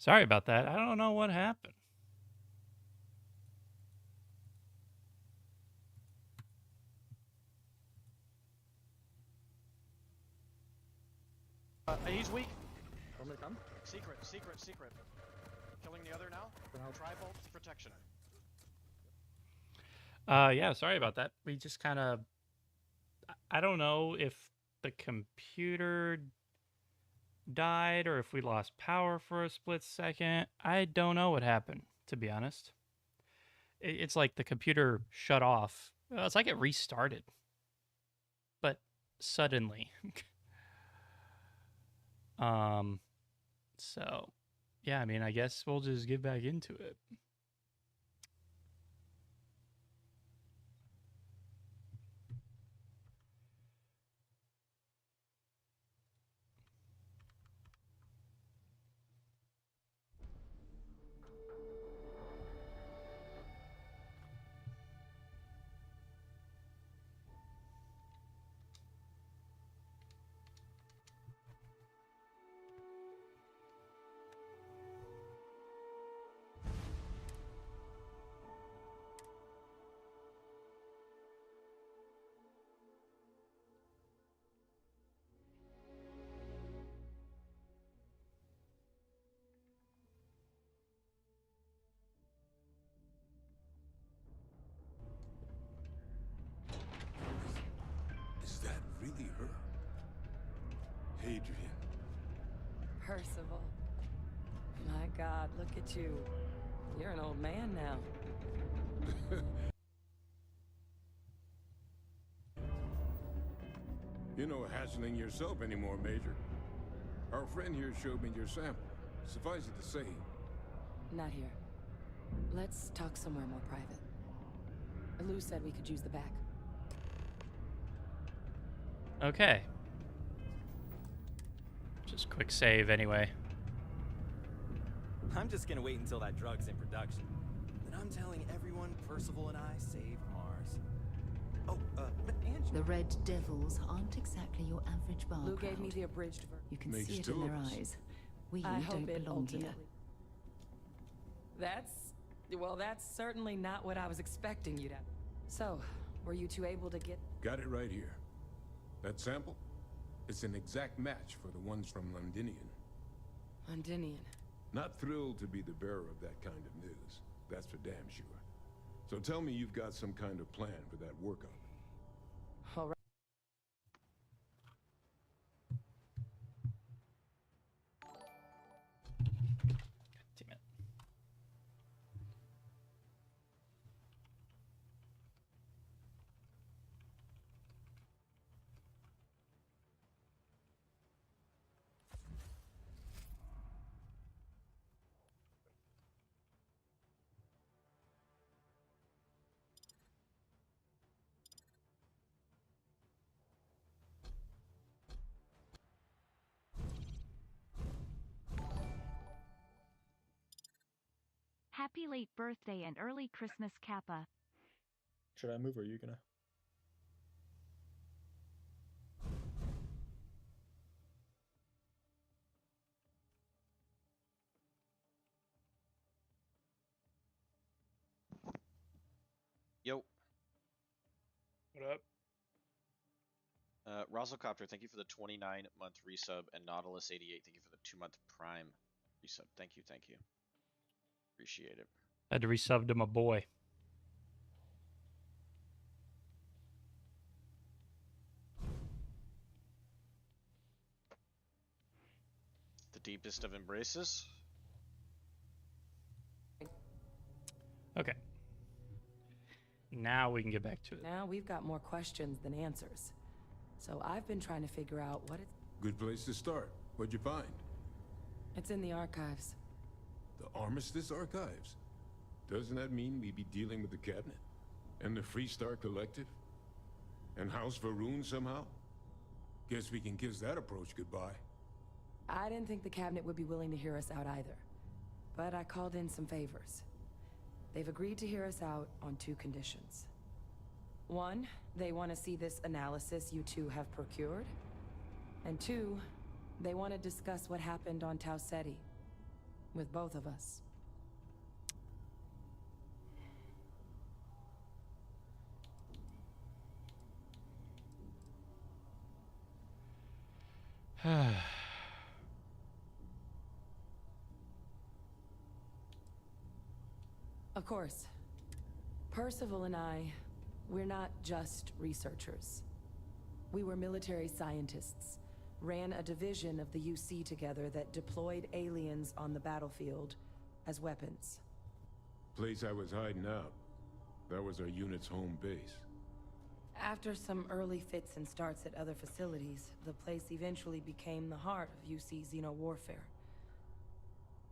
Sorry about that. I don't know what happened. He's weak. Want me to come? Secret. Killing the other now. Tri-bolt protection. Yeah, sorry about that. We just kind of... I don't know if the computer died or if we lost power for a split second. I don't know what happened, to be honest. It's like the computer shut off. It's like it restarted. But suddenly. So, yeah, I mean, I guess we'll just get back into it. Is that really her? Hadrian. Percival. My God, look at you. You're an old man now. You're no hassling yourself anymore, Major. Our friend here showed me your sample. Suffice it to say... Not here. Let's talk somewhere more private. Lou said we could use the back. Okay. Just quick save anyway. I'm just gonna wait until that drug's in production. Then I'm telling everyone Percival and I saved Mars. Oh, but Angela... The Red Devils aren't exactly your average bar Lou crowd. gave me the abridged version. You can Makes see it two in their of us. eyes. We I don't hope it belong here. ultimately... That's certainly not what I was expecting you to... So, were you two able to get... Got it right here. That sample? It's an exact match for the ones from Londinian. Londinian? Not thrilled to be the bearer of that kind of news. That's for damn sure. So tell me you've got some kind of plan for that workup. All right. Damn it. Happy late birthday and early Christmas, Kappa. Should I move or are you gonna? Yo. What up? Rozzlecopter, thank you for the 29-month resub, and Nautilus88, thank you for the 2-month Prime resub. Thank you. Appreciate it. Had to resub to my boy. The deepest of embraces. Okay. Now we can get back to it. Now we've got more questions than answers. So I've been trying to figure out what it's... Good place to start. What'd you find? It's in the archives. The Armistice Archives? Doesn't that mean we'd be dealing with the Cabinet? And the Freestar Collective? And House Varun somehow? Guess we can kiss that approach goodbye. I didn't think the cabinet would be willing to hear us out either. But I called in some favors. They've agreed to hear us out on 2 conditions. 1, they want to see this analysis you two have procured. And 2, they want to discuss what happened on Tau Ceti. with both of us. Of course. Percival and I, we're not just researchers. We were military scientists, ran a division of the UC together that deployed aliens on the battlefield as weapons. Place I was hiding out. That was our unit's home base. After some early fits and starts at other facilities, the place eventually became the heart of UC xeno-warfare.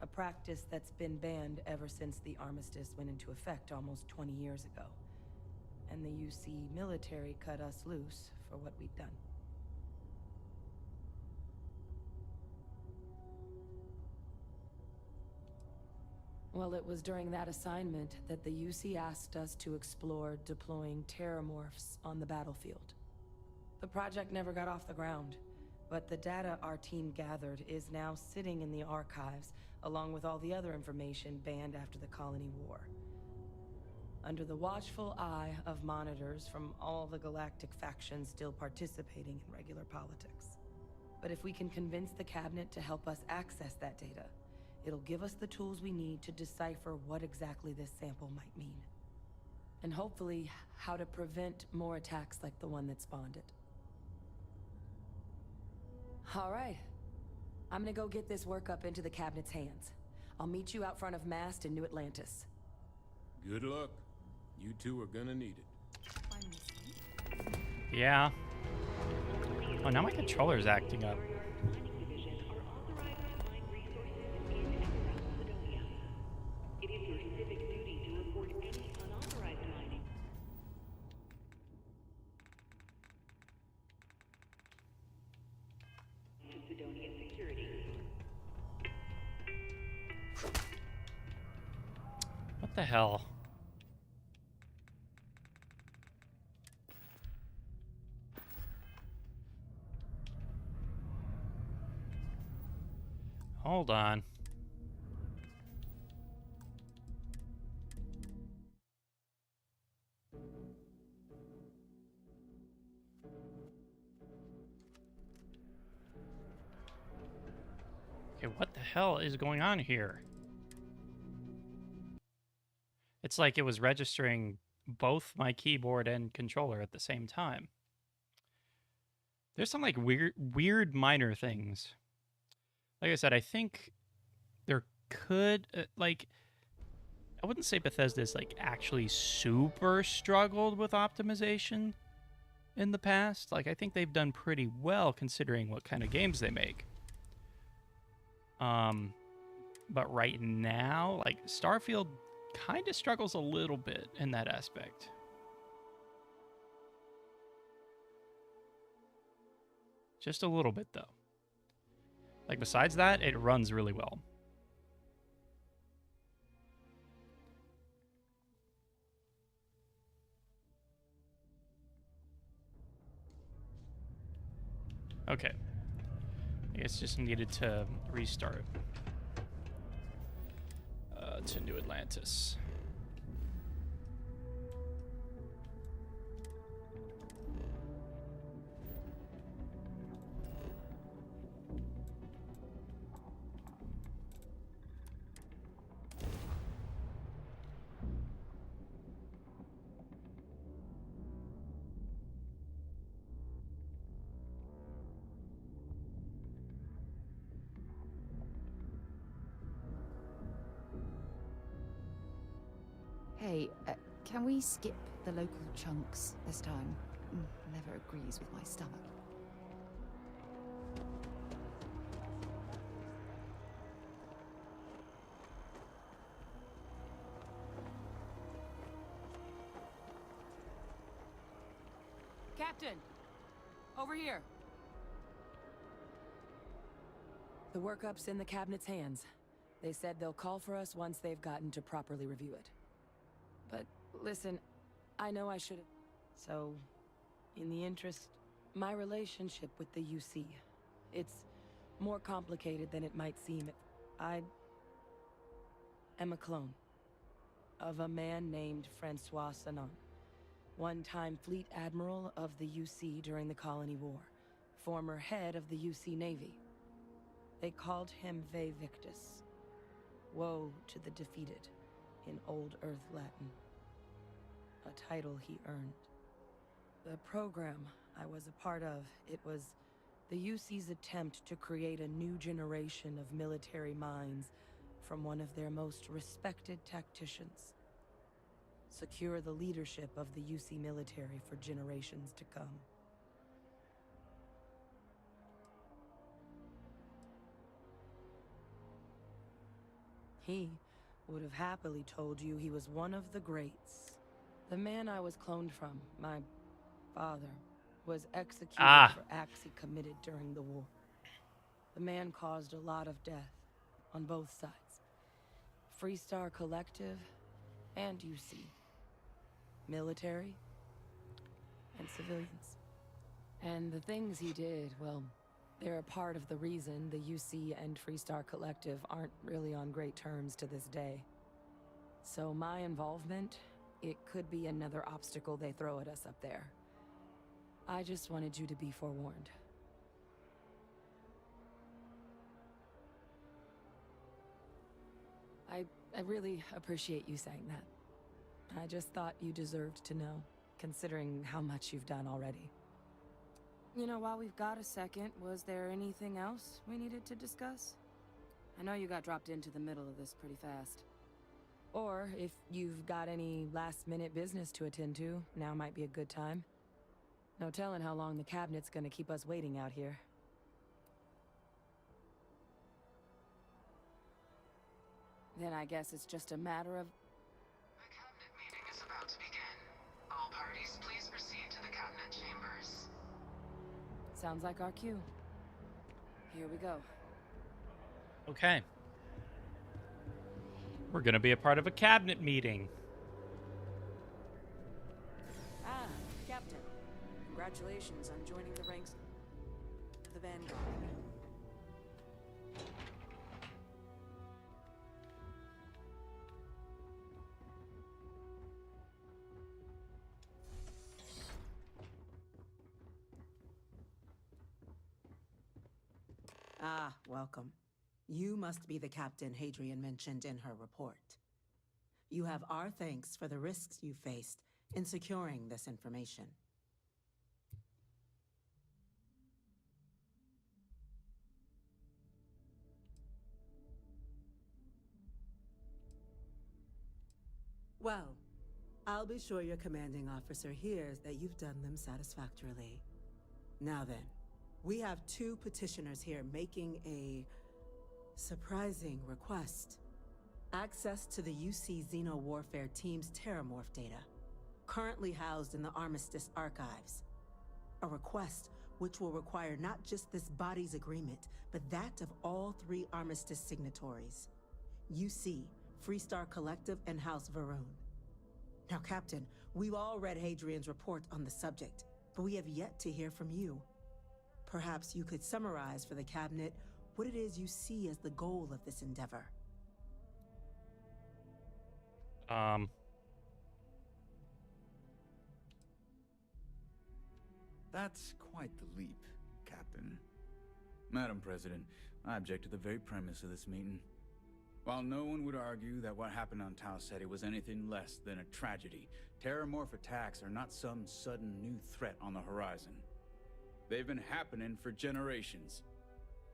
A practice that's been banned ever since the armistice went into effect almost 20 years ago. And the UC military cut us loose for what we'd done. Well, it was during that assignment that the UC asked us to explore deploying terramorphs on the battlefield. The project never got off the ground, but the data our team gathered is now sitting in the archives, along with all the other information banned after the Colony War. Under the watchful eye of monitors from all the galactic factions still participating in regular politics. But if we can convince the cabinet to help us access that data, it'll give us the tools we need to decipher what exactly this sample might mean. And hopefully, how to prevent more attacks like the one that spawned it. All right. I'm gonna go get this work up into the cabinet's hands. I'll meet you out front of Mast in New Atlantis. Good luck. You two are gonna need it. Yeah. Oh, now my controller's acting up. What the hell? Hold on. Okay, what the hell is going on here? It's like it was registering both my keyboard and controller at the same time. There's some like weird minor things. Like I said, I think there could like I wouldn't say Bethesda's like actually super struggled with optimization in the past. Like I think they've done pretty well considering what kind of games they make. But right now, like Starfield kind of struggles a little bit in that aspect. Just a little bit, though. Like, besides that, it runs really well. Okay. I guess just needed to restart. To New Atlantis. Hey, can we skip the local chunks this time? Never agrees with my stomach. Captain! Over here! The workup's in the cabinet's hands. They said they'll call for us once they've gotten to properly review it. But listen, I know I should have... So, in the interest... My relationship with the UC. It's more complicated than it might seem. am a clone of a man named Francois Sanon, one-time fleet admiral of the UC during the Colony War, former head of the UC Navy. They called him Ve Victus, woe to the defeated, in Old Earth Latin, a title he earned. The program I was a part of, it was the UC's attempt to create a new generation of military minds from one of their most respected tacticians. Secure the leadership of the UC military for generations to come. He would have happily told you he was one of the greats. The man I was cloned from, my father, was executed for acts he committed during the war. The man caused a lot of death on both sides. Freestar Collective and UC. Military and civilians. And the things he did, well, they're a part of the reason the UC and Freestar Collective aren't really on great terms to this day. So my involvement, it could be another obstacle they throw at us up there. I just wanted you to be forewarned. I really appreciate you saying that. I just thought you deserved to know, considering how much you've done already. You know, while we've got a second, was there anything else we needed to discuss? I know you got dropped into the middle of this pretty fast. Or, if you've got any last-minute business to attend to, now might be a good time. No telling how long the cabinet's gonna keep us waiting out here. Then I guess it's just a matter of... The cabinet meeting is about to begin. All parties, please proceed to the cabinet chambers. Sounds like our cue. Here we go. Okay. We're gonna be a part of a cabinet meeting. Ah, Captain. Congratulations on joining the ranks of the Vanguard. Ah, welcome. You must be the Captain Hadrian mentioned in her report. You have our thanks for the risks you faced in securing this information. Well, I'll be sure your commanding officer hears that you've done them satisfactorily. Now then, we have two petitioners here making a surprising request. Access to the UC Xeno-Warfare Team's Terramorph data, currently housed in the Armistice archives. A request which will require not just this body's agreement, but that of all three Armistice signatories. UC, Freestar Collective, and House Varun. Now, Captain, we've all read Hadrian's report on the subject, but we have yet to hear from you. Perhaps you could summarize for the Cabinet what it is you see as the goal of this endeavor. That's quite the leap, Captain. Madam President, I object to the very premise of this meeting. While no one would argue that what happened on Tau Ceti was anything less than a tragedy, Terramorph attacks are not some sudden new threat on the horizon. They've been happening for generations.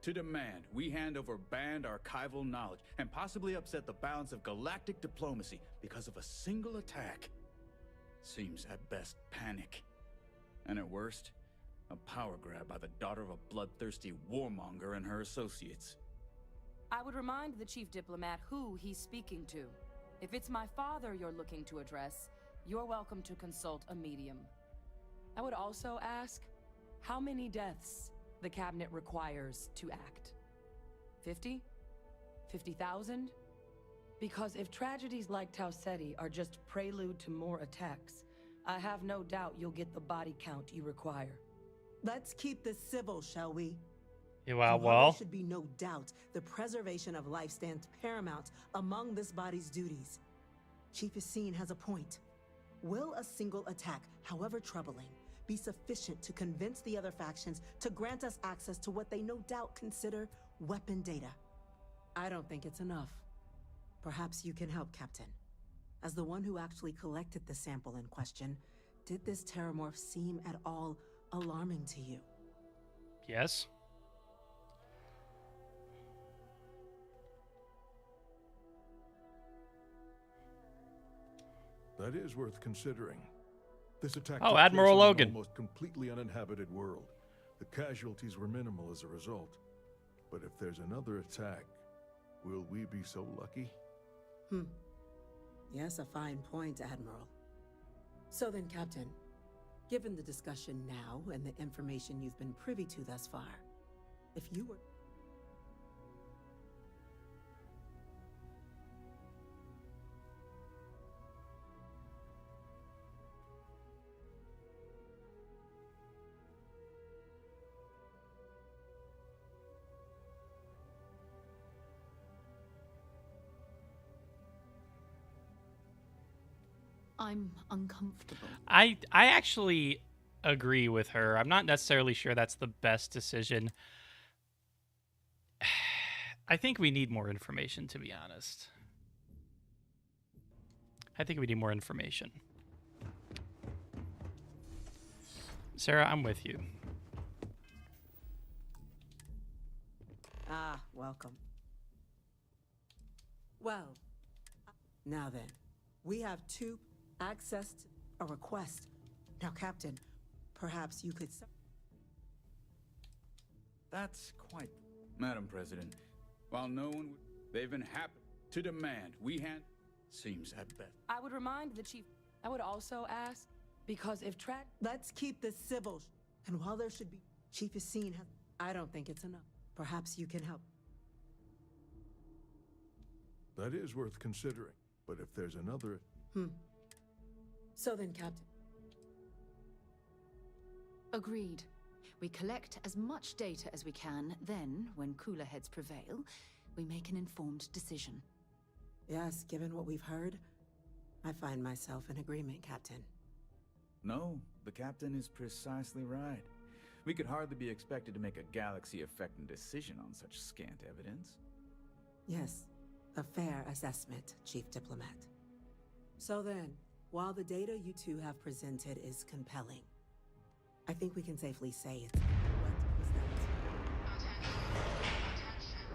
To demand we hand over banned archival knowledge and possibly upset the balance of galactic diplomacy because of a single attack seems at best panic. And at worst, a power grab by the daughter of a bloodthirsty warmonger and her associates. I would remind the chief diplomat who he's speaking to. If it's my father you're looking to address, you're welcome to consult a medium. I would also ask how many deaths the Cabinet requires to act. 50? 50,000? Because if tragedies like Tau Ceti are just prelude to more attacks, I have no doubt you'll get the body count you require. Let's keep this civil, shall we? Yeah, And while well. there should be no doubt the preservation of life stands paramount among this body's duties. Chief Yassine has a point. Will a single attack, however troubling, be sufficient to convince the other factions to grant us access to what they no doubt consider weapon data? I don't think it's enough. Perhaps you can help, Captain. As the one who actually collected the sample in question, did this terramorph seem at all alarming to you? Yes. That is worth considering. This attack Oh, took Admiral place on Logan. an almost completely uninhabited world. The casualties were minimal as a result. But if there's another attack, will we be so lucky? Yes, a fine point, Admiral. So then, Captain, given the discussion now and the information you've been privy to thus far, if you were... I'm uncomfortable. I actually agree with her. I'm not necessarily sure that's the best decision. I think we need more information, to be honest. I think we need more information. Sarah, I'm with you. Ah, welcome. Well, now then, we have access to a request. Now, Captain, perhaps you could... That's quite... Madam President, while no one... They've been happy to demand we hand... Seems at best. I would remind the Chief. I would also ask, because if track... Let's keep this civil. And while there should be... Chief Yassine has... I don't think it's enough. Perhaps you can help. That is worth considering. But if there's another... So then, Captain... Agreed. We collect as much data as we can, then, when cooler heads prevail, we make an informed decision. Yes, given what we've heard, I find myself in agreement, Captain. No, the captain is precisely right. We could hardly be expected to make a galaxy-affecting decision on such scant evidence. Yes, a fair assessment, Chief Diplomat. So then, while the data you two have presented is compelling, I think we can safely say it's... What was that? Attention.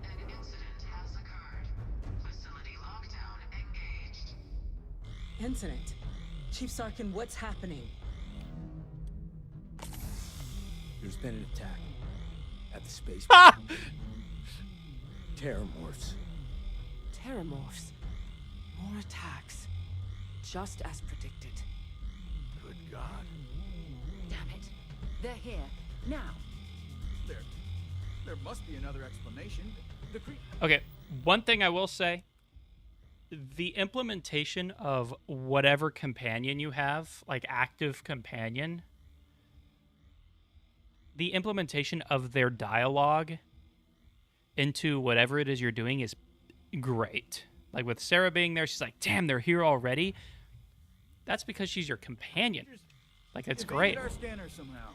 An incident has occurred. Facility lockdown engaged. Incident? Chief Sarkin, what's happening? There's been an attack at the space. Terramorphs. Terramorphs. More attacks. Just as predicted. Good God. Damn it. They're here. Now. There must be another explanation. Okay, one thing I will say, the implementation of whatever companion you have, like active companion, the implementation of their dialogue into whatever it is you're doing is great. Like with Sarah being there, she's like, damn, they're here already. That's because she's your companion. Like, it's great. Our scanner somehow.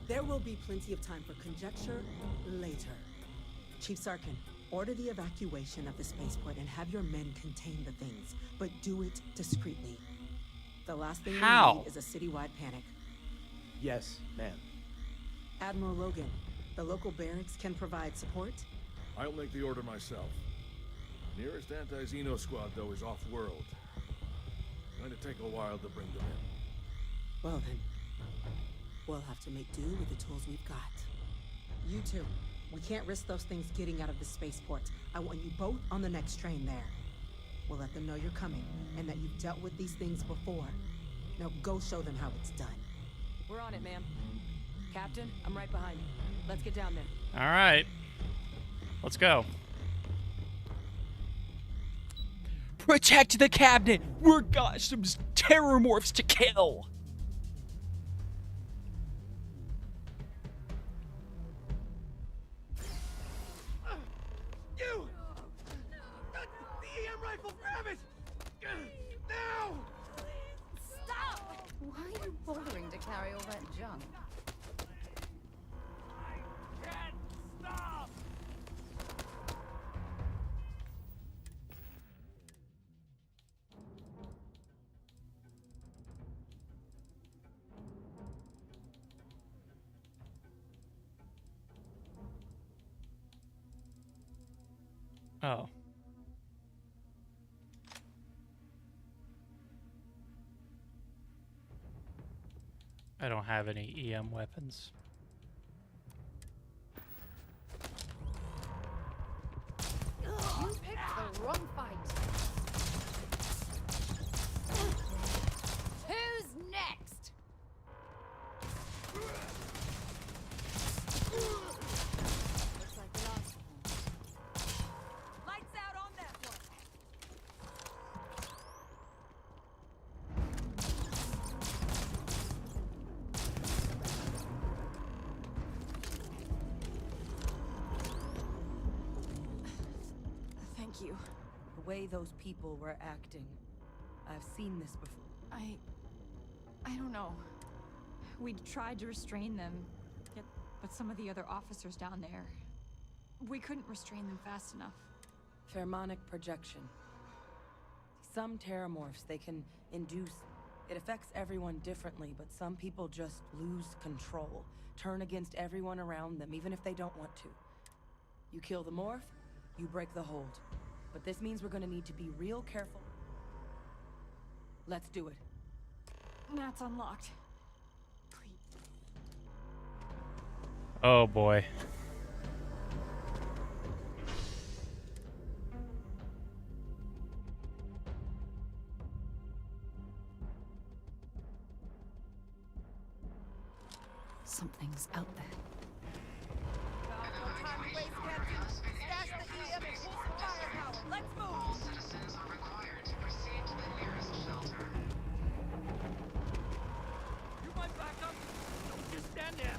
There will be plenty of time for conjecture later. Chief Sarkin, order the evacuation of the spaceport and have your men contain the things, but do it discreetly. The last thing we need is a citywide panic. Yes, ma'am. Admiral Logan, the local barracks can provide support? I'll make the order myself. Nearest anti-Xeno squad, though, is off-world. Going to take a while to bring them in. Well then, we'll have to make do with the tools we've got. You two, we can't risk those things getting out of the spaceport. I want you both on the next train there. We'll let them know you're coming, and that you've dealt with these things before. Now go show them how it's done. We're on it, ma'am. Captain, I'm right behind you. Let's get down there. All right. Let's go. Protect the cabinet! We're got some terramorphs to kill! Oh. I don't have any EM weapons. You picked the wrong fight. Who's next? Looks like the last one. Lights out on that one. Thank you. The way those people were acting. I've seen this before. I don't know. We tried to restrain them, but some of the other officers down there, we couldn't restrain them fast enough. Pheromonic projection. Some terramorphs, they can induce. It affects everyone differently, but some people just lose control. Turn against everyone around them, even if they don't want to. You kill the morph, you break the hold. But this means we're gonna need to be real careful. Let's do it. That's unlocked. Please. Oh boy. Something's out there. Let's move! All citizens are required to proceed to the nearest shelter. You might back up. Don't just stand there.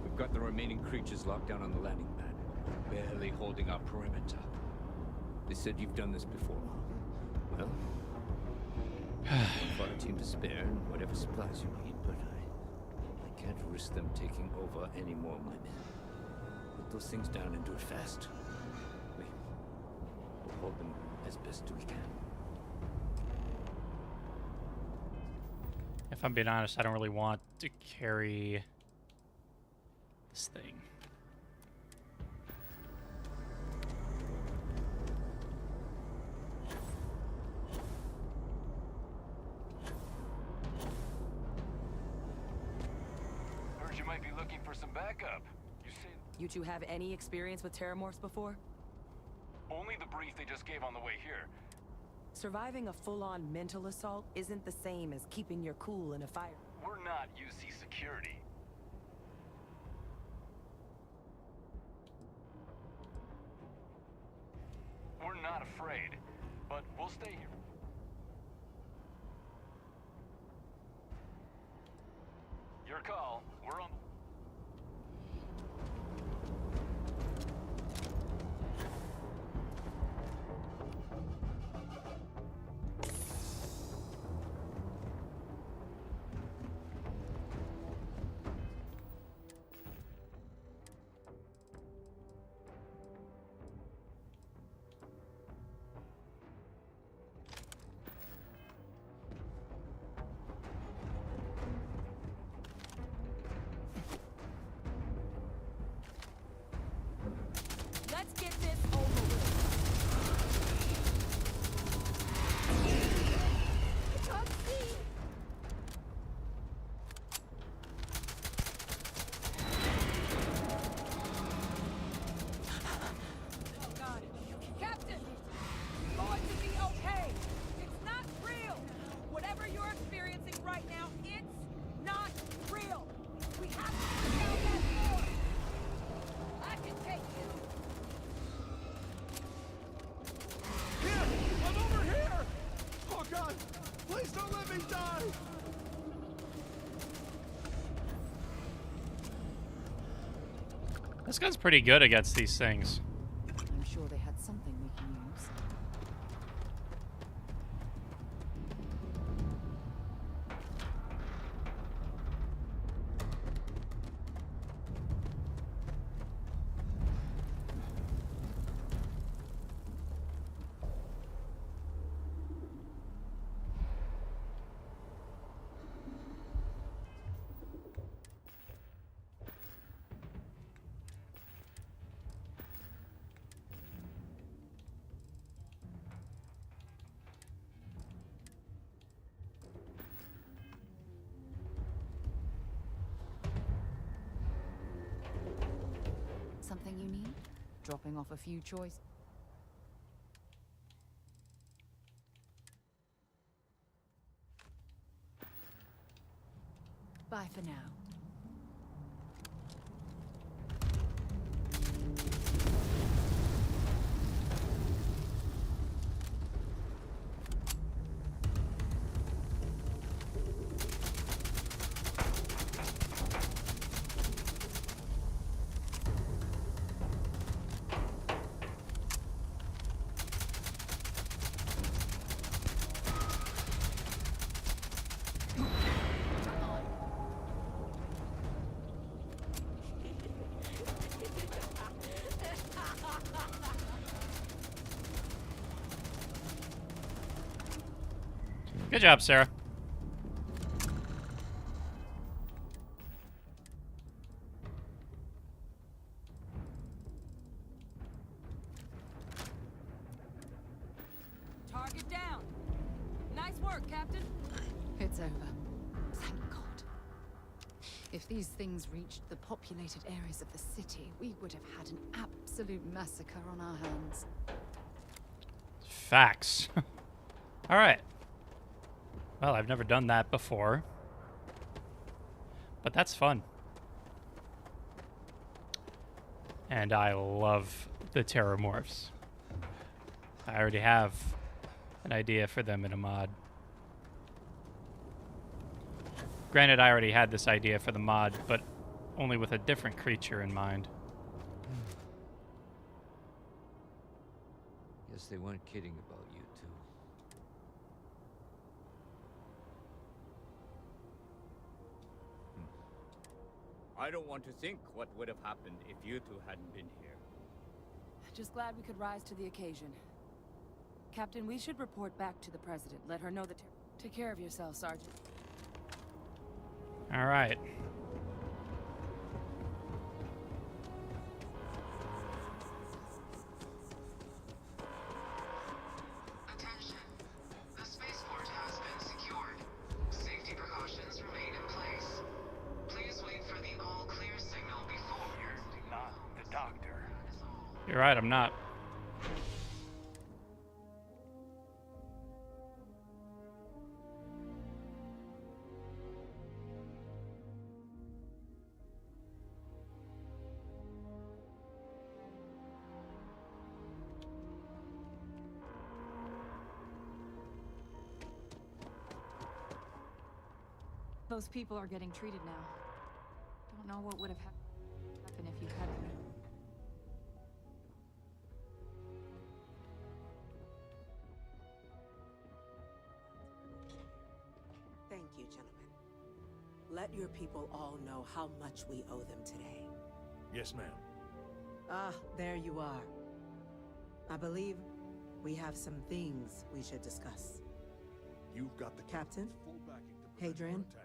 We've got the remaining creatures locked down on the landing pad, barely holding our perimeter. They said you've done this before. Well, one fire team to spare and whatever supplies you need, but I can't risk them taking over any more of my men. Put those things down and do it fast. We'll hold them as best we can. If I'm being honest, I don't really want to carry this thing. Heard you might be looking for some backup. You two have any experience with terramorphs before? Only the brief they just gave on the way here. Surviving a full-on mental assault isn't the same as keeping your cool in a fire. We're not UC security. We're not afraid, but we'll stay here. Your call. We're on. This gun's pretty good against these things. I'm sure they had something we can use. Something you need? Dropping off a few choice. Bye for now. Good job, Sarah. Target down. Nice work, Captain. It's over. Thank God. If these things reached the populated areas of the city, we would have had an absolute massacre on our hands. Facts. All right. Well, I've never done that before, but that's fun. And I love the Terramorphs. I already have an idea for them in a mod. Granted, I already had this idea for the mod, but only with a different creature in mind. Guess they weren't kidding about you two. I don't want to think what would have happened if you two hadn't been here. Just glad we could rise to the occasion. Captain, we should report back to the President. Let her know that... Take care of yourself, Sergeant. All right. Attention. The spaceport has been secured. Safety precautions remain in place. Please wait for the all-clear signal before... You're not the doctor. You're right, I'm not. Those people are getting treated now. Don't know what would have happened if you hadn't. Thank you, gentlemen. Let your people all know how much we owe them today. Yes, ma'am. Ah, there you are. I believe we have some things we should discuss. You've got the Captain? full backing to prevent Hadrian? more attacks.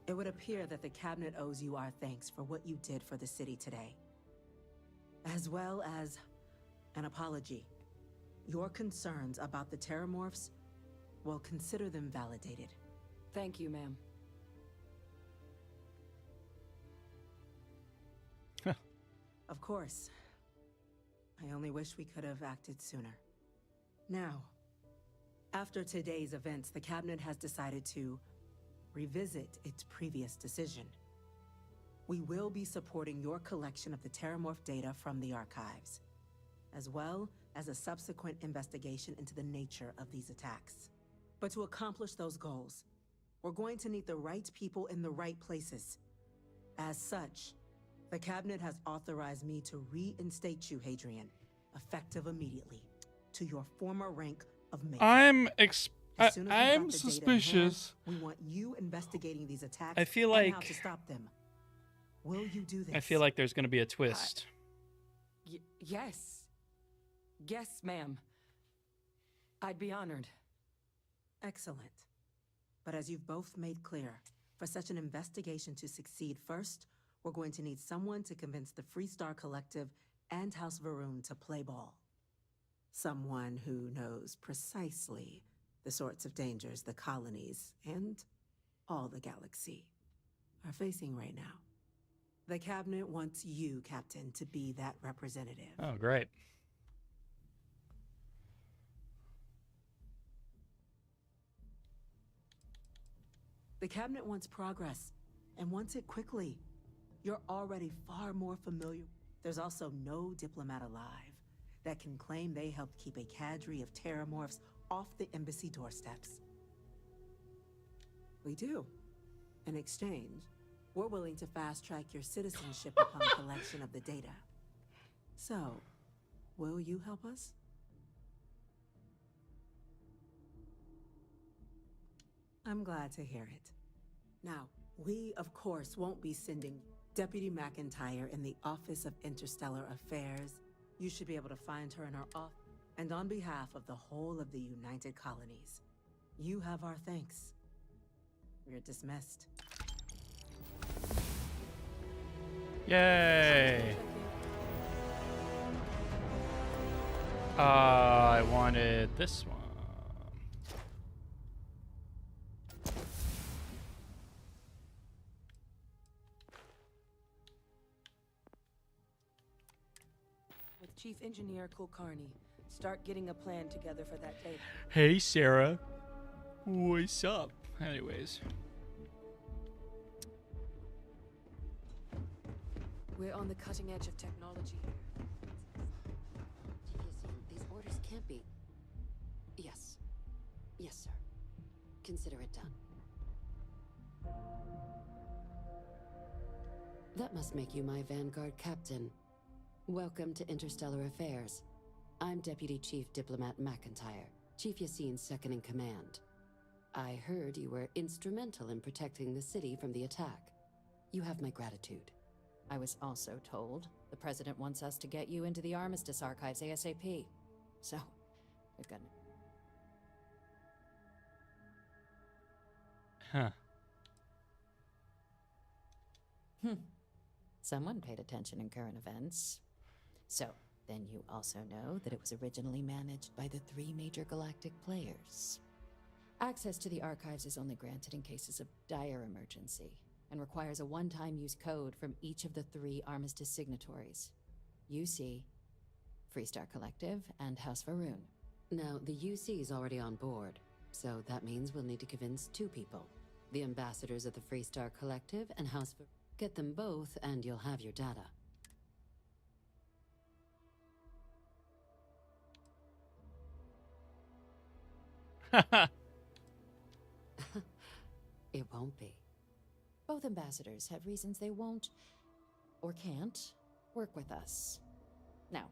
It would appear that the Cabinet owes you our thanks for what you did for the city today. As well as an apology. Your concerns about the Terramorphs, well, consider them validated. Thank you, ma'am. Of course. I only wish we could have acted sooner. Now, after today's events, the Cabinet has decided to revisit its previous decision. We will be supporting your collection of the Terramorph data from the archives, as well as a subsequent investigation into the nature of these attacks. But to accomplish those goals, we're going to need the right people in the right places. As such, The cabinet has authorized me to reinstate you, Hadrian, effective immediately, to your former rank of major. I'm As soon as we got I'm the data in suspicious. hand, we want you investigating these attacks I feel and how like to stop them. Will you do this? I feel like there's gonna be a twist. Yes. Yes, ma'am. I'd be honored. Excellent. But as you've both made clear, for such an investigation to succeed, first, we're going to need someone to convince the Freestar Collective and House Varun to play ball. Someone who knows precisely the sorts of dangers the colonies and all the galaxy are facing right now. The cabinet wants you, Captain, to be that representative. Oh, great. The cabinet wants progress, and wants it quickly. You're already far more familiar. There's also no diplomat alive that can claim they helped keep a cadre of terramorphs off the embassy doorsteps. We do. In exchange, we're willing to fast-track your citizenship upon collection of the data. So, will you help us? I'm glad to hear it. Now, we, of course, won't be sending Deputy McIntyre in the Office of Interstellar Affairs. You should be able to find her in her office. And on behalf of the whole of the United Colonies, you have our thanks. You're dismissed. Yay! I wanted this one. With Chief Engineer Kulkarni, start getting a plan together for that data. Hey, Sarah. What's up? Anyways. We're on the cutting edge of technology. These orders can't be... Yes. Yes, sir. Consider it done. That must make you my Vanguard captain. Welcome to Interstellar Affairs. I'm Deputy Chief Diplomat McIntyre, Chief Yassine's second in command. I heard you were instrumental in protecting the city from the attack. You have my gratitude. I was also told the President wants us to get you into the Armistice archives ASAP. So, we're gonna... Huh. Someone paid attention in current events. So, then you also know that it was originally managed by the 3 major galactic players. Access to the archives is only granted in cases of dire emergency, and requires a one-time use code from each of the 3 Armistice signatories. UC, Freestar Collective, and House Varun. Now, the UC is already on board, so that means we'll need to convince 2 people. The ambassadors of the Freestar Collective and House Varun. Get them both, and you'll have your data. It won't be. Both ambassadors have reasons they won't, or can't, work with us. Now,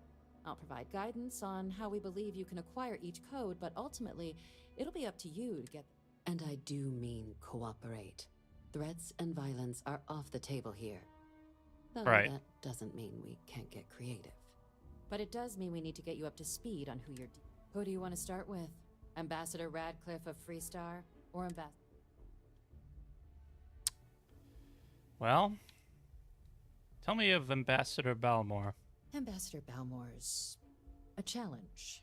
I'll provide guidance on how we believe you can acquire each code, but ultimately, it'll be up to you to get... And I do mean cooperate. Threats and violence are off the table here. Though Right. that doesn't mean we can't get creative. But it does mean we need to get you up to speed on who you're... Who do you want to start with? Ambassador Radcliffe of Freestar, or Ambassador... Well, tell me of Ambassador Balmore. Ambassador Balmore's a challenge.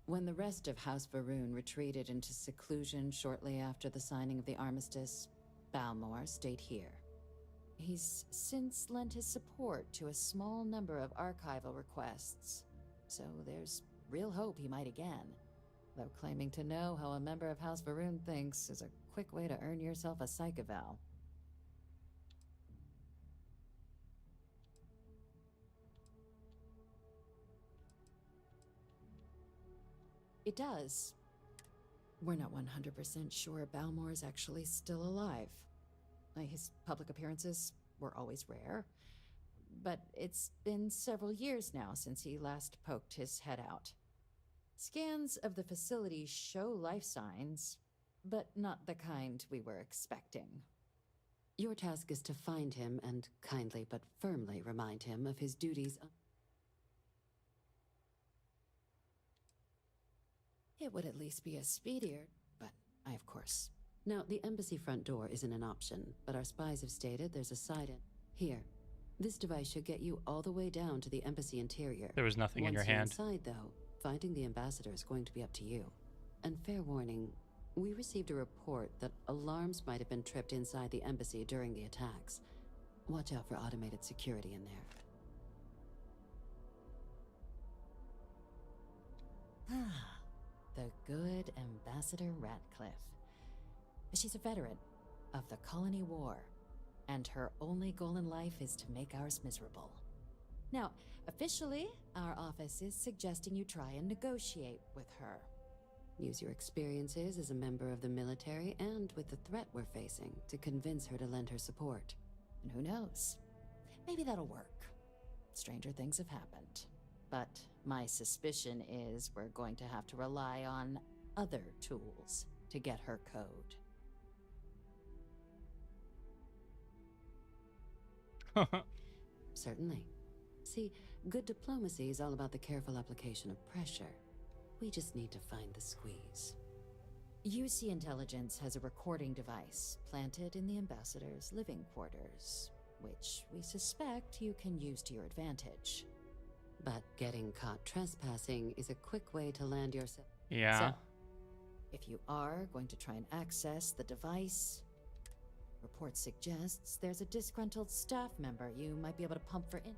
When the rest of House Varun retreated into seclusion shortly after the signing of the armistice, Balmore stayed here. He's since lent his support to a small number of archival requests, so there's real hope he might again. Though claiming to know how a member of House Varun thinks is a quick way to earn yourself a psych eval. It does. We're not 100% sure Balmore's actually still alive. His public appearances were always rare, but it's been several years now since he last poked his head out. Scans of the facility show life signs, but not the kind we were expecting. Your task is to find him and kindly but firmly remind him of his duties. It would at least be a speedier, but of course. Now, the embassy front door isn't an option, but our spies have stated there's a side in. Here, this device should get you all the way down to the embassy interior. There was nothing in your hand. Once you're inside, though, finding the ambassador is going to be up to you. And fair warning, we received a report that alarms might have been tripped inside the embassy during the attacks. Watch out for automated security in there. The good Ambassador Ratcliffe. She's a veteran of the Colony War, and her only goal in life is to make ours miserable. Now, officially, our office is suggesting you try and negotiate with her. Use your experiences as a member of the military and with the threat we're facing to convince her to lend her support. And who knows? Maybe that'll work. Stranger things have happened. But my suspicion is we're going to have to rely on other tools to get her code. Certainly. See, good diplomacy is all about the careful application of pressure. We just need to find the squeeze. UC Intelligence has a recording device planted in the ambassador's living quarters, which we suspect you can use to your advantage. But getting caught trespassing is a quick way to land yourself. Yeah. So, if you are going to try and access the device, report suggests there's a disgruntled staff member you might be able to pump for in.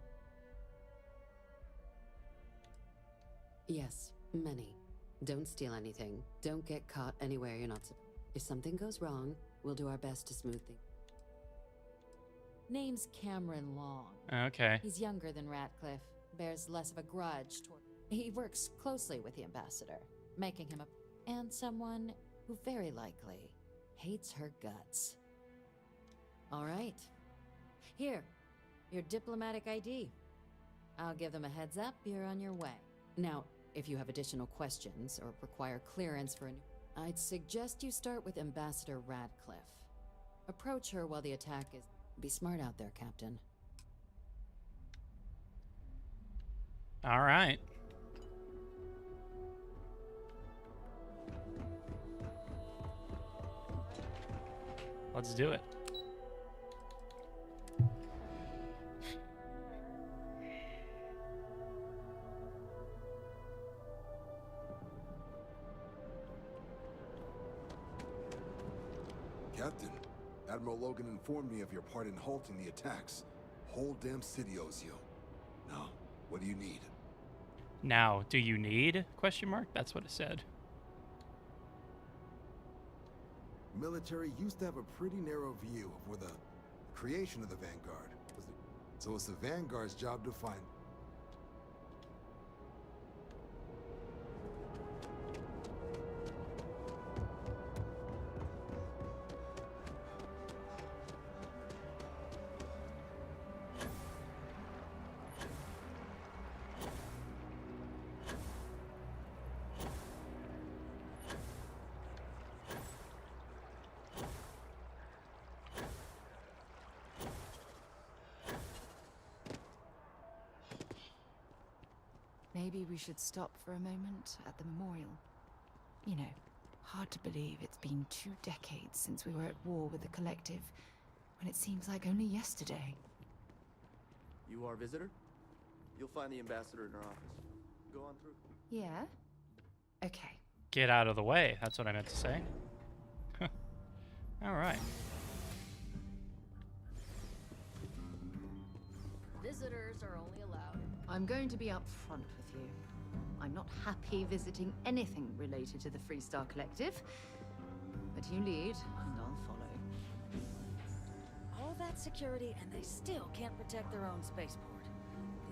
Yes, many. Don't steal anything. Don't get caught anywhere you're not supposed. If something goes wrong, we'll do our best to smooth things. Name's Cameron Long. Okay. He's younger than Ratcliffe, bears less of a grudge toward. He works closely with the ambassador, making him and someone who very likely hates her guts. All right. Here, your diplomatic ID. I'll give them a heads up, you're on your way. Now, if you have additional questions or require clearance for I'd suggest you start with Ambassador Ratcliffe. Approach her while the attack is... Be smart out there, Captain. All right. Let's do it. Captain, Admiral Logan informed me of your part in halting the attacks. Whole damn city owes you. Now, what do you need? Now, do you need? Question mark? That's what it said. Military used to have a pretty narrow view of where the creation of the Vanguard was. So it's the Vanguard's job to find. Maybe we should stop for a moment at the memorial. You know, hard to believe it's been 2 decades since we were at war with the Collective, when it seems like only yesterday. You are a visitor? You'll find the ambassador in our office. Go on through. Yeah? Okay. Get out of the way. That's what I meant to say. All right. Visitors are only allowed. I'm going to be up front with you. I'm not happy visiting anything related to the Freestar Collective. But you lead, and I'll follow. All that security, and they still can't protect their own spaceport.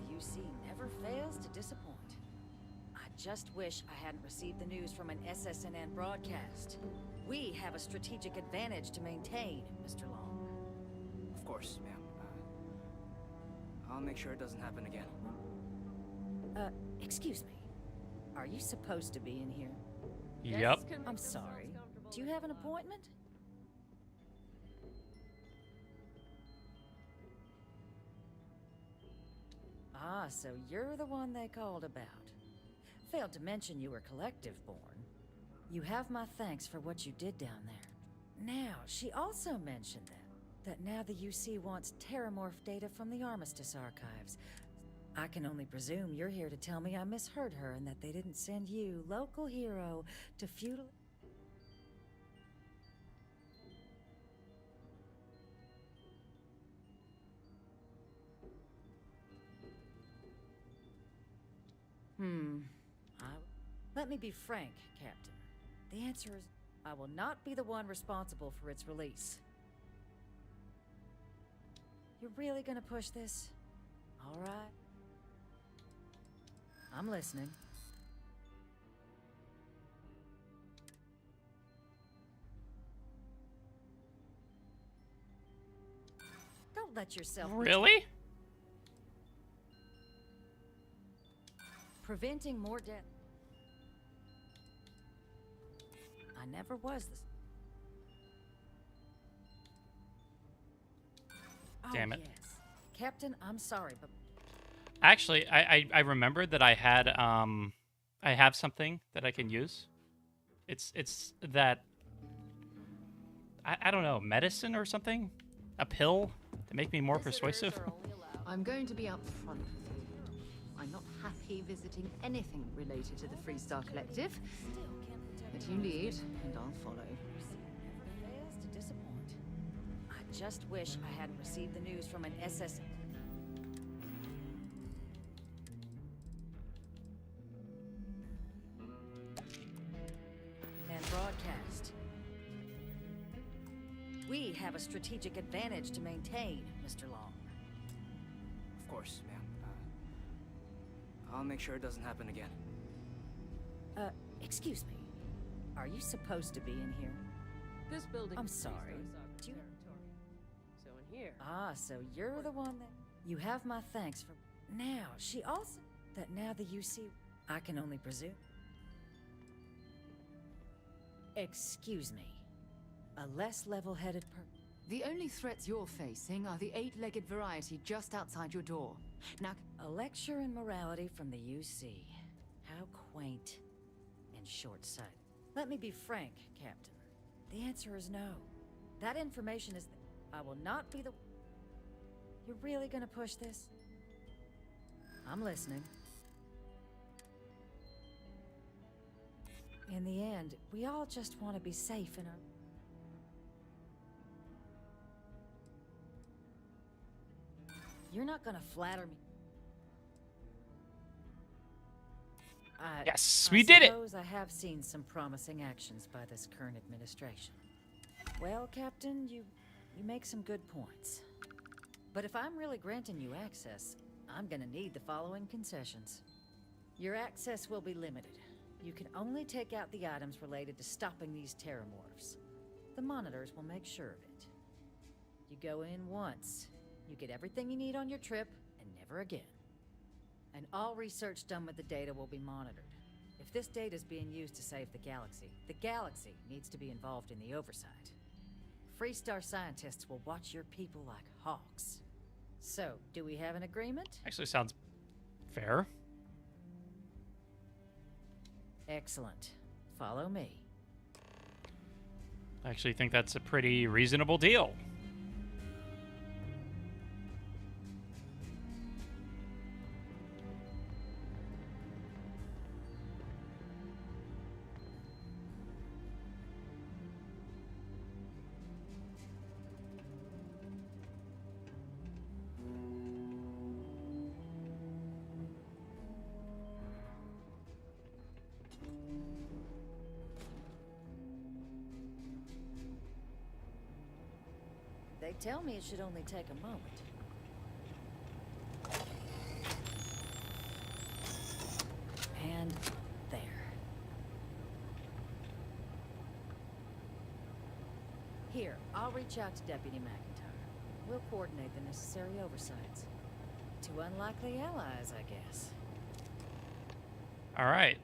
The UC never fails to disappoint. I just wish I hadn't received the news from an SSNN broadcast. We have a strategic advantage to maintain, Mr. Long. Of course, ma'am. I'll I'll make sure it doesn't happen again. Excuse me. Are you supposed to be in here? Yep. I'm sorry. Do you have an appointment? Ah, so you're the one they called about. Failed to mention you were collective-born. You have my thanks for what you did down there. Now, she also mentioned that now the UC wants terramorph data from the Armistice archives. I can only presume you're here to tell me I misheard her and that they didn't send you, local hero, to feudal... Let me be frank, Captain. The answer is, I will not be the one responsible for its release. You're really gonna push this? All right. I'm listening. Don't let yourself... Really? Preventing more death. I never was this. Damn it. Yes. Captain, I'm sorry, but Actually, I remembered that I had I have something that I can use. It's that I don't know, medicine or something? A pill to make me more persuasive? I'm going to be upfront with you. I'm not happy visiting anything related to the Freestar Collective. But you lead, and I'll follow. fails to disappoint. I just wish I hadn't received the news from an SS... and broadcast. We have a strategic advantage to maintain, Mr. Long. Of course, ma'am. I'll make sure it doesn't happen again. Excuse me. Are you supposed to be in here? This building. I'm sorry. Do you... So in here. Ah, so you're the one that... You have my thanks for... Now, she also... That now the UC... I can only presume... Excuse me. A less level-headed The only threats you're facing are the 8-legged variety just outside your door. Now... A lecture in morality from the UC. How quaint and short-sighted. Let me be frank, Captain. The answer is no. That information is... I will not be the... You're really gonna push this? I'm listening. In the end, we all just want to be safe in our... You're not gonna flatter me. Yes, we did it! I suppose I have seen some promising actions by this current administration. Well, Captain, you make some good points. But if I'm really granting you access, I'm gonna need the following concessions. Your access will be limited. You can only take out the items related to stopping these terramorphs. The monitors will make sure of it. You go in once, you get everything you need on your trip, and never again. And all research done with the data will be monitored. If this data is being used to save the galaxy needs to be involved in the oversight. Freestar scientists will watch your people like hawks. So, do we have an agreement? Actually sounds fair. Excellent. Follow me. I actually think that's a pretty reasonable deal. They tell me it should only take a moment. And there. Here, I'll reach out to Deputy McIntyre. We'll coordinate the necessary oversights. To to unlikely allies, I guess. All right.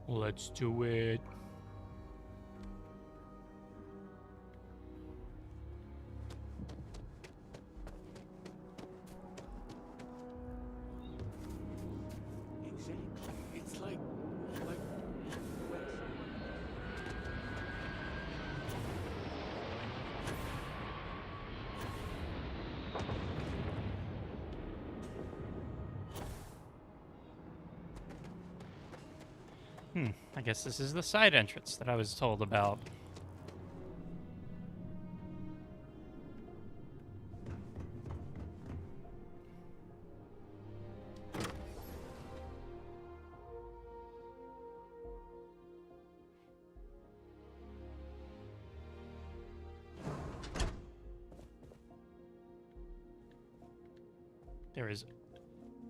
Let's do it. Exactly. It's like when I guess this is the side entrance that I was told about. There is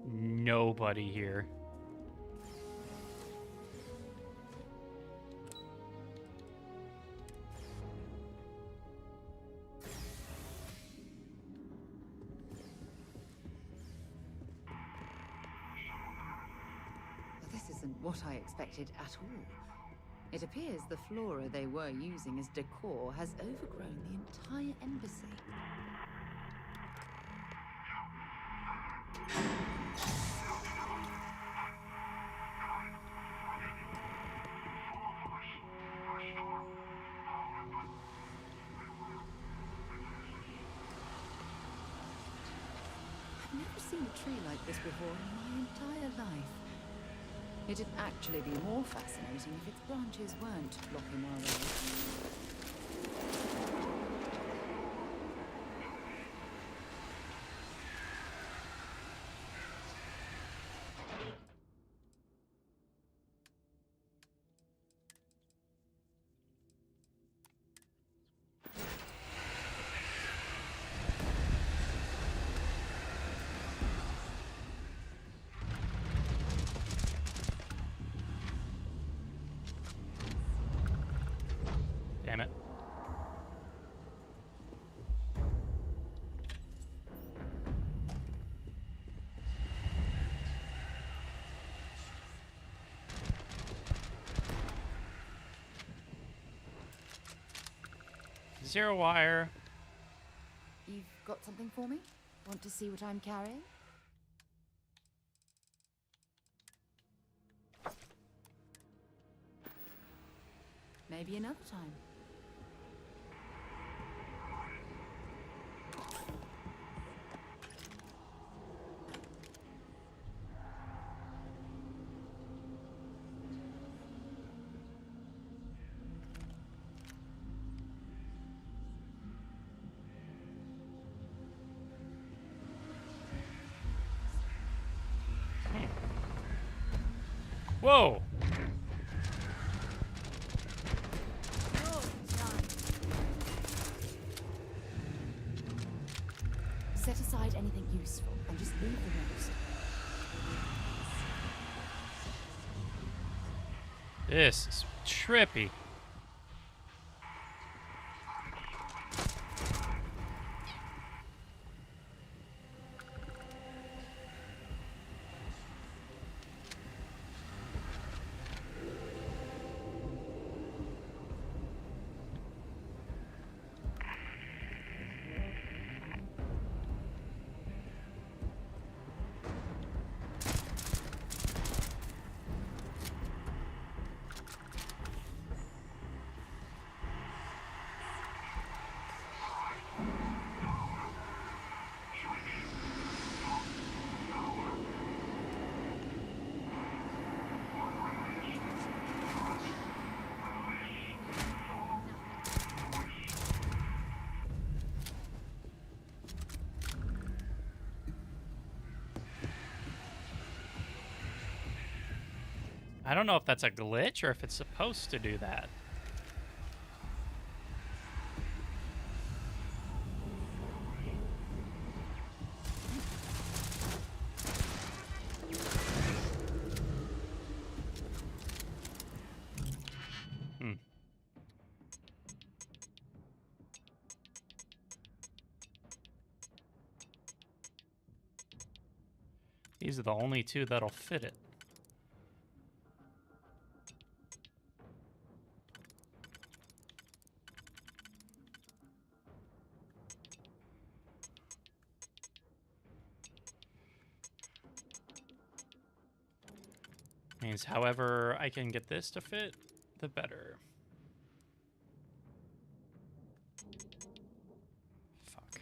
nobody here. This isn't what I expected at all. It appears the flora they were using as decor has overgrown the entire embassy. I've never seen a tree like this before in my entire life. It'd actually be more fascinating if its branches weren't blocking our road. Damn it. Zero wire. You've got something for me? Want to see what I'm carrying? Maybe another time. Whoa! Set aside anything useful and just leave the rest. This is trippy. I don't know if that's a glitch or if it's supposed to do that. These are the only two that'll fit it. Means however I can get this to fit, the better. Fuck.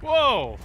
Whoa!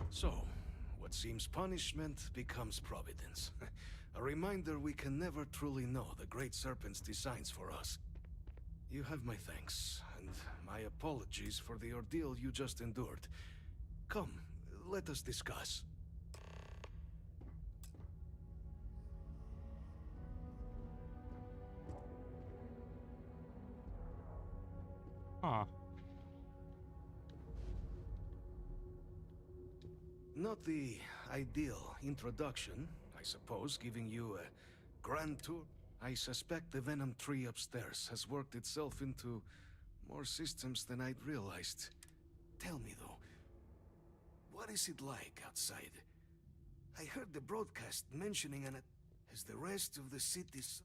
So, what seems punishment becomes providence. A reminder we can never truly know the Great Serpent's designs for us. You have my thanks, and my apologies for the ordeal you just endured. Come, let us discuss. Huh. Not the ideal introduction, I suppose, giving you a grand tour. I suspect the Venom tree upstairs has worked itself into more systems than I'd realized. Tell me, though, what is it like outside? I heard the broadcast mentioning an... As the rest of the city's...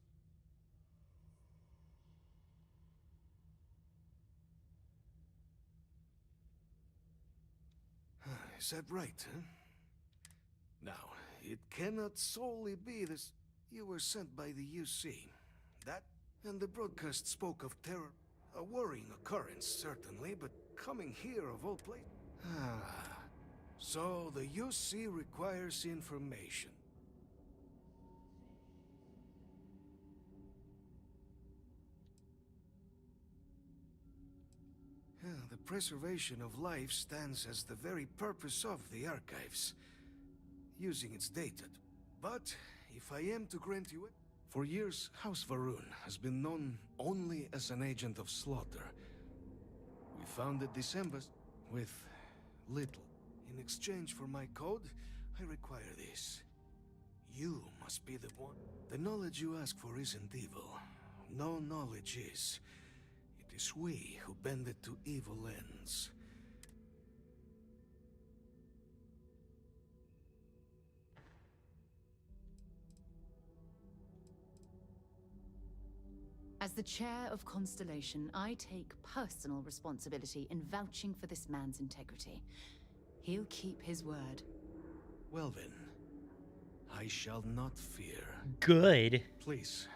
Is that right, huh? Now, it cannot solely be this... You were sent by the UC. That... And the broadcast spoke of terror. A worrying occurrence, certainly, but coming here of all places... Ah... So, the UC requires information. The preservation of life stands as the very purpose of the archives, using its data. But, if I am to grant you it... For years, House Varun has been known only as an agent of slaughter. We founded December with little. In exchange for my code, I require this. You must be the one. The knowledge you ask for isn't evil. No knowledge is. It is we who bend it to evil ends. As the chair of Constellation, I take personal responsibility in vouching for this man's integrity. He'll keep his word. Well then, I shall not fear. Good. Please,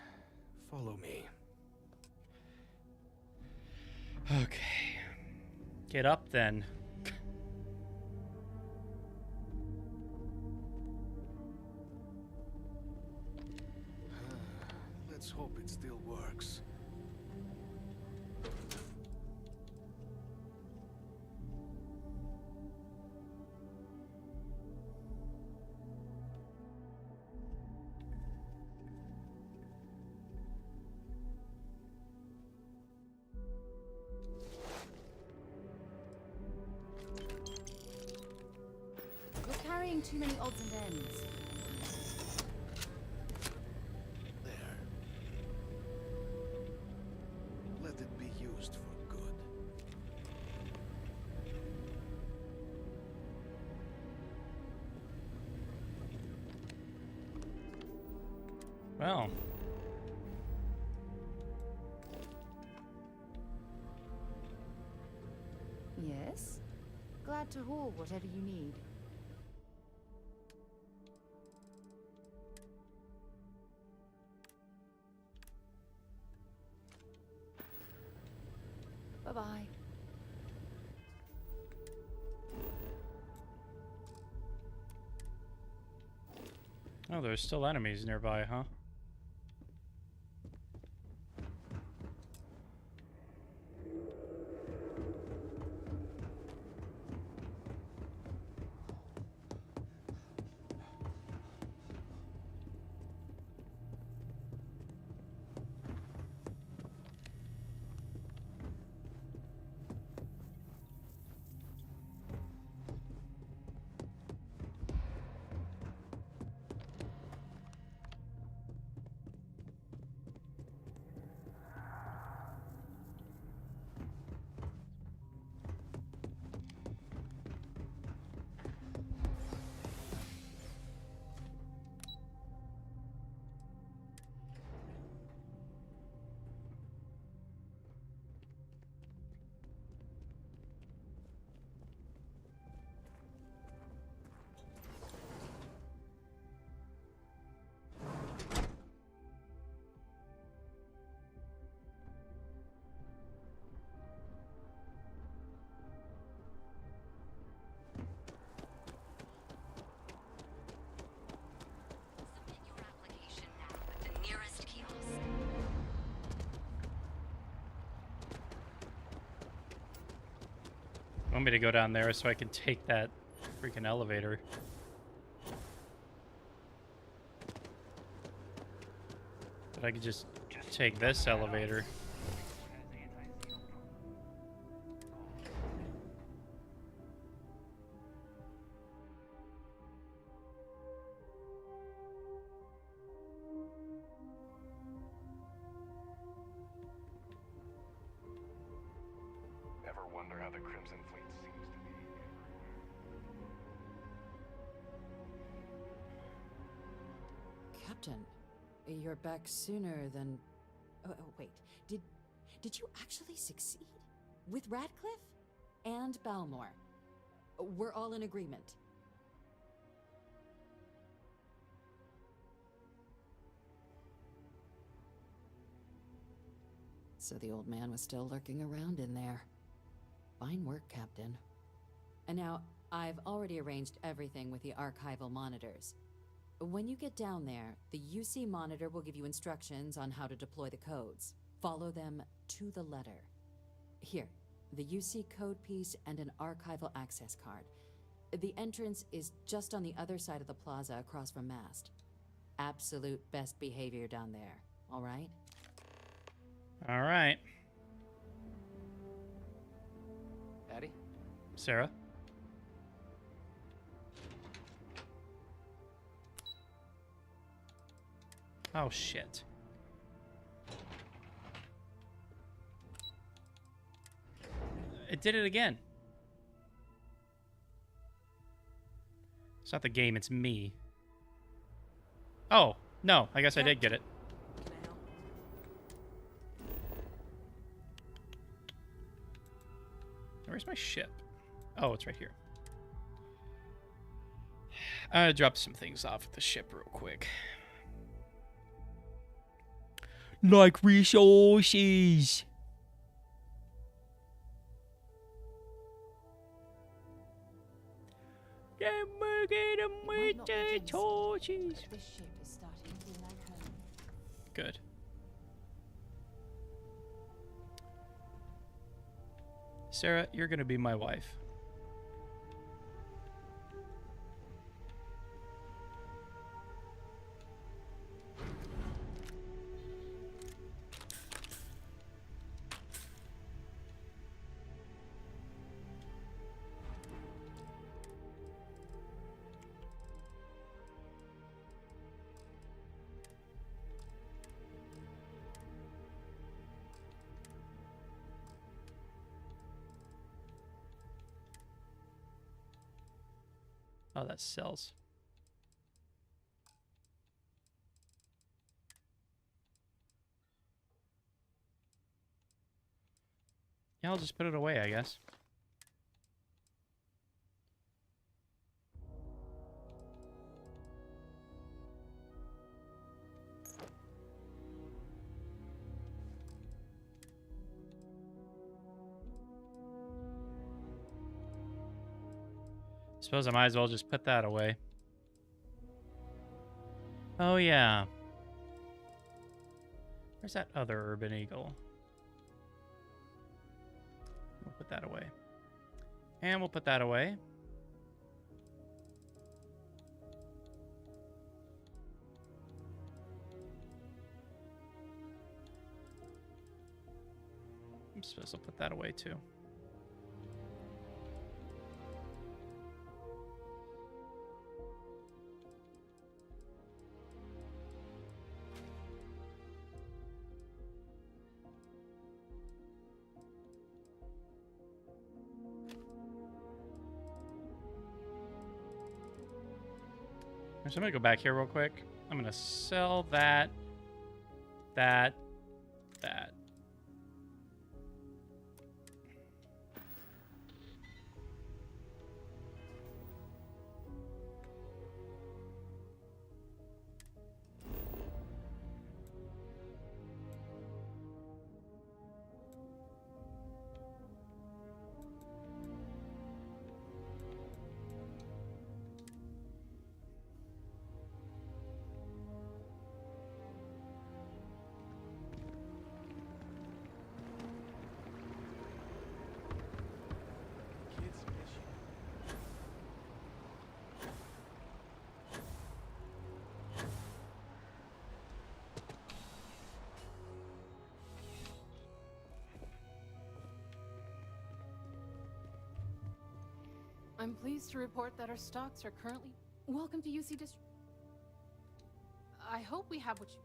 follow me. Okay. Get up then. Let's hope it still works. You're carrying too many odds and ends. There. Let it be used for good. Well. Yes? Glad to haul whatever you need. Bye-bye. Oh, there's still enemies nearby, huh? Want me to go down there so I can take that freaking elevator? But I could just take this elevator. Ever wonder how the Crimson Fleet seems to be? Captain, you're back sooner than... Oh, wait. Did you actually succeed? With Radcliffe? And Balmore? We're all in agreement. So the old man was still lurking around in there. Fine work, Captain. And now, I've already arranged everything with the archival monitors. When you get down there, the UC monitor will give you instructions on how to deploy the codes. Follow them to the letter. Here, the UC code piece and an archival access card. The entrance is just on the other side of the plaza across from Mast. Absolute best behavior down there, all right? All right. Addie? Sarah? Oh, shit. It did it again. It's not the game, it's me. Oh, no, I guess I did get it. Where's my ship? Oh, it's right here. I'm gonna drop some things off at the ship real quick. Like resources. Torchies. This ship is starting to feel like home. Good. Sarah, you're gonna be my wife. Oh, that sells. Yeah, I'll just put it away, I guess. Suppose I might as well just put that away. Oh, yeah. Where's that other urban eagle? We'll put that away. And we'll put that away. I suppose I'll put that away too. So I'm gonna go back here real quick. I'm gonna sell that. I'm pleased to report that our stocks are currently... Welcome to UC Dist... I hope we have what you...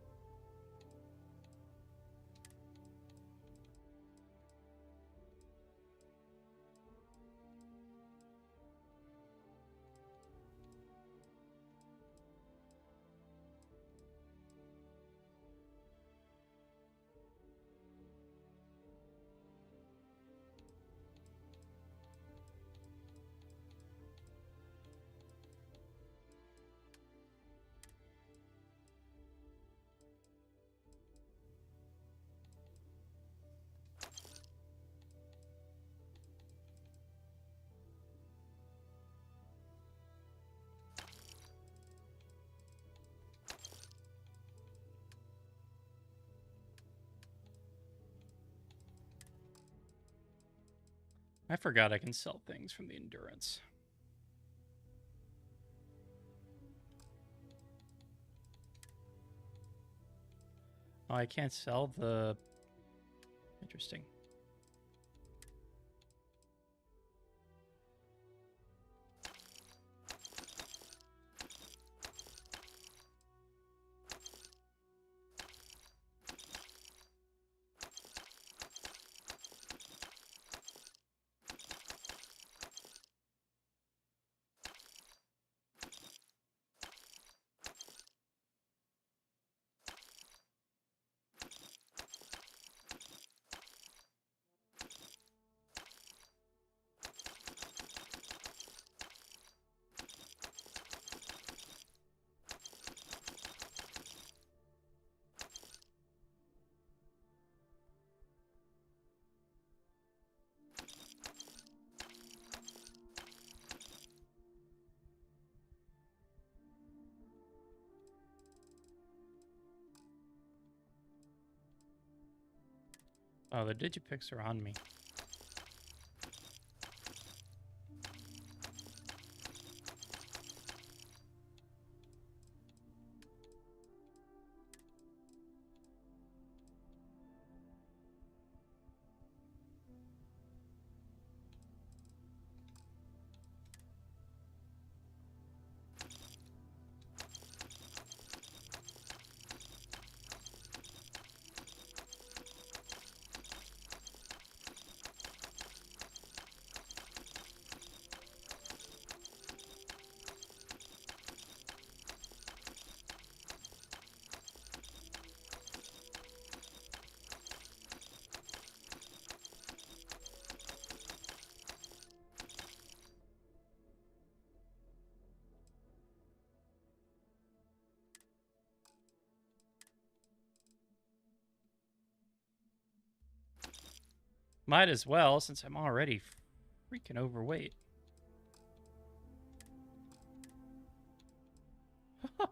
I forgot I can sell things from the endurance. Oh, I can't sell the... Interesting. Oh, the digipicks are on me. Might as well, since I'm already freaking overweight. I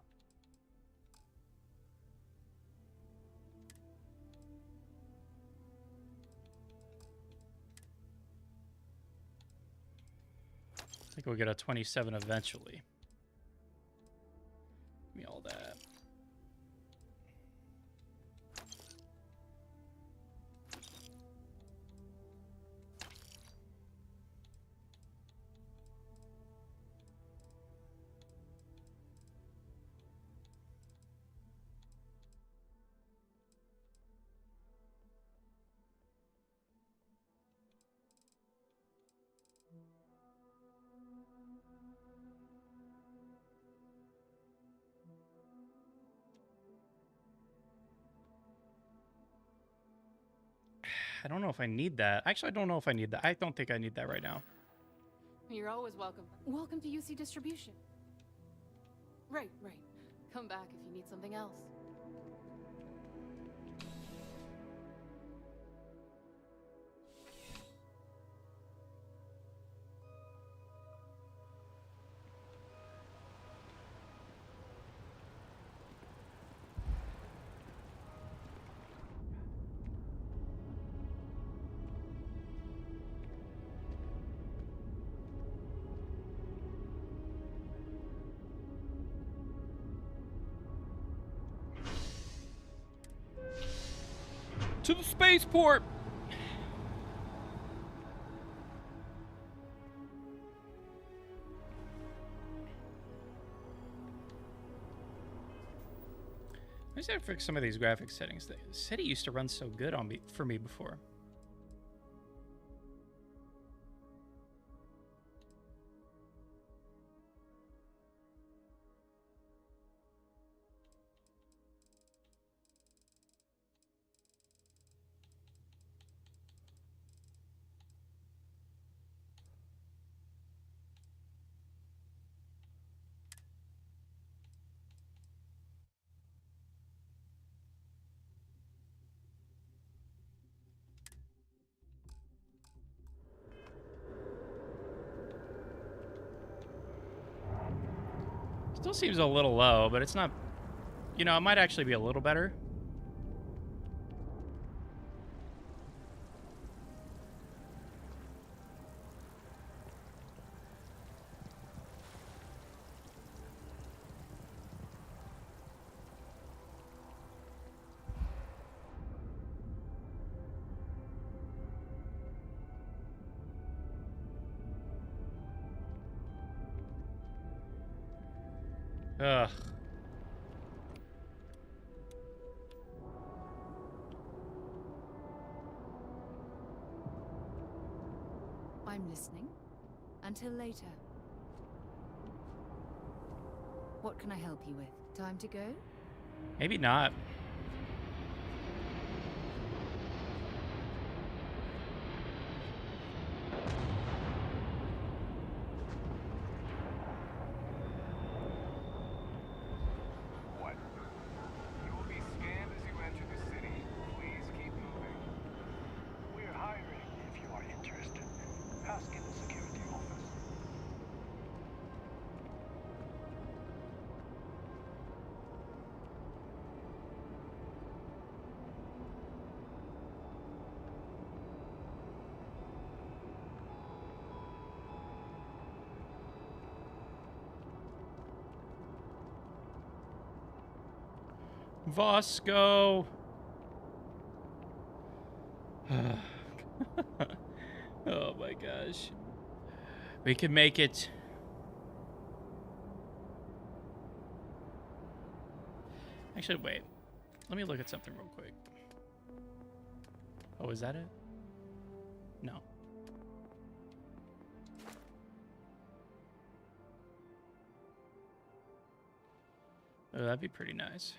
think we'll get a 27 eventually. Give me all that. I don't know if I need that. Actually, I don't know if I need that. I don't think I need that right now. You're always welcome. Welcome to UC Distribution. Right. Come back if you need something else. To the spaceport! I just have to fix some of these graphic settings. The city used to run so good on me for me before. Still seems a little low, but it's not... You know, it might actually be a little better. Ugh. I'm listening. Until later. What can I help you with? Time to go? Maybe not. What? You will be scanned as you enter the city. Please keep moving. We're hiring if you are interested. Ask in the security office. Vasco. Oh my gosh. We can make it. Actually, wait. Let me look at something real quick. Oh, is that it? No. Oh, that'd be pretty nice.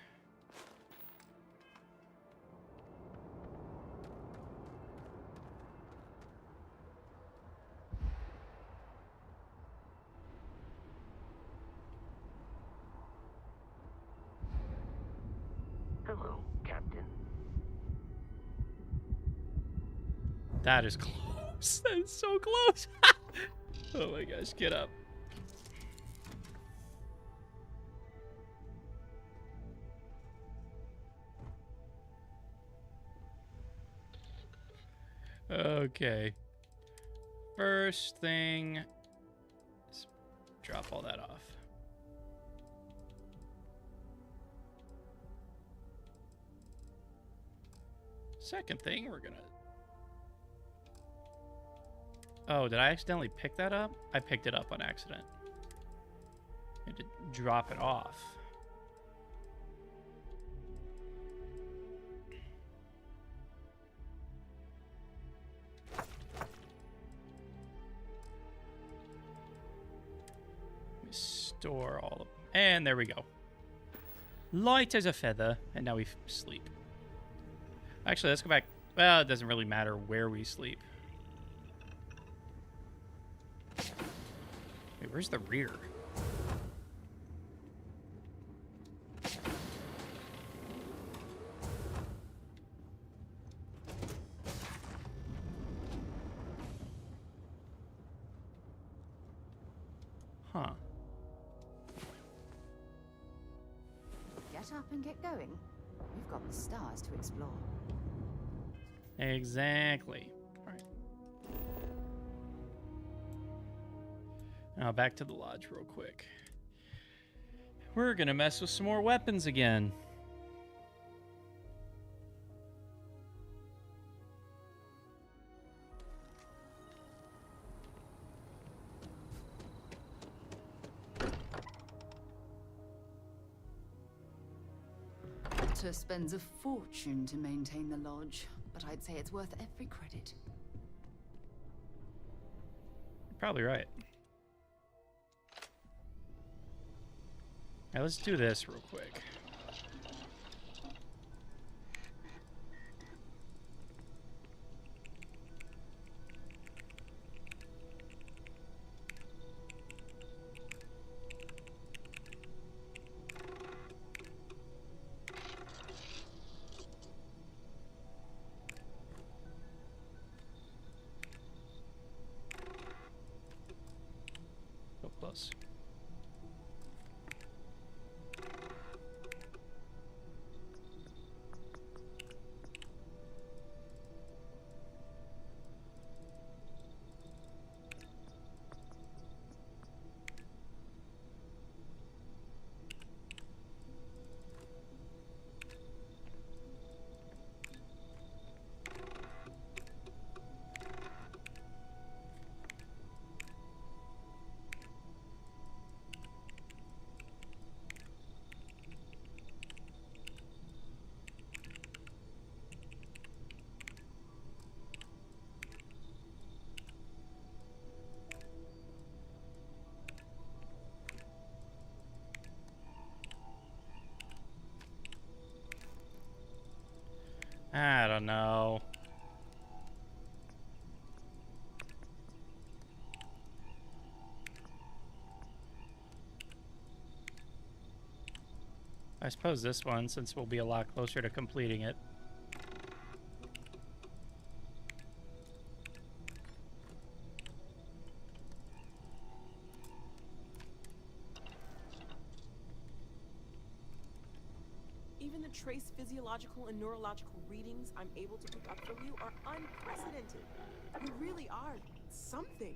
Hello, Captain. That is close. That is so close. Oh my gosh, get up. Okay. First thing, let's drop all that off. Second thing, we're gonna... Oh, did I accidentally pick that up? I picked it up on accident. I had to drop it off. Store all of them. And there we go. Light as a feather. And now we sleep. Actually, let's go back. Well, it doesn't really matter where we sleep. Wait, where's the rear? Huh. Get up and get going. We've got the stars to explore. Exactly. All right. Now back to the lodge real quick. We're gonna mess with some more weapons again. Potter spends a fortune to maintain the lodge, but I'd say it's worth every credit. You're probably right. Now let's do this real quick. So close. I don't know. I suppose this one, since we'll be a lot closer to completing it. Even the trace physiological and neurological readings I'm able to pick up from you are unprecedented. You really are something.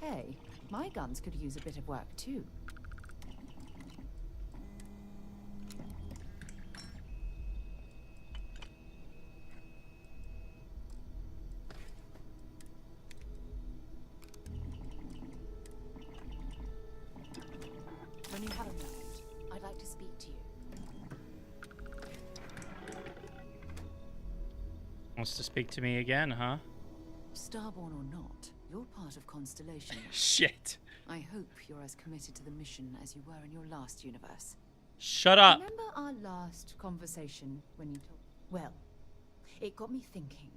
Hey, my guns could use a bit of work too. When you have a moment, I'd like to speak to you. Wants to speak to me again, huh? Starborn or not, you're part of Constellation. Shit. I hope you're as committed to the mission as you were in your last universe. Shut up. Remember our last conversation when you told... Well, it got me thinking.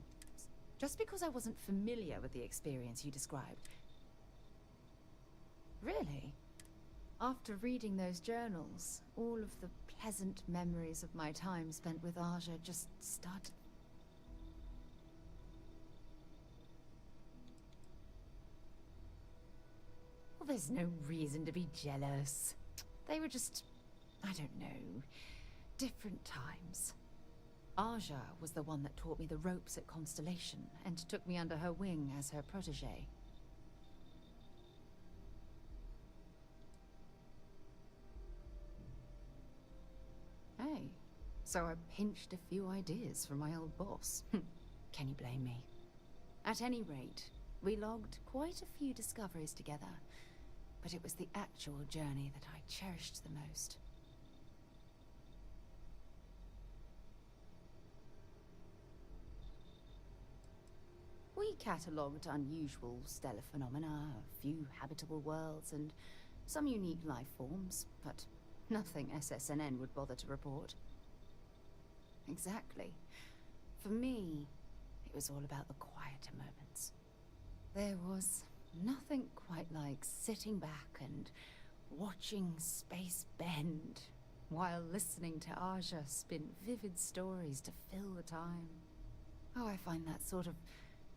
Just because I wasn't familiar with the experience you described. Really? After reading those journals, all of the pleasant memories of my time spent with Aja just started... Well, there's no reason to be jealous. They were just, I don't know, different times. Aja was the one that taught me the ropes at Constellation and took me under her wing as her protege. Hey, so I pinched a few ideas from my old boss. Can you blame me? At any rate, we logged quite a few discoveries together, but it was the actual journey that I cherished the most. We catalogued unusual stellar phenomena, a few habitable worlds, and some unique life forms, but nothing SSNN would bother to report. Exactly. For me, it was all about the quieter moments. There was nothing quite like sitting back and watching space bend while listening to Aja spin vivid stories to fill the time. Oh, I find that sort of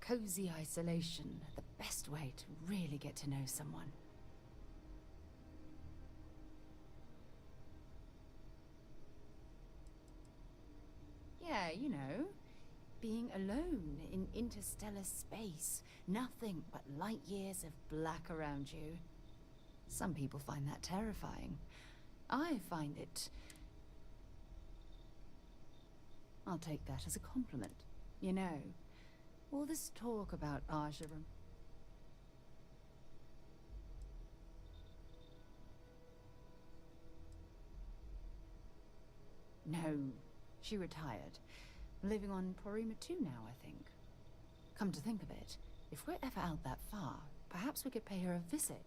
cozy isolation the best way to really get to know someone. Yeah, you know, being alone in interstellar space, nothing but light years of black around you. Some people find that terrifying. I find it... I'll take that as a compliment. You know, all this talk about Aja... No, she retired. Living on Porima 2 now, I think. Come to think of it, if we're ever out that far, perhaps we could pay her a visit.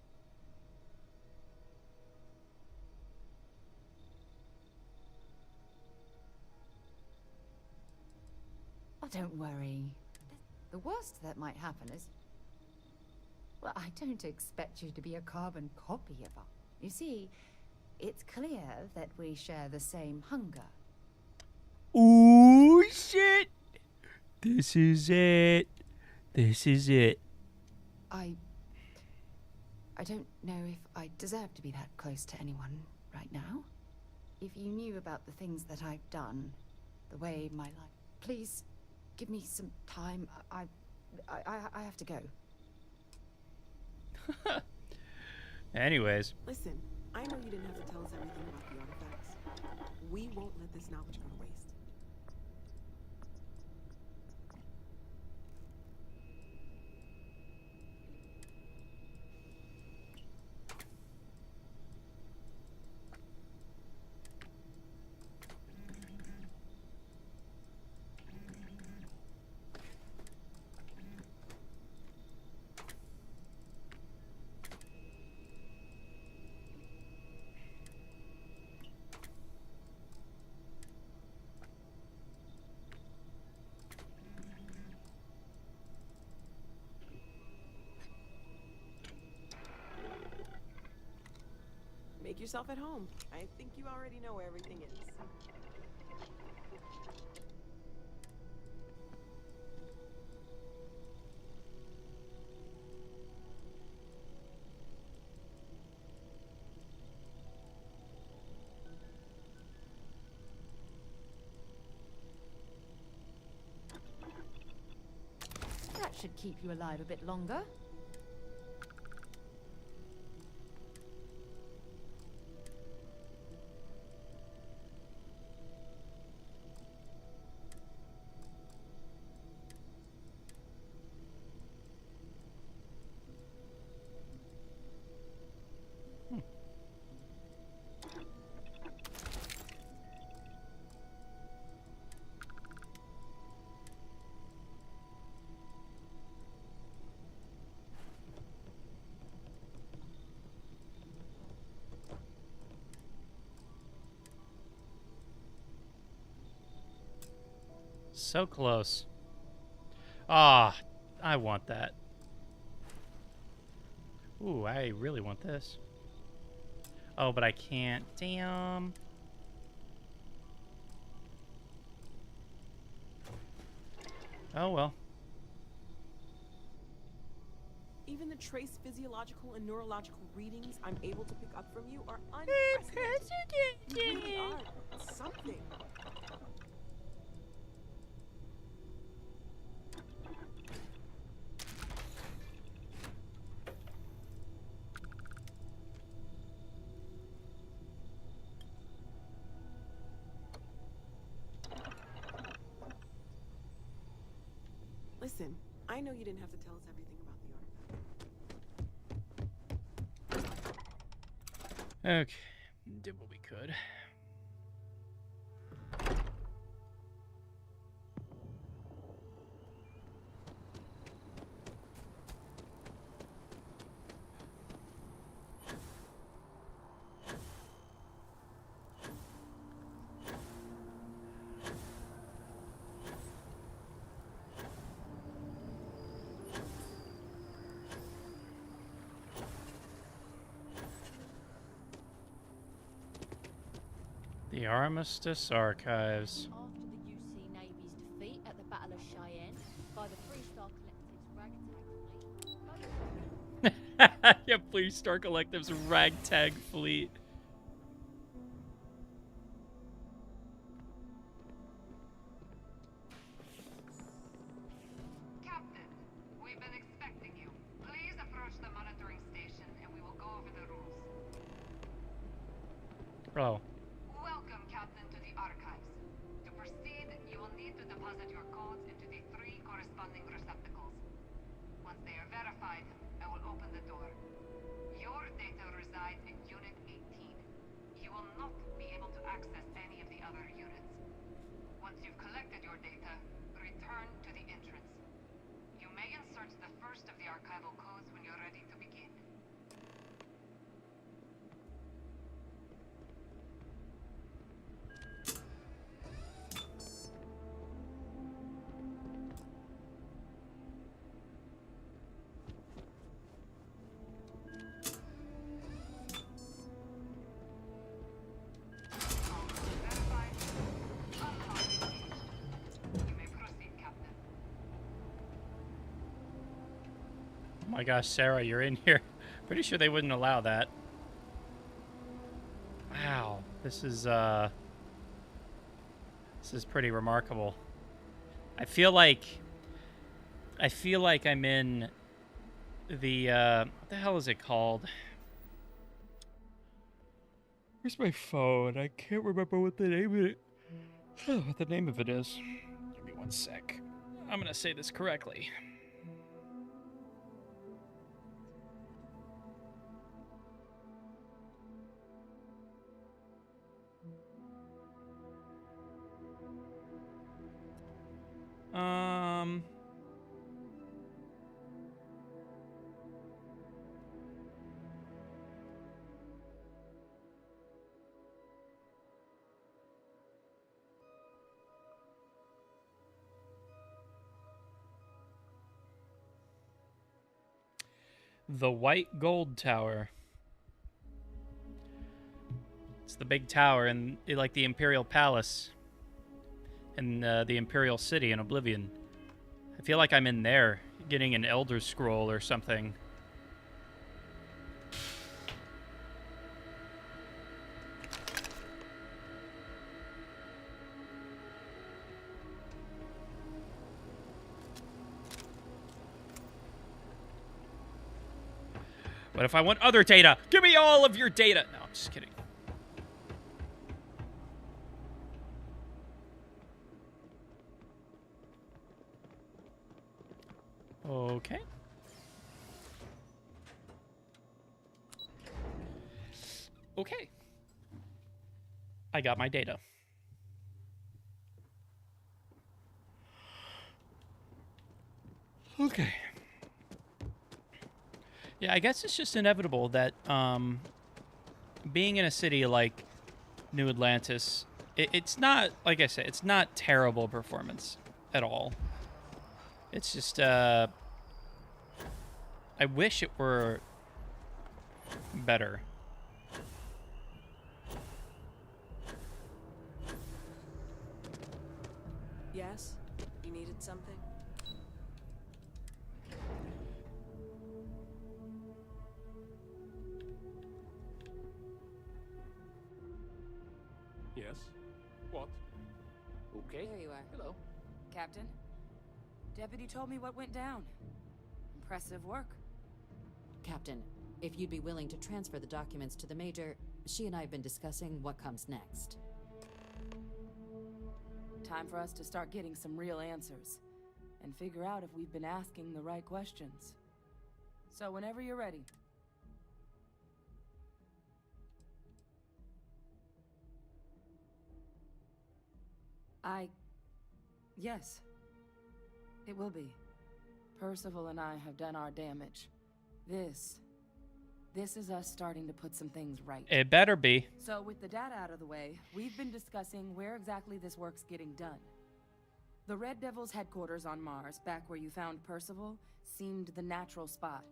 Oh, don't worry. The worst that might happen is... Well, I don't expect you to be a carbon copy of us. You see, it's clear that we share the same hunger. Ooh, shit! This is it. This is it. I don't know if I deserve to be that close to anyone right now. If you knew about the things that I've done, the way my life... Please, give me some time. I have to go. Anyways. Listen, I know you didn't have to tell us everything about the artifacts. We won't let this knowledge go to waste. Make yourself at home. I think you already know where everything is. That should keep you alive a bit longer. So close. Ah, I want that. Ooh, I really want this. Oh, but I can't. Damn. Oh, well. Even the trace physiological and neurological readings I'm able to pick up from you are unprecedented. You really are something. Listen, I know you didn't have to tell us everything about the archive. Okay. Did what we could. The Armistice Archives. After the UC Navy's defeat at the Battle of Cheyenne by the Freestar Collective's ragtag fleet. Yeah, please, Star Collective's ragtag fleet. Captain, we've been expecting you. Please approach the monitoring station and we will go over the rules. Oh. Welcome, Captain, to the archives. To proceed, you will need to deposit your codes into the 3 corresponding receptacles. Once they are verified, I will open the door. Your data resides in Unit 18. You will not be able to access any of the other units. Once you've collected your data, return to the entrance. You may insert the first of the archival codes when you're ready to begin. Oh my gosh, Sarah, you're in here. Pretty sure they wouldn't allow that. Wow, this is pretty remarkable. I feel like I'm in the what the hell is it called? Where's my phone? I can't remember what the name of it. What the name of it is. Give me one sec. I'm gonna say this correctly. The White Gold Tower. It's the big tower in like the Imperial Palace in the Imperial City in Oblivion. I feel like I'm in there, getting an Elder Scroll or something. But if I want other data, give me all of your data. No, I'm just kidding. Okay. Okay. I got my data. Okay. Yeah, I guess it's just inevitable that being in a city like New Atlantis, it's not, like I said, it's not terrible performance. at all. It's just, I wish it were better. Yes? You needed something? Yes? What? Okay. There you are. Hello. Captain? Deputy told me what went down. Impressive work. Captain, if you'd be willing to transfer the documents to the Major, she and I have been discussing what comes next. Time for us to start getting some real answers. And figure out if we've been asking the right questions. So whenever you're ready. Yes. It will be. Percival and I have done our damage. This is us starting to put some things right. It better be. So with the data out of the way, we've been discussing where exactly this work's getting done. The Red Devil's headquarters on Mars, back where you found Percival, seemed the natural spot.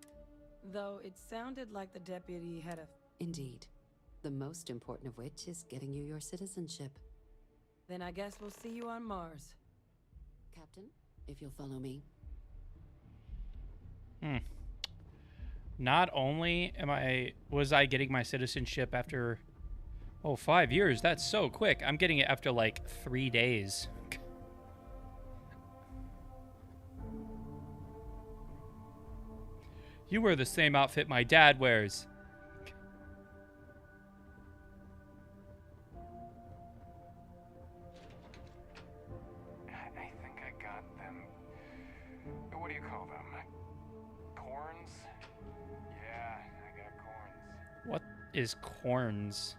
Though it sounded like the deputy had a... Indeed. The most important of which is getting you your citizenship. Then I guess we'll see you on Mars. Captain, if you'll follow me. Not only was I getting my citizenship after 5 years. That's so quick. I'm getting it after like 3 days. You wear the same outfit my dad wears. I think I got them. What do you call them? Corns? Yeah, I got corns. What is corns?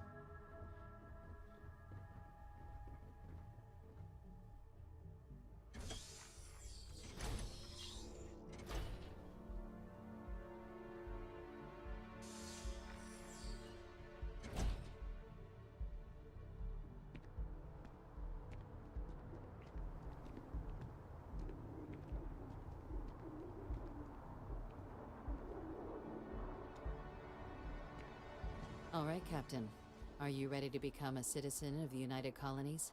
All right, Captain. Are you ready to become a citizen of the United Colonies?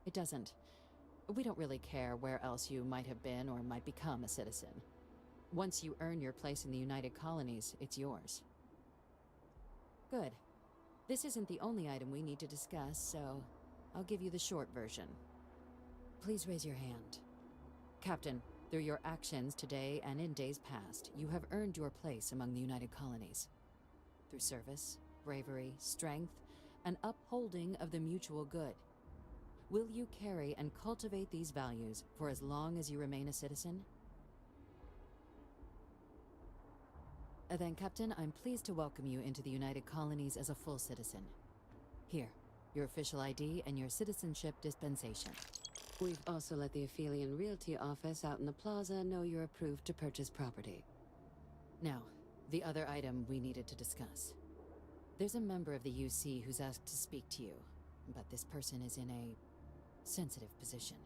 It doesn't. We don't really care where else you might have been or might become a citizen. Once you earn your place in the United Colonies, it's yours. Good. This isn't the only item we need to discuss, so I'll give you the short version. Please raise your hand. Captain, through your actions today and in days past, you have earned your place among the United Colonies. Through service, bravery, strength, and upholding of the mutual good. Will you carry and cultivate these values for as long as you remain a citizen? Then, Captain, I'm pleased to welcome you into the United Colonies as a full citizen. Here, your official ID and your citizenship dispensation. We've also let the Aphelion Realty office out in the plaza know you're approved to purchase property. Now, the other item we needed to discuss. There's a member of the UC who's asked to speak to you, but this person is in a sensitive position.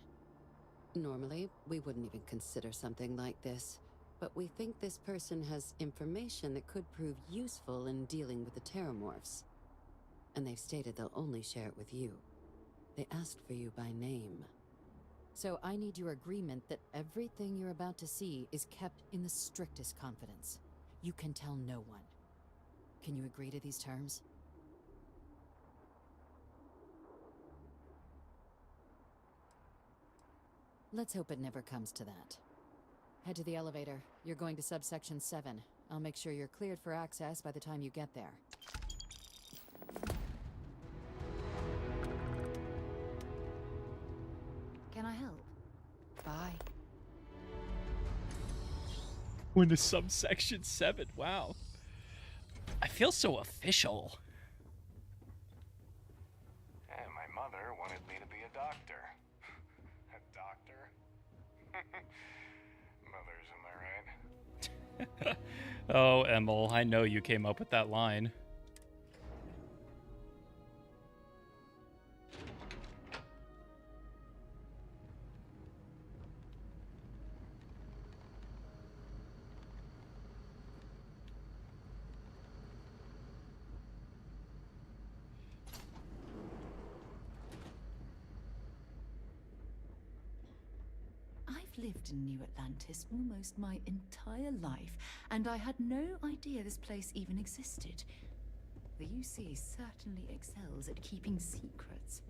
Normally, we wouldn't even consider something like this, but we think this person has information that could prove useful in dealing with the Terramorphs. And they've stated they'll only share it with you. They asked for you by name. So I need your agreement that everything you're about to see is kept in the strictest confidence. You can tell no one. Can you agree to these terms? Let's hope it never comes to that. Head to the elevator. You're going to subsection 7. I'll make sure you're cleared for access by the time you get there. Can I help? Bye. Going to subsection 7. Wow. I feel so official. And my mother wanted me to be a doctor. A doctor? Mothers, am I right? Oh, Emil, I know you came up with that line. lived in New Atlantis almost my entire life, and I had no idea this place even existed. The UC certainly excels at keeping secrets.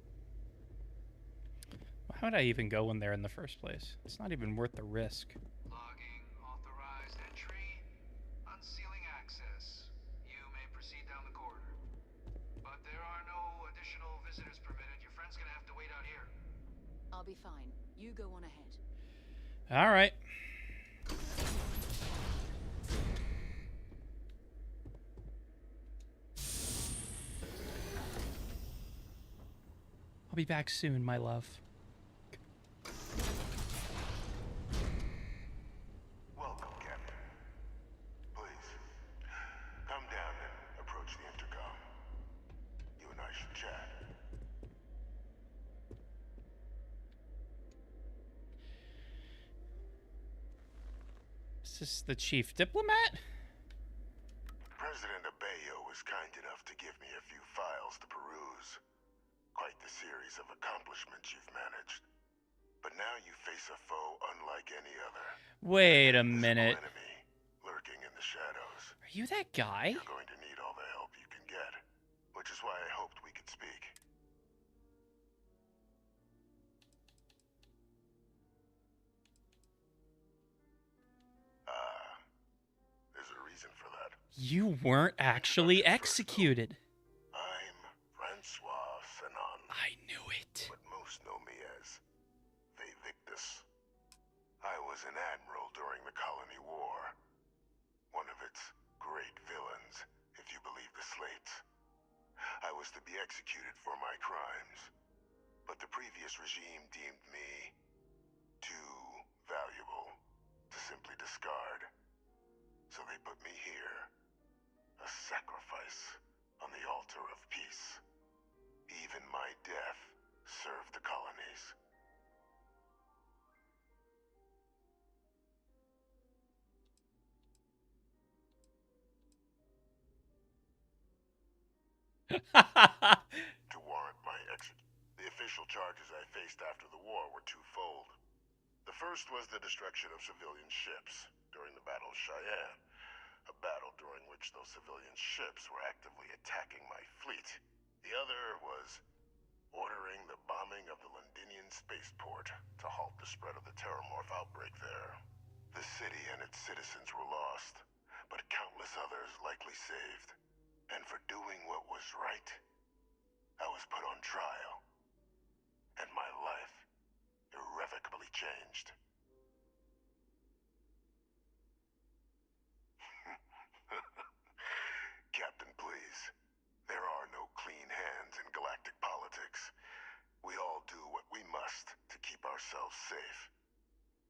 Why would I even go in there in the first place? It's not even worth the risk. Logging authorized entry. Unsealing access. You may proceed down the corridor. But there are no additional visitors permitted. Your friend's gonna have to wait out here. I'll be fine. You go on ahead. All right. I'll be back soon, my love. Welcome, Captain. Please, come down and approach the intercom. You and I should chat. Is this the chief diplomat? President Abeyo was kind enough to give me a few files to peruse. Quite the series of accomplishments you've managed. But now you face a foe unlike any other. Wait a minute. Enemy lurking in the shadows. Are you that guy? You're going to need all the help you can get, which is why I hoped we could speak. There's a reason for that. You weren't actually executed. I'm Francois Sanon. I knew it. But most know me as Victus. I was an admiral during the Colony War. One of its great villains, if you believe the slates. I was to be executed for my crimes, but the previous regime deemed me too valuable to simply discard. So they put me here, a sacrifice on the altar of peace. Even my death served the colonies. To warrant my execution. The official charges I faced after the war were twofold. The first was the destruction of civilian ships during the Battle of Cheyenne, a battle during which those civilian ships were actively attacking my fleet. The other was ordering the bombing of the Londinian spaceport to halt the spread of the Terramorph outbreak there. The city and its citizens were lost, but countless others likely saved. And for doing what was right, I was put on trial, and my life irrevocably changed. Captain, please. There are no clean hands in galactic politics. We all do what we must to keep ourselves safe.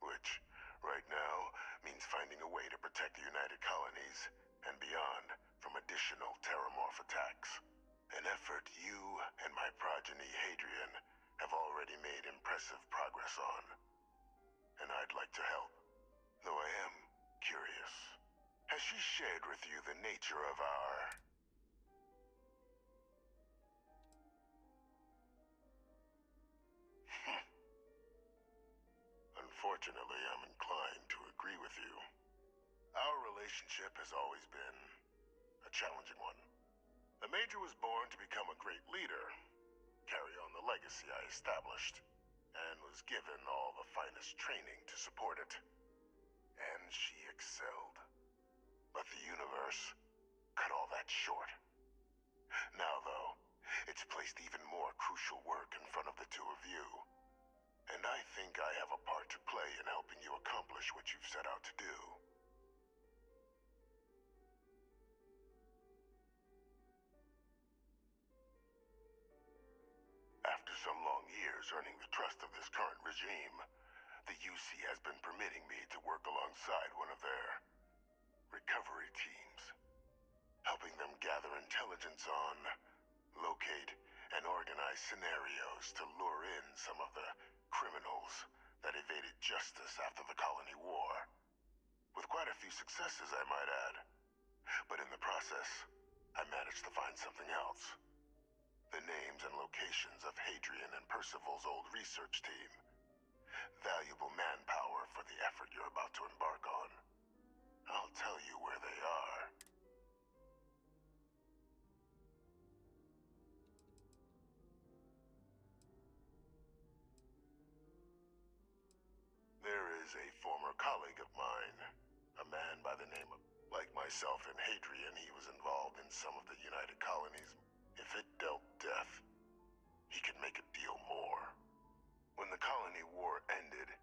Which, right now, means finding a way to protect the United Colonies and beyond from additional Terramorph attacks. An effort you and my progeny Hadrian have already made impressive progress on. And I'd like to help, though I am curious. Has she shared with you the nature of our... Unfortunately, I'm inclined to agree with you. Our relationship has always been a challenging one. The Major was born to become a great leader, carry on the legacy I established, and was given all the finest training to support it. And she excelled. But the universe cut all that short. Now, though, it's placed even more crucial work in front of the two of you. And I think I have a part to play in helping you accomplish what you've set out to do. After some long years earning the trust of this current regime, the UC has been permitting me to work alongside one of their recovery teams, helping them gather intelligence on, locate, and organize scenarios to lure in some of the criminals that evaded justice after the Colony War. With quite a few successes, I might add. But in the process, I managed to find something else. The names and locations of Hadrian and Percival's old research team. Valuable manpower for the effort you're about to embark on. I'll tell you where they are. There is a former colleague of mine, a man by the name of... Like myself and Hadrian, he was involved in some of the United Colonies. If it dealt death, he could make a deal more. When the colony war ended,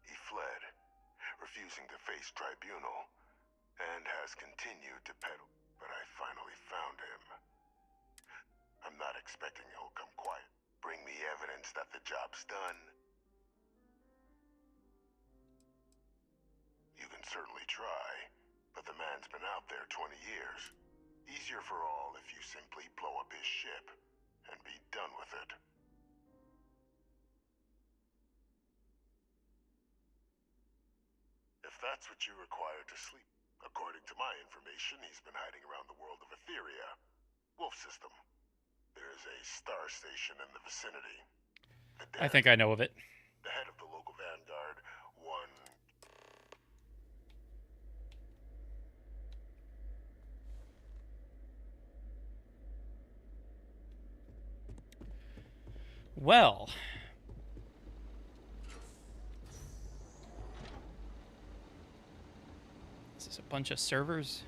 he fled, refusing to face tribunal, and has continued to peddle. But I finally found him. I'm not expecting he'll come quiet. Bring me evidence that the job's done. You can certainly try, but the man's been out there 20 years. Easier for all if you simply blow up his ship and be done with it. If that's what you require to sleep. According to my information, he's been hiding around the world of Etheria. Wolf system. There's a star station in the vicinity. I think I know of it. The head of the local vanguard, one... Well, is this a bunch of servers?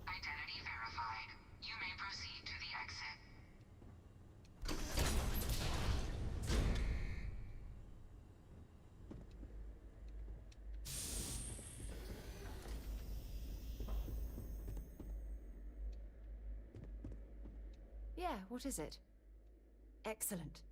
Identity verified. You may proceed to the exit. Yeah, what is it? Excellent.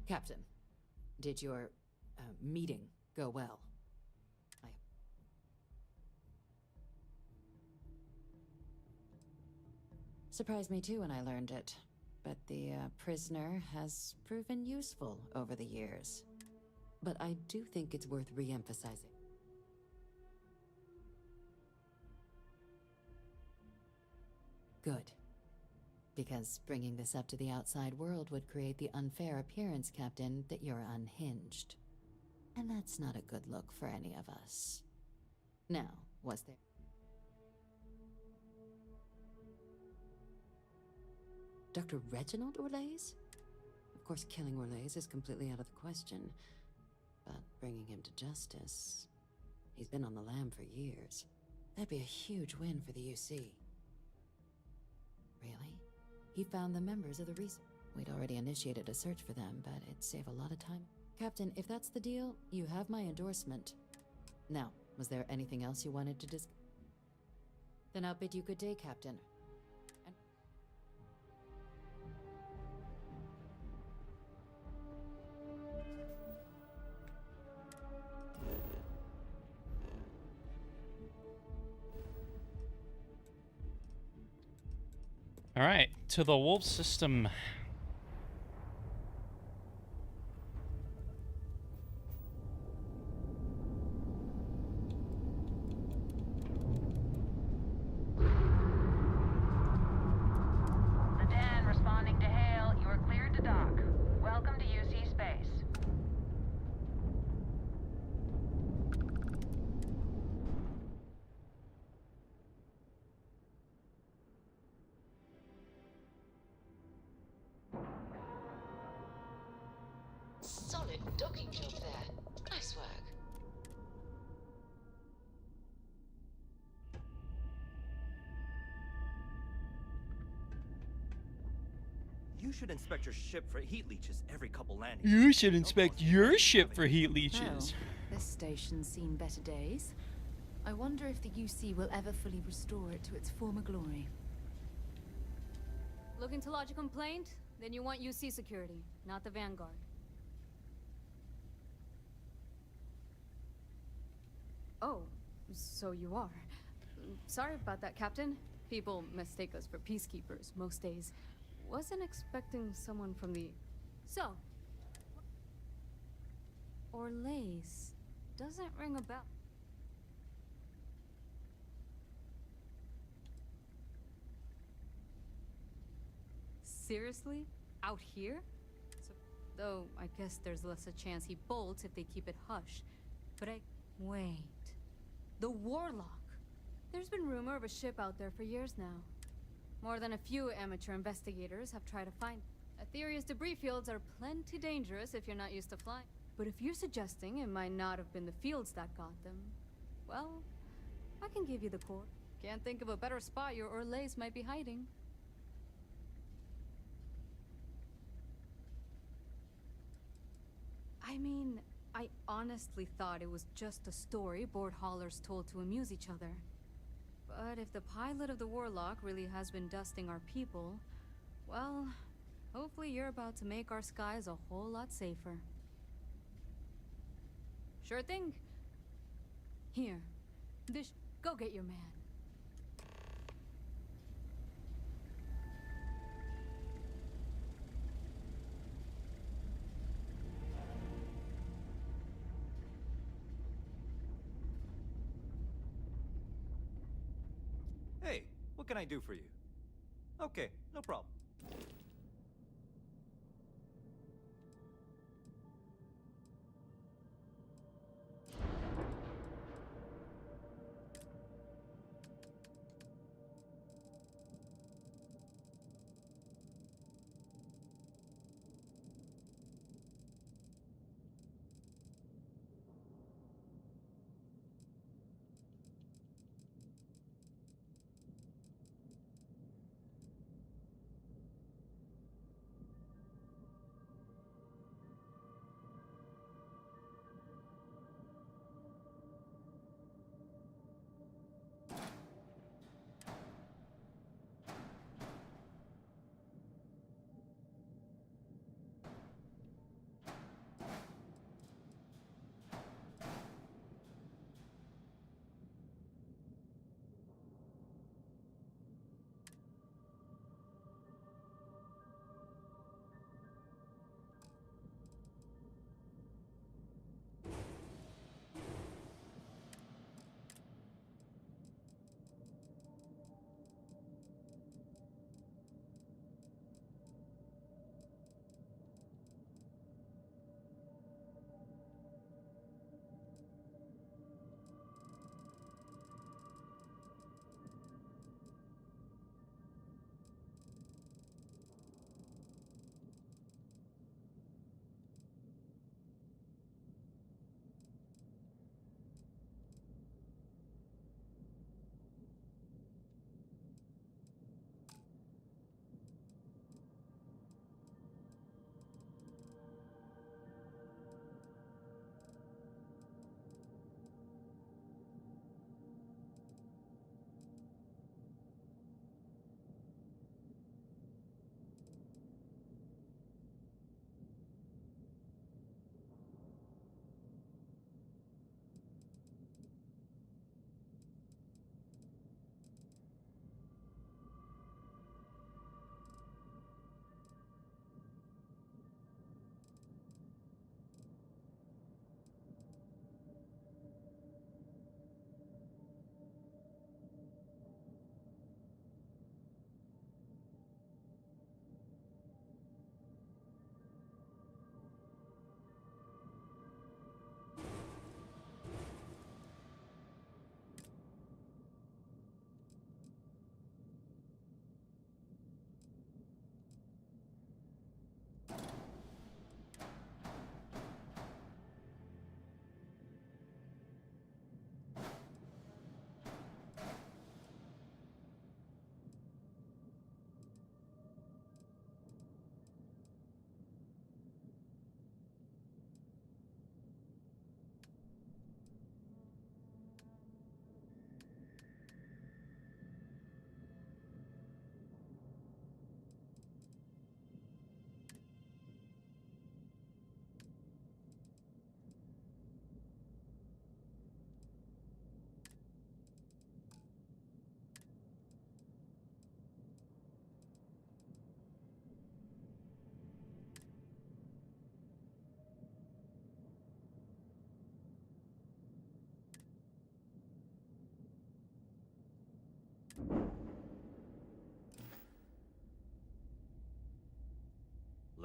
Captain, did your meeting go well? Surprised me too when I learned it, but the prisoner has proven useful over the years. But I do think it's worth re-emphasizing. Good. Because bringing this up to the outside world would create the unfair appearance, Captain, that you're unhinged. And that's not a good look for any of us. Now, was there... Dr. Reginald Orlaise? Of course, killing Orlaise is completely out of the question. But bringing him to justice... He's been on the lam for years. That'd be a huge win for the UC. Really? He found the members of the research. We'd already initiated a search for them, but it'd save a lot of time. Captain, if that's the deal, you have my endorsement. Now, was there anything else you wanted to discuss? Then I'll bid you good day, Captain. All right, to the wolf system. The Den responding to hail. You are cleared to dock. Welcome to UC space. docking job there. Nice work. You should inspect your ship for heat leeches every couple landings. You should inspect your ship for heat leeches. Well, this station's seen better days. I wonder if the UC will ever fully restore it to its former glory. Looking to lodge a complaint? Then you want UC security, not the Vanguard. Oh, so you are. Sorry about that, Captain. People mistake us for peacekeepers most days. Wasn't expecting someone from the... So... Orlaise. Doesn't ring a bell. Seriously? Out here? So, though, I guess there's less a chance he bolts if they keep it hush. But wait. The Warlock! There's been rumor of a ship out there for years now. More than a few amateur investigators have tried to find. Aetherius debris fields are plenty dangerous if you're not used to flying. But if you're suggesting it might not have been the fields that got them, well, I can give you the core. Can't think of a better spot your Orlaise might be hiding. I mean, I honestly thought it was just a story board haulers told to amuse each other. But if the pilot of the Warlock really has been dusting our people, well, hopefully you're about to make our skies a whole lot safer. Sure thing. Here, go get your man. Hey, what can I do for you? Okay, no problem.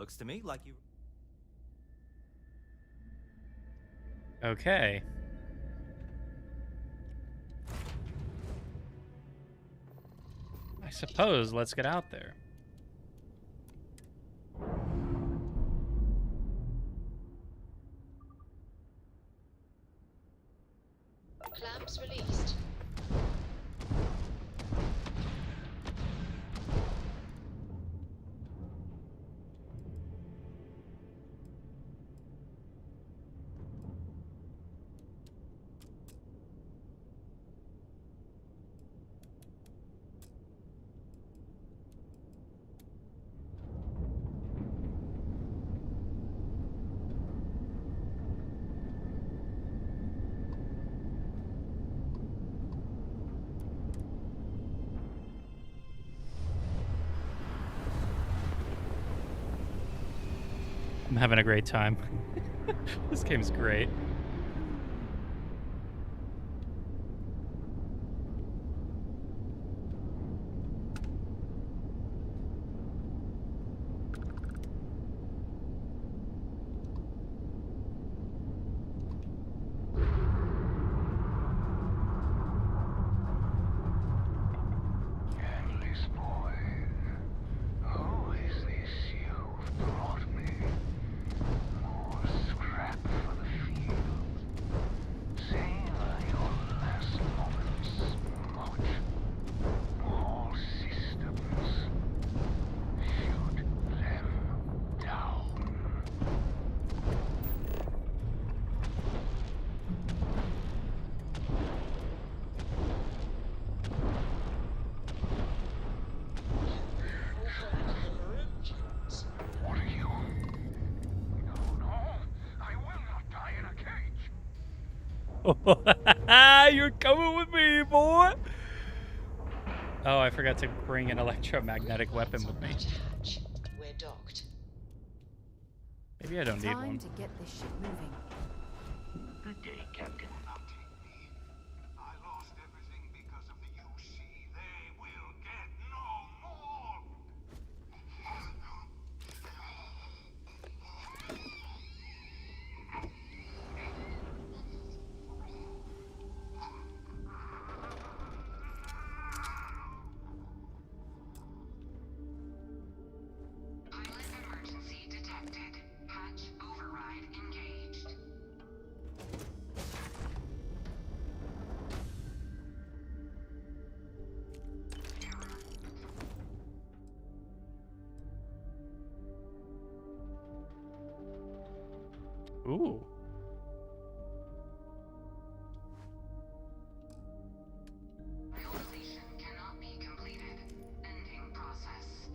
Looks to me like you... Okay. I suppose let's get out there. Clamps released. I'm having a great time. This game's great. Endless boy, who is this you've brought me? More scrap for the field. Savor your last moments, March. All systems. Shoot them down. What are you? No, no. I will not die in a cage. You're coming with me, boy. Oh, I forgot to bring an electromagnetic weapon with me. We're docked. Maybe I don't need Time one. to get this ship moving. Good day, Captain. I lost everything because of the UC. They will get no more. Pilot emergency detected. Hatch override engaged. Ooh. Localization cannot be completed. Ending process.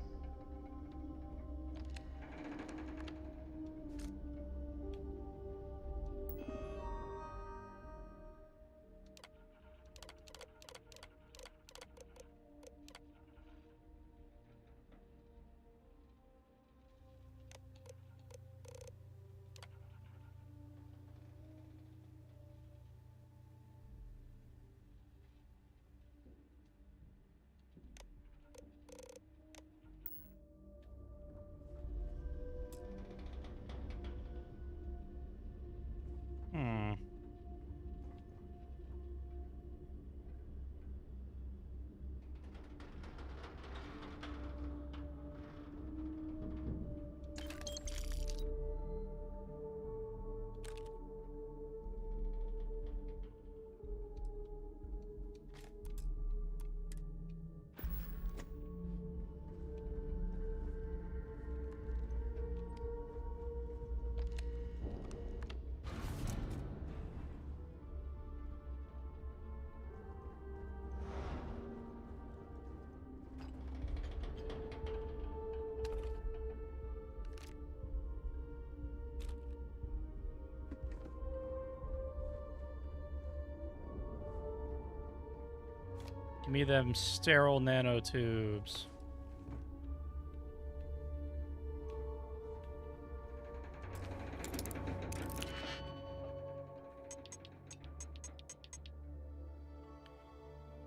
Hmm. Give me them sterile nanotubes.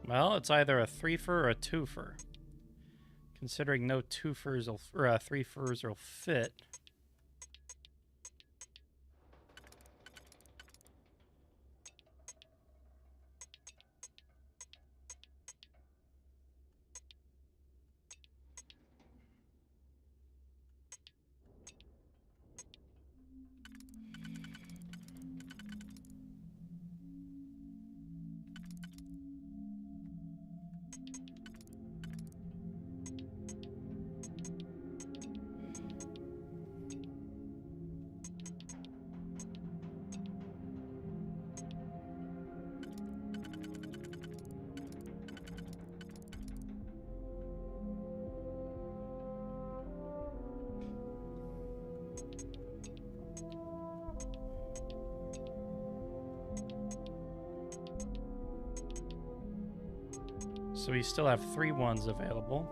Well, it's either a threefer or a twofer. Considering no two furs will, or three furs will fit. So we still have 3 ones available.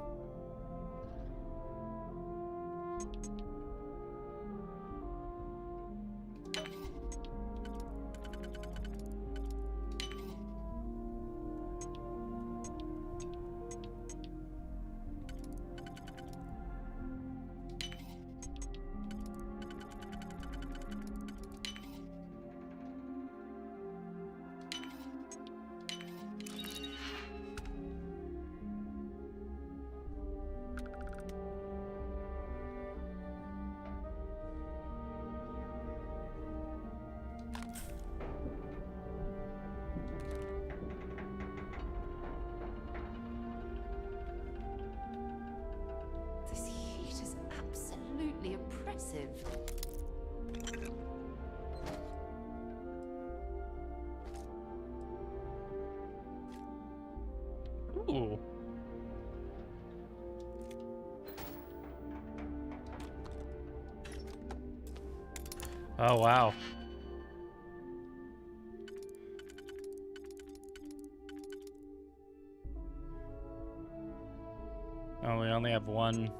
This heat is absolutely oppressive. Ooh. Oh, wow. Oh, we only have one.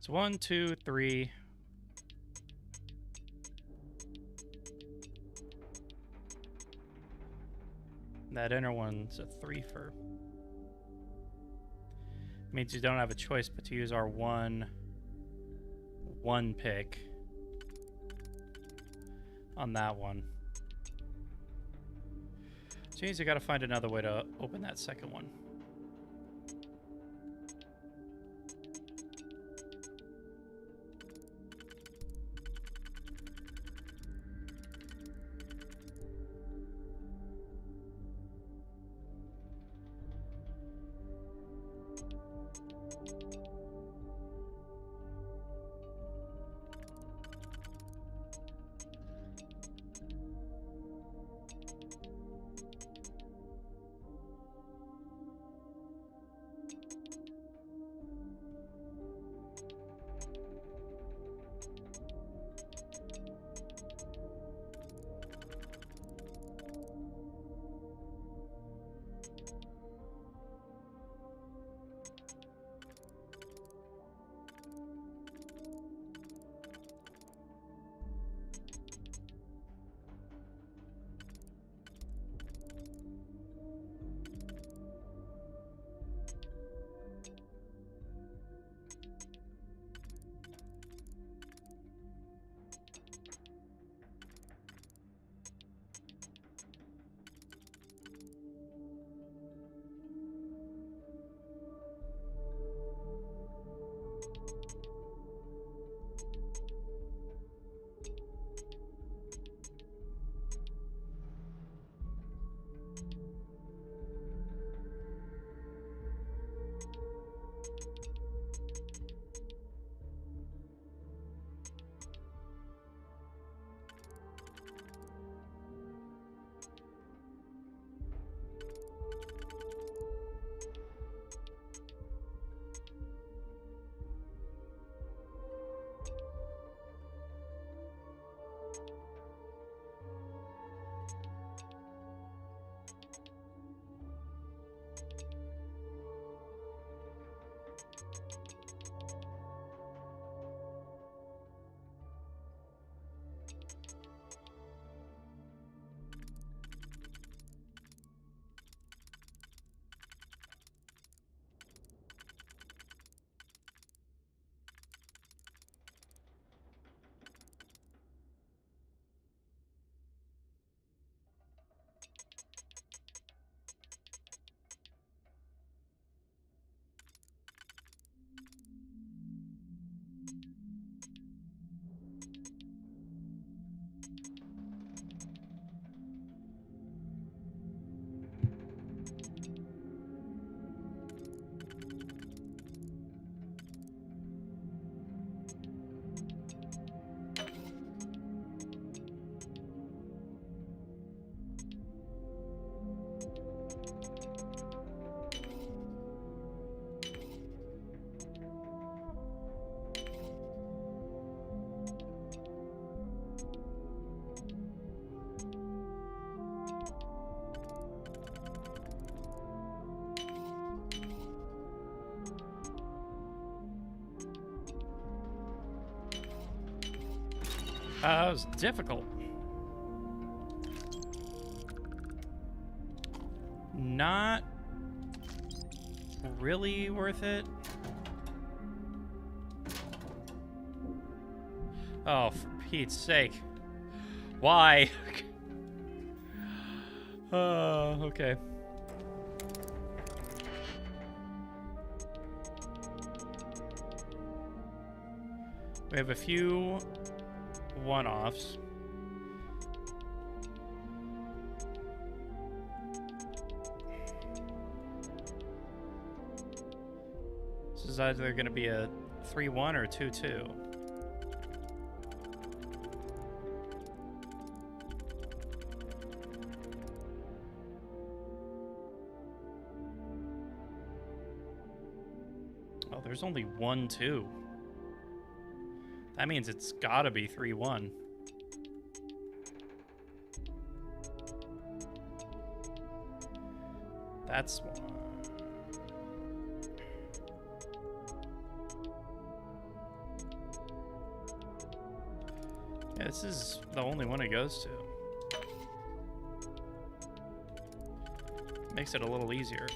It's 1, 2, 3. That inner one's a 3-fer. Means you don't have a choice but to use our one pick on that one. So means you gotta find another way to open that second one. It was difficult. Not really worth it. Oh, for Pete's sake. Why? Okay. We have a few one-offs. This is either going to be a 3-1 or 2-2. Oh, there's only 1-2. That means it's gotta be 3-1. That's one. Yeah, this is the only one it goes to. Makes it a little easier.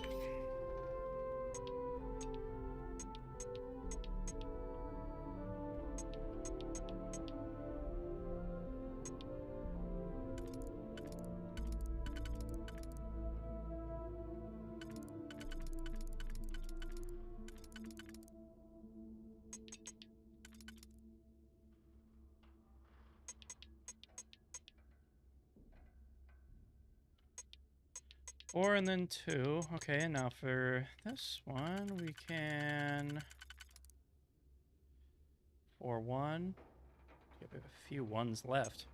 Four and then 2. Okay, and now for this one, we can 4-1. Yeah, we have a few ones left.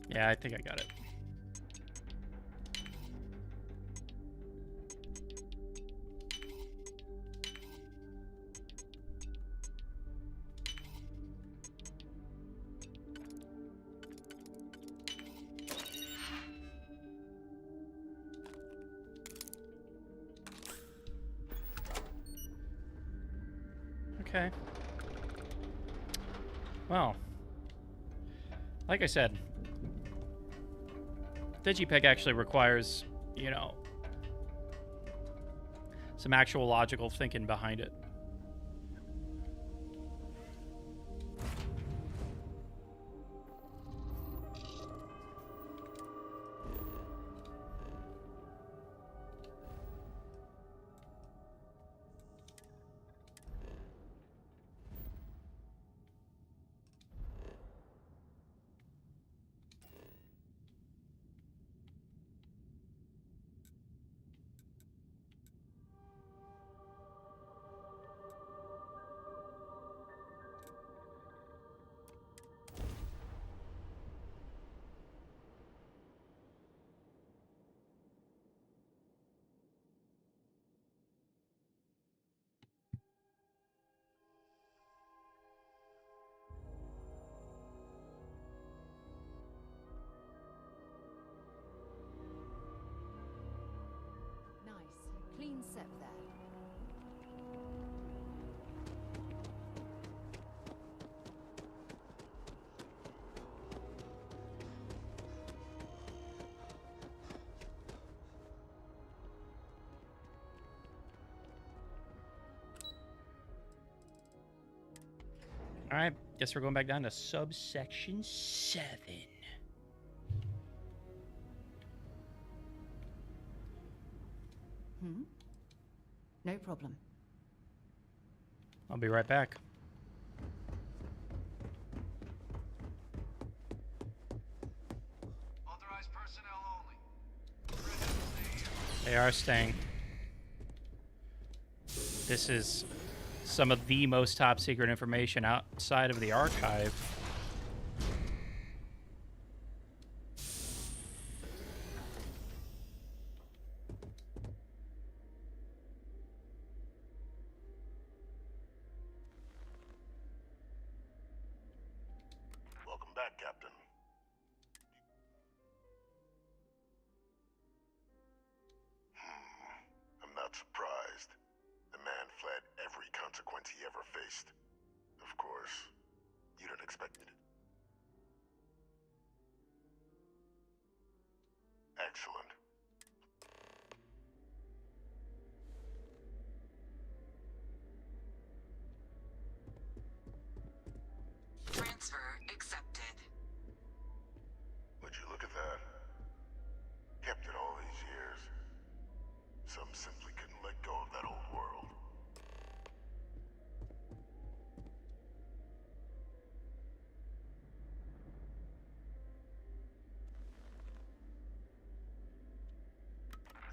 Yeah, I think I got it. Okay. Well, like I said, Digipeg actually requires, you know, some actual logical thinking behind it. Nice. Clean set there. All right, guess we're going back down to subsection 7. No problem. I'll be right back. Authorized personnel only. They are staying. This is some of the most top secret information outside of the archive. Welcome back, Captain. not surprised. The man fled every consequence he ever faced. Of course, you didn't expect me to. Excellent. Transfer accepted. Would you look at that? Kept it all these years. Some simply couldn't let go of that old world.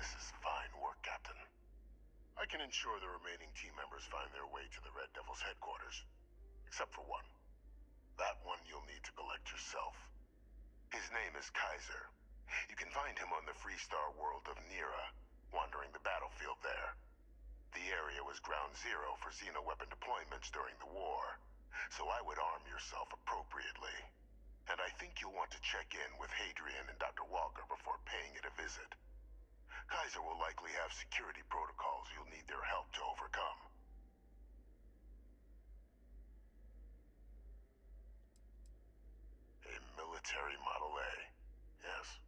This is fine work, Captain. I can ensure the remaining team members find their way to the Red Devil's headquarters. Except for one. That one you'll need to collect yourself. His name is Kaiser. You can find him on the Freestar world of Nira, wandering the battlefield there. The area was ground zero for xeno-weapon deployments during the war, so I would arm yourself appropriately. And I think you'll want to check in with Hadrian and Dr. Walker before paying it a visit. Kaiser will likely have security protocols you'll need their help to overcome. A military Model A, yes.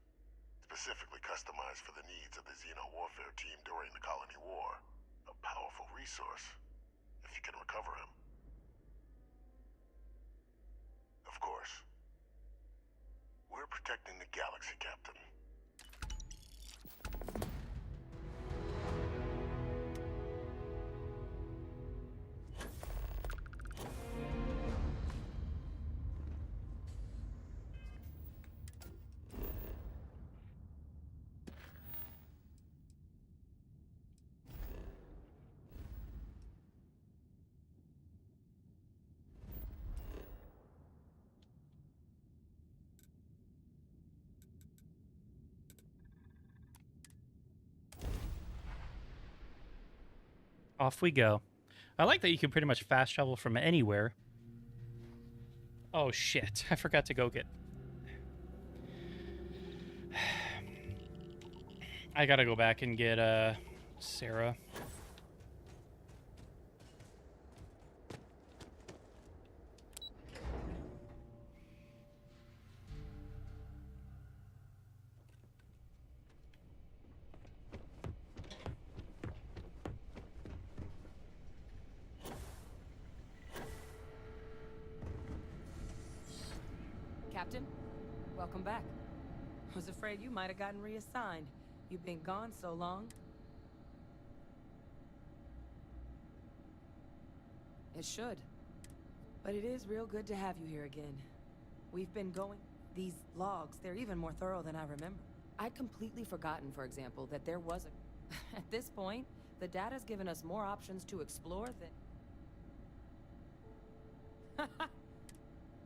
Specifically customized for the needs of the Xeno warfare team during the Colony War. A powerful resource, if you can recover him. Of course. We're protecting the galaxy, Captain. Off we go. I like that you can pretty much fast travel from anywhere. Oh shit, I forgot to go get... I gotta go back and get Sarah. Captain, welcome back. Was afraid you might have gotten reassigned. You've been gone so long. It should. But it is real good to have you here again. We've been going... These logs, they're even more thorough than I remember. I'd completely forgotten, for example, that there was a... At this point, the data's given us more options to explore than...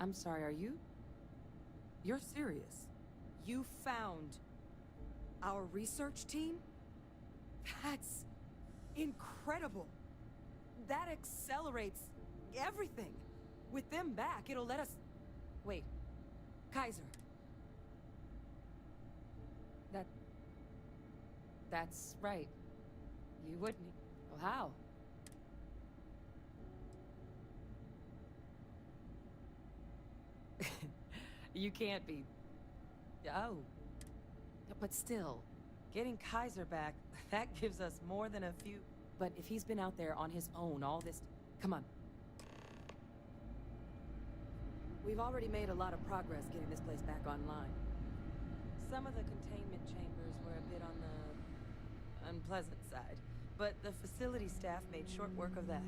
I'm sorry, are you... You're serious? You found our research team? That's incredible. That accelerates everything. With them back, it'll let us... Wait. Kaiser. That's right. You wouldn't... Well, how? You can't be... Oh. But still, getting Kaiser back, that gives us more than a few... But if he's been out there on his own all this... Come on. We've already made a lot of progress getting this place back online. Some of the containment chambers were a bit on the unpleasant side, but the facility staff made short work of that.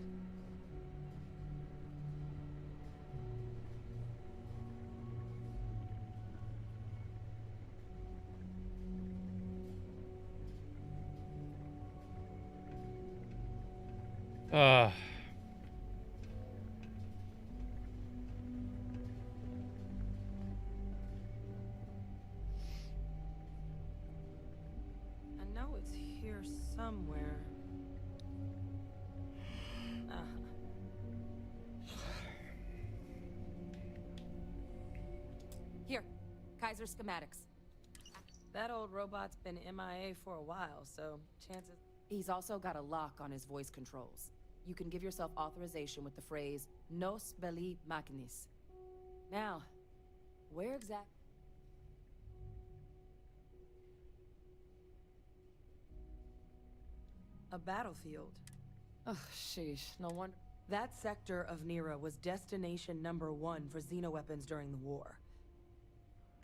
I know it's here somewhere. Here, Kaiser schematics. That old robot's been MIA for a while, so chances... He's also got a lock on his voice controls. You can give yourself authorization with the phrase, Nos belli machinis. Now, where exactly... A battlefield. Oh, sheesh, no wonder. That sector of Nira was destination #1 for xenoweapons during the war.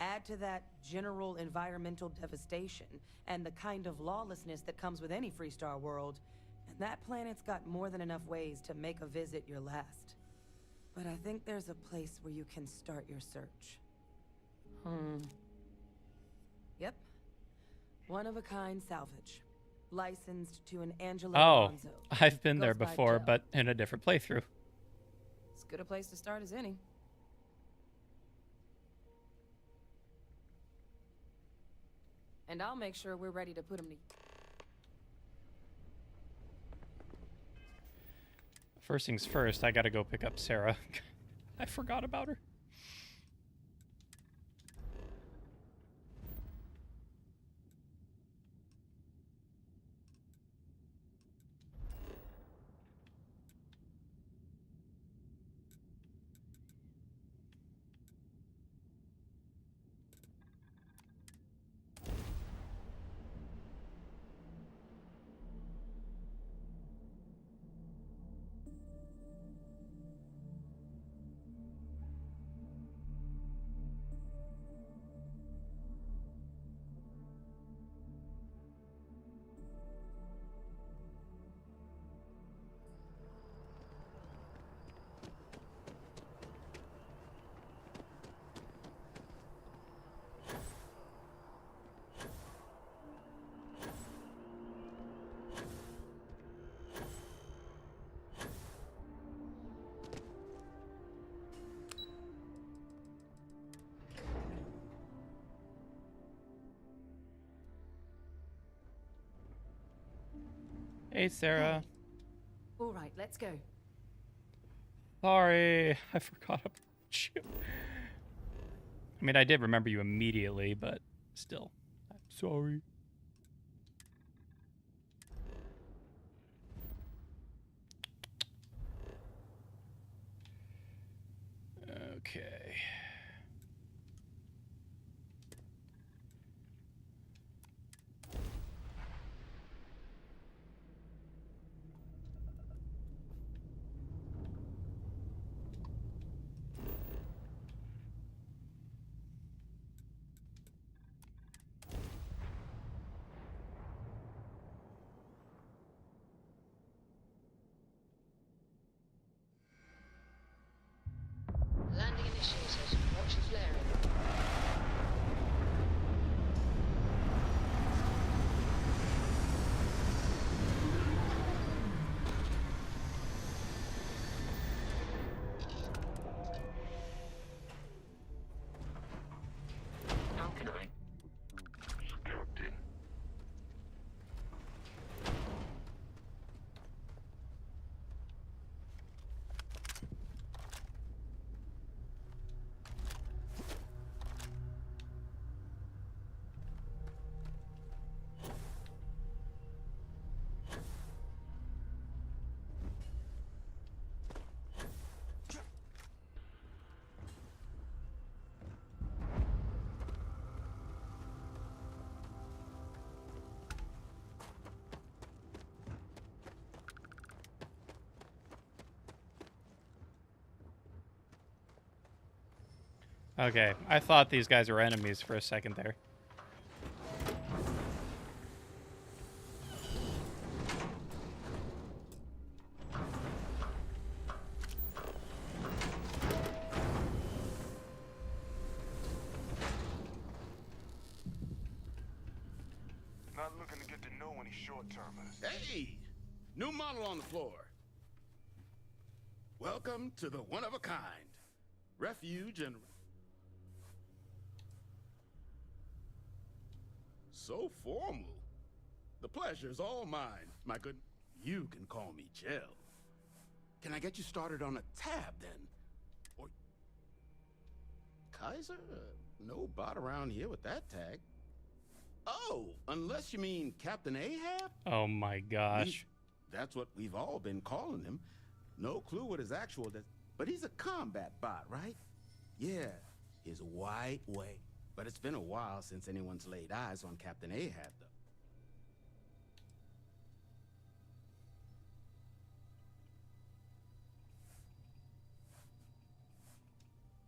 Add to that general environmental devastation and the kind of lawlessness that comes with any Freestar world, and that planet's got more than enough ways to make a visit your last. But I think there's a place where you can start your search. Yep. One-of-a-kind salvage. Licensed to an Angelo Alonso. I've been there Goes by before, Joe. but in a different playthrough. As good a place to start as any. And I'll make sure we're ready to put him to... First things first, I gotta go pick up Sarah. I forgot about her. Hey, Sarah. All right, let's go. Sorry, I forgot about you. I mean, I did remember you immediately, but still, I'm sorry. Okay. Landing initiated. Watch the flaring. How can I? Captain. Okay, I thought these guys were enemies for a second there. Not looking to get to know any short-termers. Hey! New model on the floor. Welcome to the one-of-a-kind. Refuge and... So formal. The pleasure's all mine, my good... You can call me Jill. Can I get you started on a tab, then? Or... Kaiser? No bot around here with that tag. Oh, unless you mean Captain Ahab? Oh my gosh. That's what we've all been calling him. No clue what his actual but he's a combat bot, right? Yeah, his white way. But it's been a while since anyone's laid eyes on Captain Ahab, though.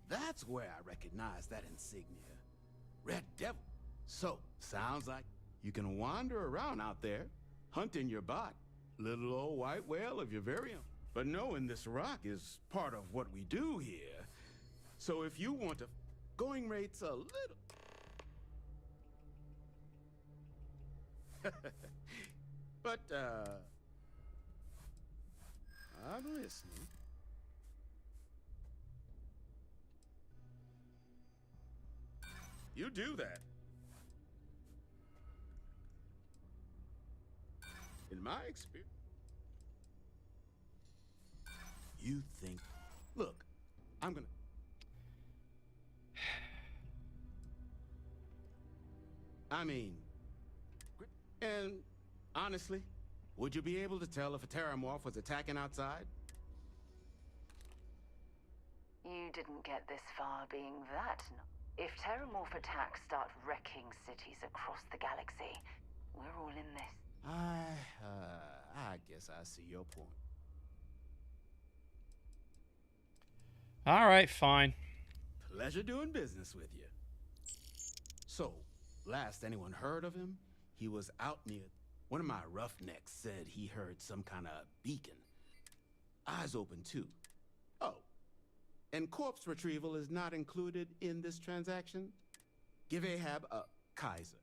That's where I recognize that insignia. Red Devil. So, sounds like you can wander around out there, hunting your bot. Little old white whale of your very own. But knowing this rock is part of what we do here. So if you want to... Going rate's a little... But, I'm listening. You do that. In my experience. You think... Look, I'm gonna... I mean... And, honestly, would you be able to tell if a Terramorph was attacking outside? You didn't get this far being that. If Terramorph attacks start wrecking cities across the galaxy, we're all in this. I guess I see your point. All right, fine. Pleasure doing business with you. So, last anyone heard of him, he was out near... One of my roughnecks said he heard some kind of beacon. Eyes open, too. Oh, and corpse retrieval is not included in this transaction? Give Ahab a Kaiser.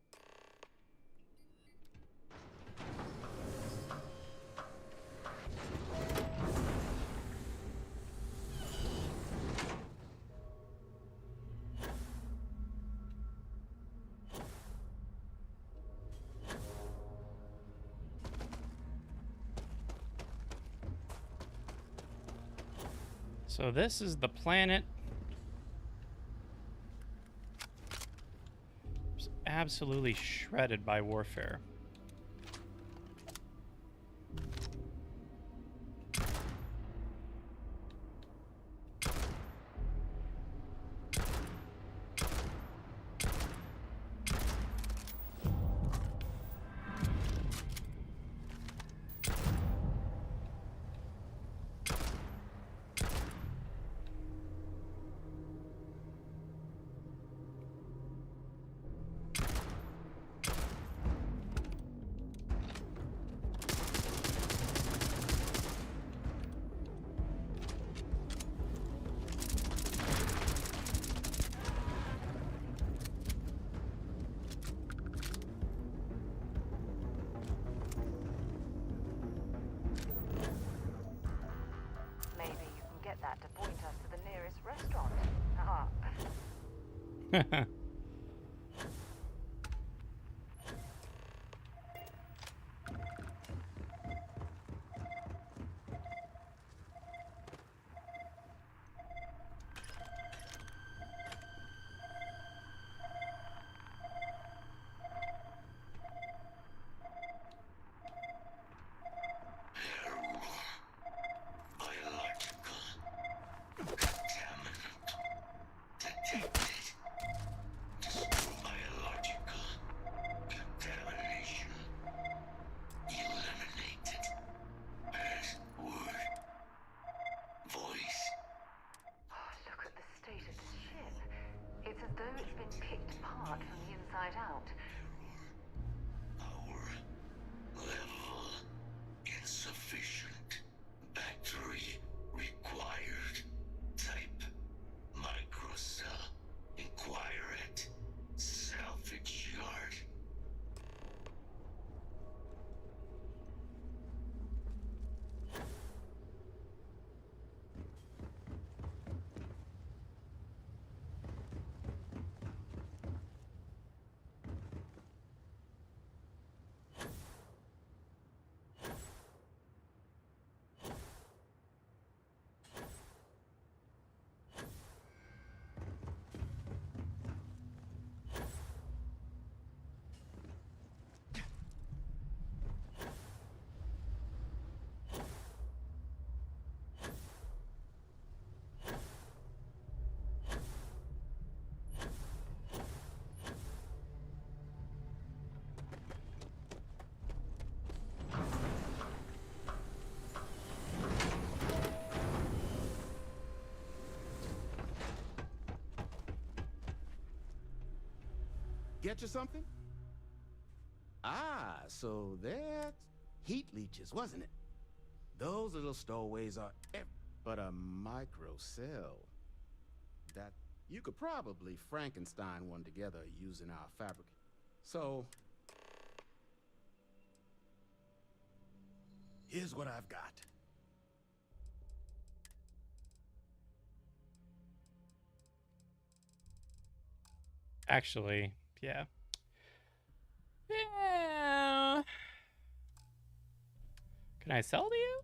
So this is the planet. It's absolutely shredded by warfare. That to point us to the nearest restaurant. Get you something? Ah, so that's heat leeches, wasn't it? Those little stowaways are but a microcell. That you could probably Frankenstein one together using our fabric. So here's what I've got. Actually, yeah. Yeah. Can I sell to you?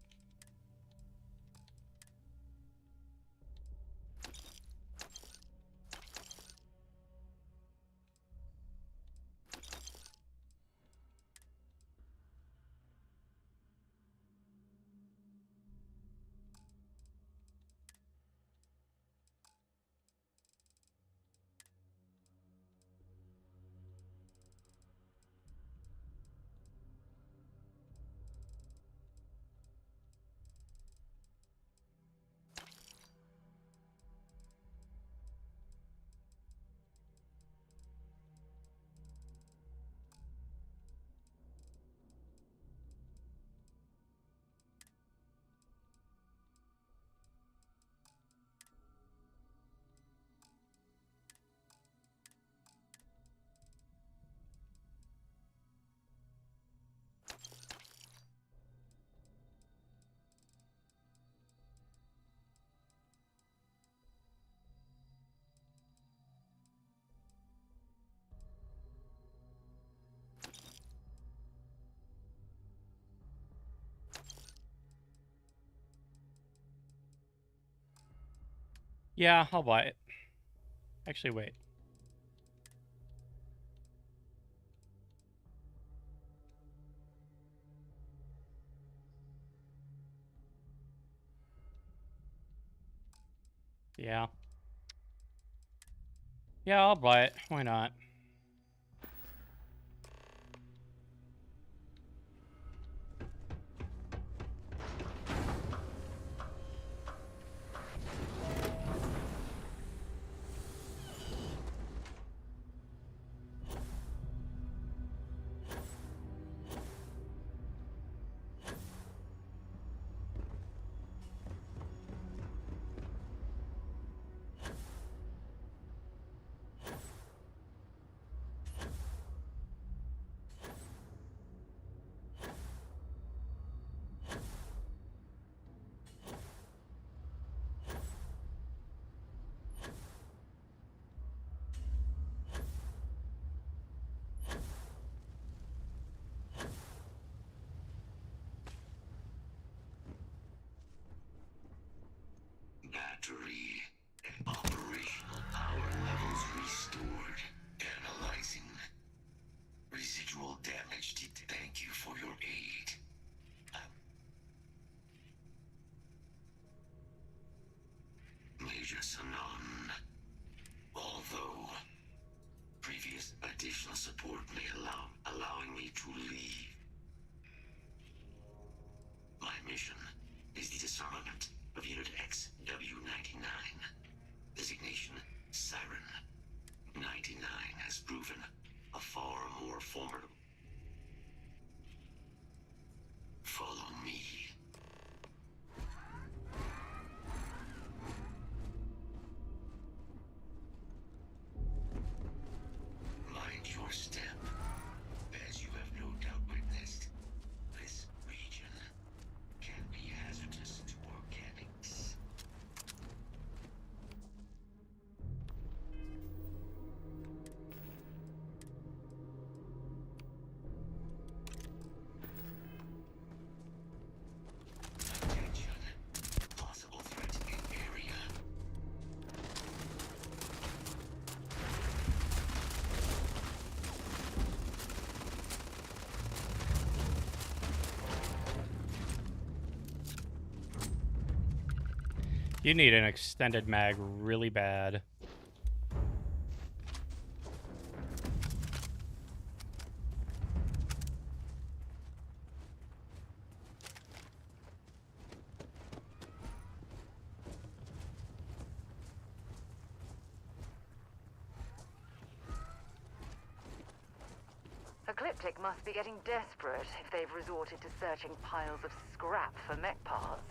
Yeah, I'll buy it. Actually, wait. Yeah. Yeah, I'll buy it. Why not? Battery and operational power levels restored. Analyzing. Residual damage. Thank you for your aid. Major Sanon. Although previous additional support may allowing me to leave. My mission is the disarmament of Unit XW-99. Designation Siren. 99 has proven a far more formidable. Follow me. Mind your step. As you have no doubt witnessed, this region can be hazardous to organics. Attention. Possible threat in area. You need an extended mag really bad. Galactic must be getting desperate if they've resorted to searching piles of scrap for mech parts.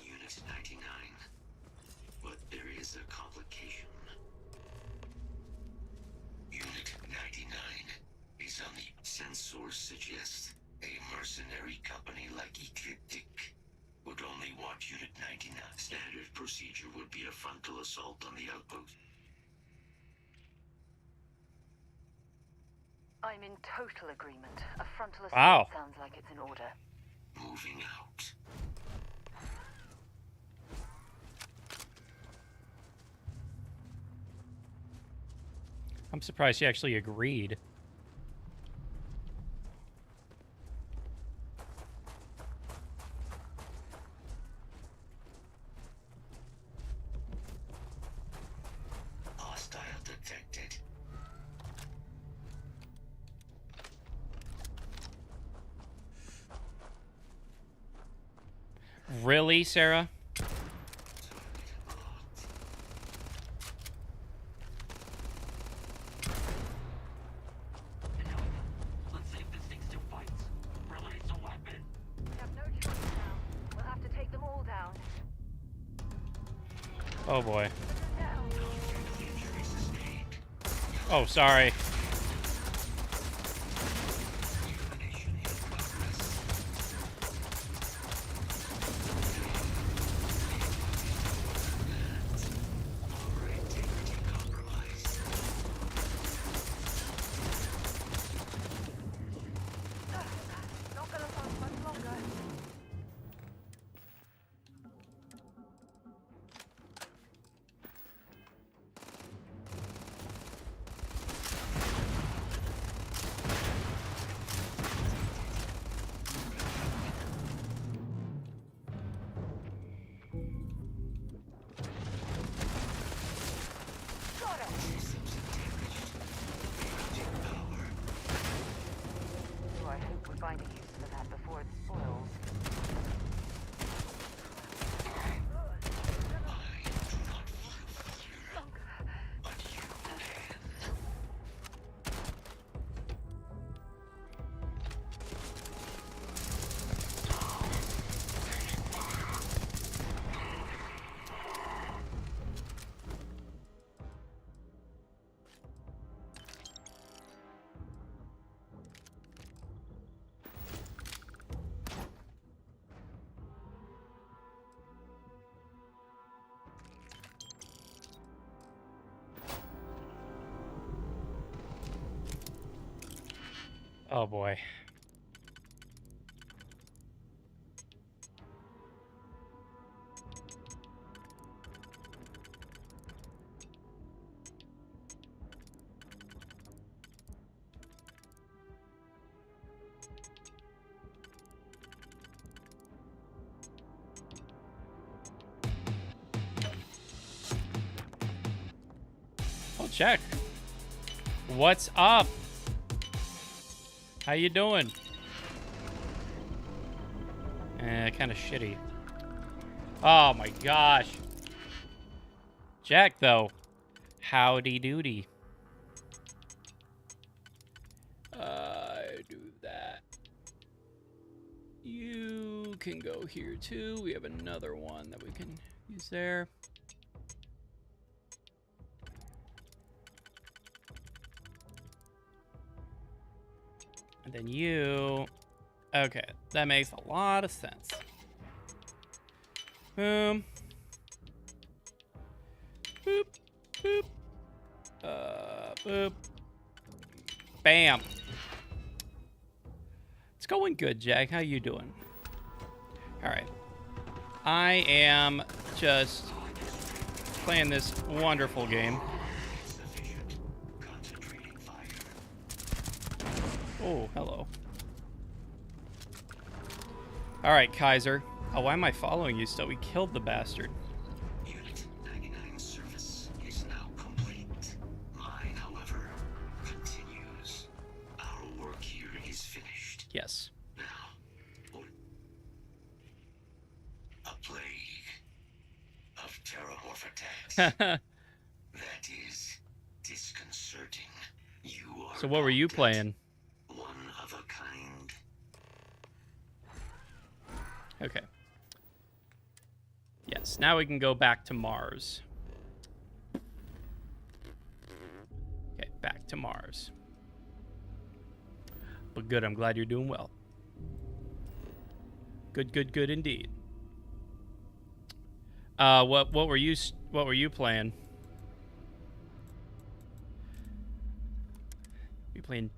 Unit 99. But there is a complication. Unit 99 is on the sensors suggest a mercenary company like Ecliptic would only want Unit 99. Standard procedure would be a frontal assault on the outpost. I'm in total agreement. A frontal assault Wow. sounds like it's in order. Moving out. I'm surprised she actually agreed. Hostile detected. Really, Sarah? Let's see if this thing still fights. Release a weapon. We have no choice now. We'll have to take them all down. Oh boy. Oh, sorry. Not gonna last much longer. So I hope we find a use for that before it spoils. Oh boy. Oh, check. What's up? How you doing? Kind of shitty. Oh my gosh. Jack, though. Howdy doody. Do that. You can go here too. We have another one that we can use there. And then you... Okay, that makes a lot of sense. Boom. Boop. Boop. Boop. Bam. It's going good, Jack. How you doing? All right. I am just playing this wonderful game. Oh, hello. Alright, Kaiser. Oh, why am I following you still? We killed the bastard. Unit 99 service is now complete. Mine, however, continues. Our work here is finished. Yes. Now, a plague of terramorph attacks. That is disconcerting. You are So what were you playing? one of a kind. Okay. Yes, now we can go back to Mars. Okay, back to Mars. But good, I'm glad you're doing well. Good, good, good indeed. What were you playing? You playing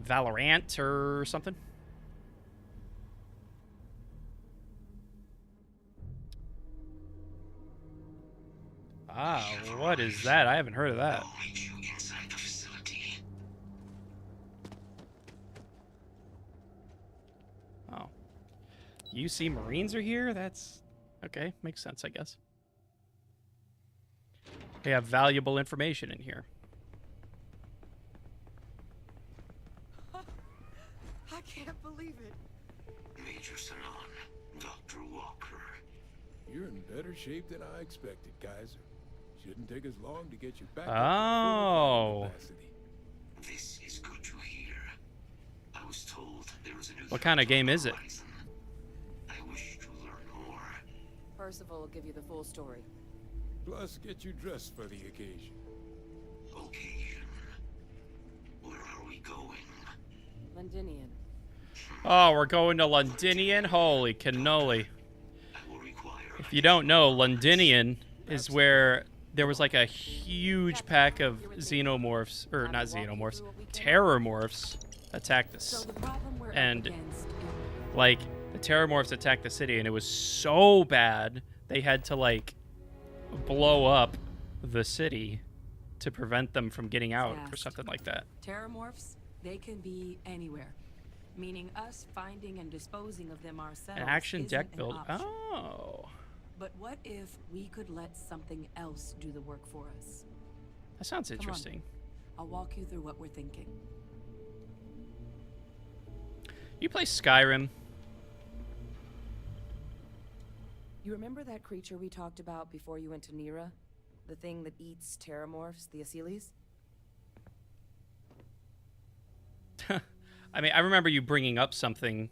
Valorant or something? Ah, what is that? I haven't heard of that. Oh. You see Marines are here? That's... okay, makes sense, I guess. They have valuable information in here. I can't believe it. Major Sanon, Dr. Walker. You're in better shape than I expected, Kaiser. Shouldn't take as long to get you back Oh. up to full capacity. This is good to hear. I was told there was a new What kind of game is it? I wish to learn more. Percival will give you the full story. Plus, get you dressed for the occasion. Occasion? Where are we going? Londinian. Oh, we're going to Londinian? Holy cannoli. If you don't know, Londinian is where there was like a huge pack of xenomorphs, or not xenomorphs, terrormorphs attacked us. And like the terrormorphs attacked the city and it was so bad they had to like blow up the city to prevent them from getting out or something like that. Terramorphs, they can be anywhere. Meaning us finding and disposing of them ourselves. An action isn't deck an build. option. Oh. But what if we could let something else do the work for us? That sounds Come on. interesting. I'll walk you through what we're thinking. You play Skyrim. You remember that creature we talked about before you went to Nira? The thing that eats terramorphs, the Asyles? I mean, I remember you bringing up something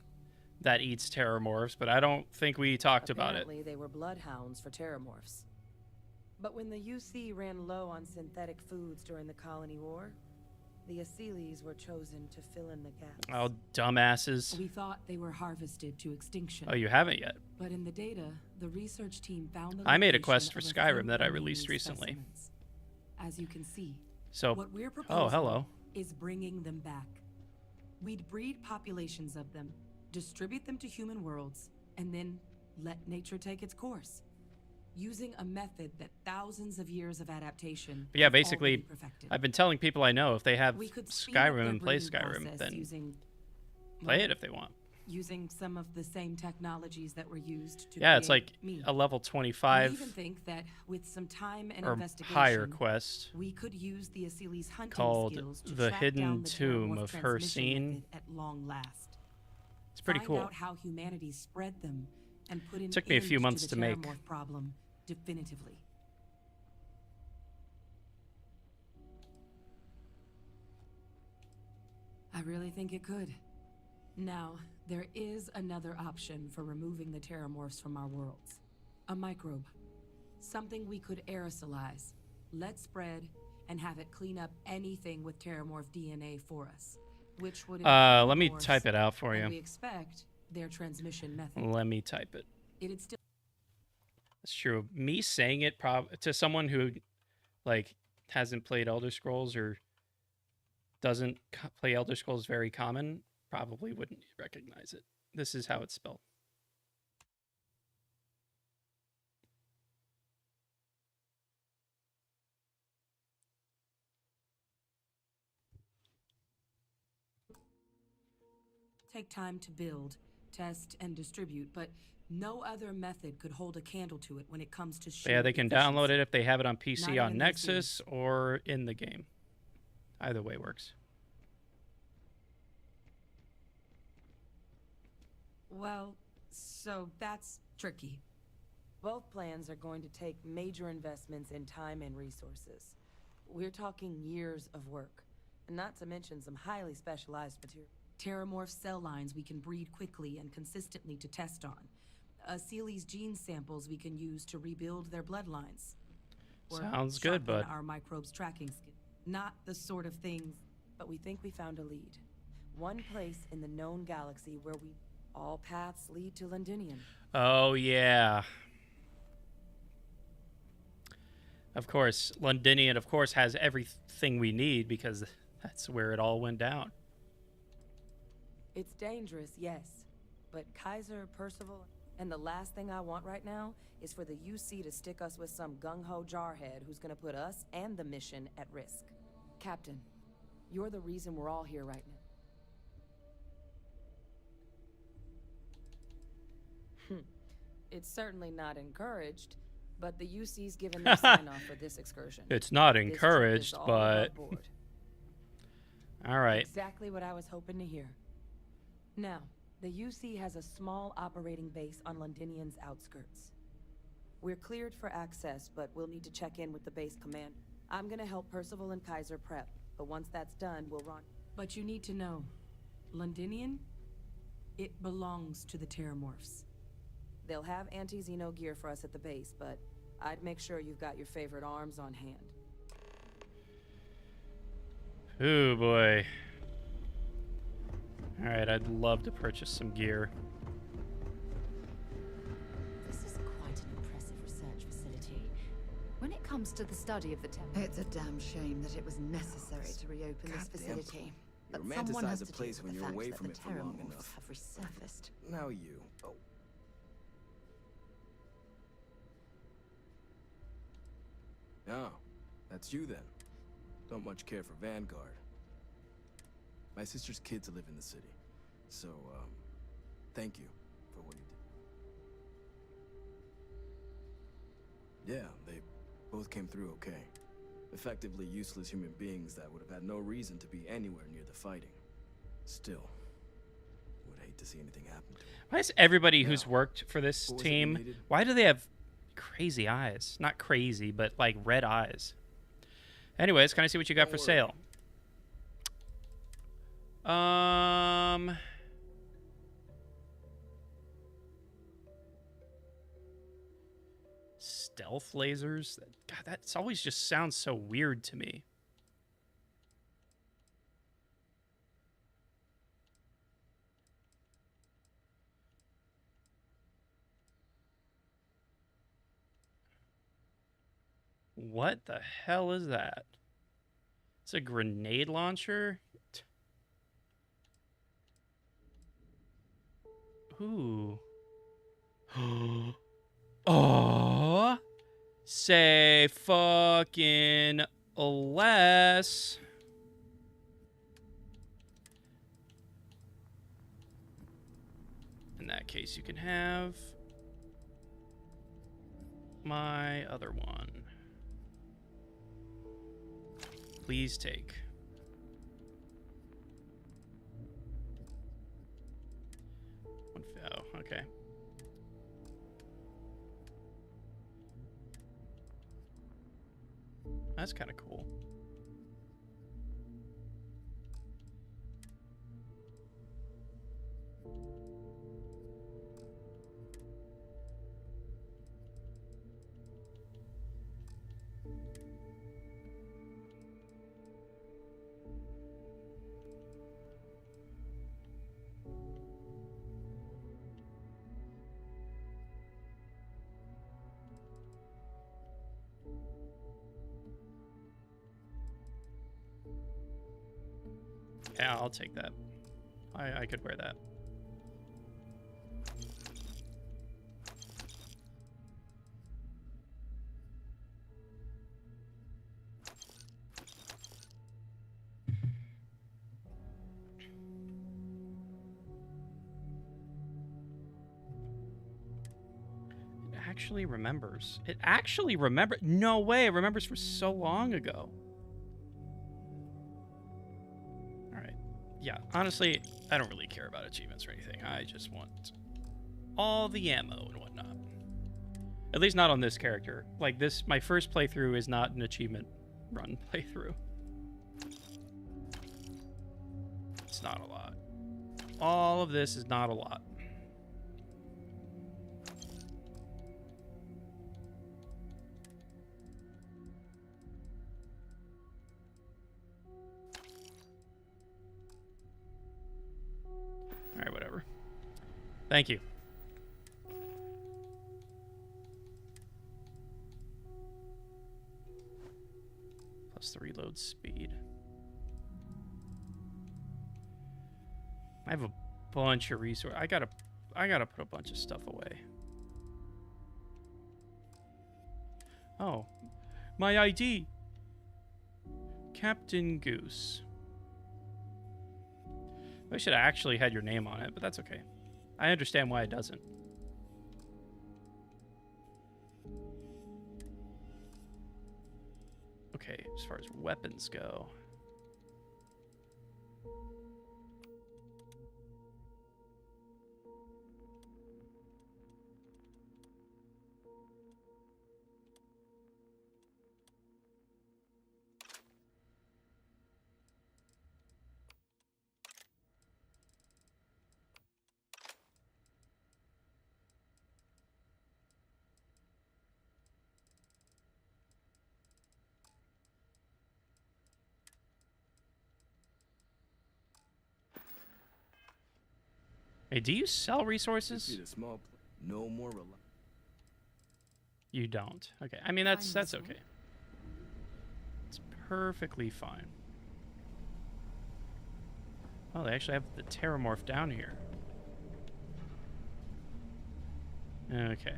that eats terramorphs, but I don't think we talked about it. Apparently, they were bloodhounds for terramorphs. But when the UC ran low on synthetic foods during the Colony War, the Asyles were chosen to fill in the gaps. Oh, dumbasses. We thought they were harvested to extinction. Oh, you haven't yet? But in the data, the research team found the I made a location quest for of a Skyrim few that I remaining released recently. specimens. As you can see, So, what we're proposing oh, hello. is bringing them back. We'd breed populations of them, distribute them to human worlds, and then let nature take its course. Using a method that thousands of years of adaptation But yeah, have already basically, perfected. I've been telling people I know if they have We could speed up Skyrim their and play breeding Skyrim, process then using, play well, it if they want. using some of the same technologies that were used to Yeah, it's like create meat. a level We 25 even think that with some time and or investigation, higher quest we could use the Asyles' hunting called skills to The track Hidden down the Tomb terramorph of transmission Hercene. method at long last. It's pretty Find cool. out how humanity spread them and put an Took me a few end months to to the make. terramorph problem definitively. I really think it could. Now, there is another option for removing the terramorphs from our worlds. A microbe. Something we could aerosolize, let spread, and have it clean up anything with terramorph DNA for us. Which would let me improve type it out for and you. we expect their transmission method. Let me type it. It'd still It's true. Me saying it to someone who like hasn't played Elder Scrolls or doesn't play Elder Scrolls very common probably wouldn't recognize it. This is how it's spelled. take time to build, test, and distribute, but no other method could hold a candle to it when it comes to Yeah, they can download it if they have it on PC Neither on can Nexus or in the game. Either way works. Well, so that's tricky. Both plans are going to take major investments in time and resources. We're talking years of work, not to mention some highly specialized material. Terramorph cell lines we can breed quickly and consistently to test on. Seely's gene samples we can use to rebuild their bloodlines. Or Sounds good, sharpen bud. our microbes tracking skill. Not the sort of things, but we think we found a lead. One place in the known galaxy where all paths lead to Londinium. Oh, yeah. Of course, Londinium, of course, has everything we need because that's where it all went down. It's dangerous, yes. But Kaiser, Percival, and the last thing I want right now is for the UC to stick us with some gung-ho jarhead who's gonna put us and the mission at risk. Captain, you're the reason we're all here right now. It's certainly not encouraged, but the UC's given their sign-off for this excursion. It's not This trip is encouraged, all but... above board. All right. Exactly what I was hoping to hear. Now, the UC has a small operating base on Londinium's outskirts. We're cleared for access, but we'll need to check in with the base command. I'm gonna help Percival and Kaiser prep, but once that's done, we'll run. But you need to know, Londinium, it belongs to the Terramorphs. They'll have anti-Xeno gear for us at the base, but I'd make sure you've got your favorite arms on hand. Ooh, boy. All right, I'd love to purchase some gear. This is quite an impressive research facility. When it comes to the study of the it's a damn shame that it was necessary to reopen this facility. But someone has to Romanticize a place deal when with you're the away fact from that it the for long Terramorphs enough. have resurfaced. Now you. Oh. Oh, that's you then. Don't much care for Vanguard. My sister's kids live in the city. So, thank you for what you did. Yeah, they both came through okay. Effectively useless human beings that would have had no reason to be anywhere near the fighting. Still, would hate to see anything happen to them. Why is everybody who's worked for this what was it you team, needed? why do they have crazy eyes? Not crazy, but like red eyes. Anyways, can I see what you got for sale? Stealth lasers? God, that's always just sounds so weird to me. What the hell is that? It's a grenade launcher? Ooh. Oh. Say fucking less. In that case, you can have my other one. Please take. Oh, okay. That's kind of cool. Yeah, I'll take that. I could wear that. actually remembers. It actually remembers. No way. It remembers from so long ago. All right. Yeah, honestly, I don't really care about achievements or anything. I just want all the ammo and whatnot. At least not on this character. Like this, my first playthrough is not an achievement run playthrough. It's not a lot. All of this is not a lot. All right, whatever. Thank you. Plus the reload speed. I have a bunch of resources. I gotta put a bunch of stuff away. Oh, my ID. Captain Goose. I should have actually had your name on it, but that's okay. I understand why it doesn't. Okay, as far as weapons go. Hey, do you sell resources? No more You don't. Okay. I mean, that's okay. It's perfectly fine. Oh, they actually have the terramorph down here. Okay.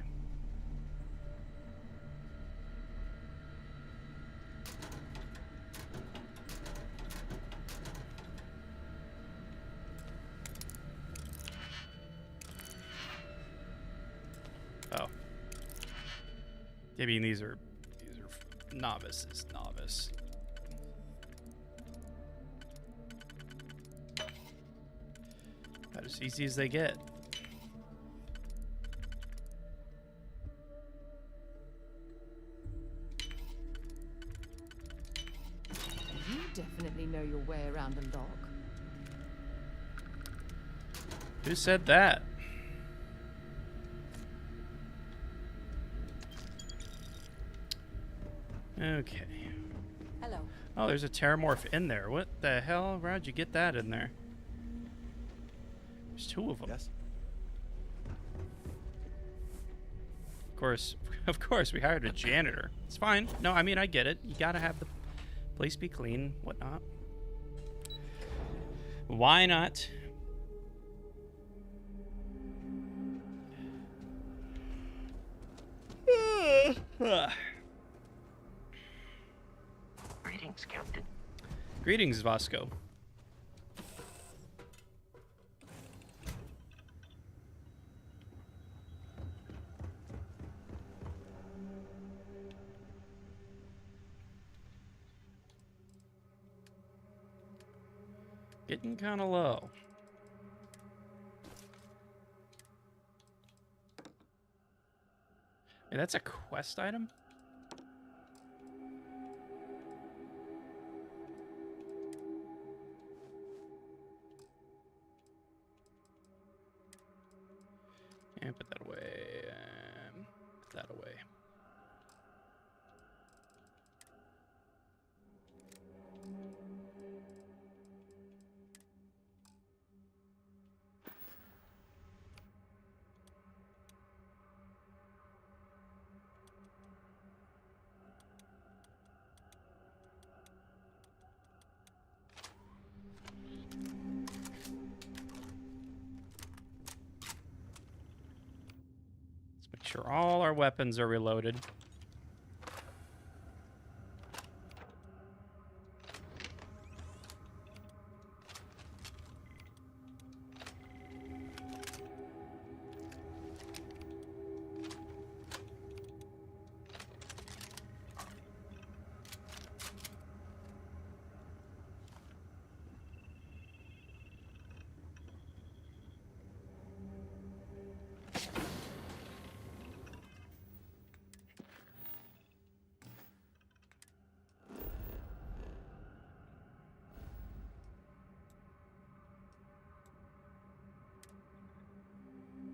Oh. I mean, these are novices. Novice. About as easy as they get. You definitely know your way around a lock. Who said that? Okay. Hello. Oh, there's a terramorph in there. What the hell? How'd you get that in there? There's two of them. Yes. Of course, we hired a janitor. It's fine. No, I mean, I get it. You gotta have the place be clean, whatnot. Why not? Greetings, Captain. Greetings, Vasco. Getting kind of low. Hey, that's a quest item? And put that away. Put that away. Make sure all our weapons are reloaded.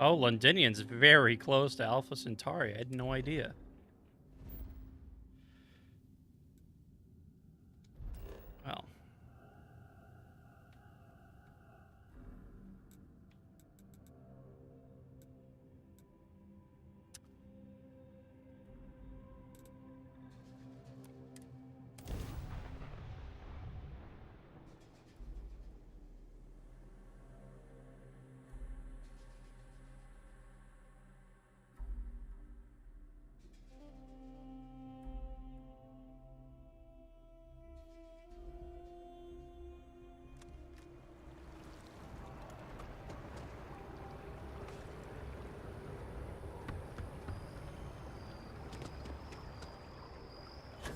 Oh, Londinian's very close to Alpha Centauri. I had no idea. Well.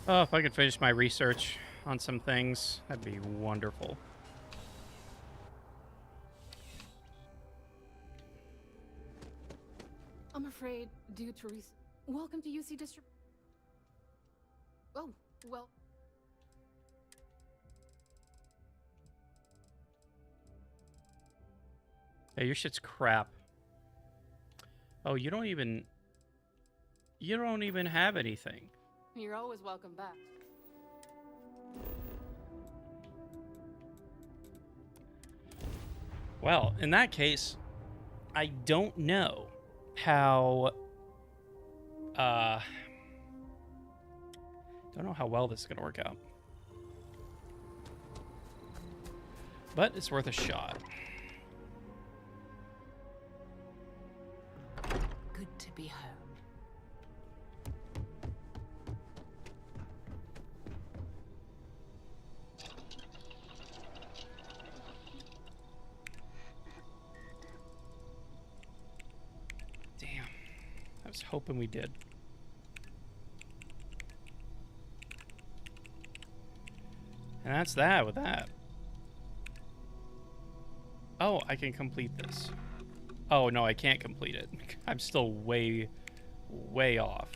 Oh, if I could finish my research on some things, that'd be wonderful. I'm afraid, due to welcome to UC District. Oh, well. Yeah, your shit's crap. Oh, you don't even have anything. You're always welcome back. Well, in that case, I don't know how don't know how well this is gonna work out. But it's worth a shot. Good to be home. Damn. I was hoping we did. And that's that with that. Oh, I can complete this. Oh, no, I can't complete it. I'm still way, way off.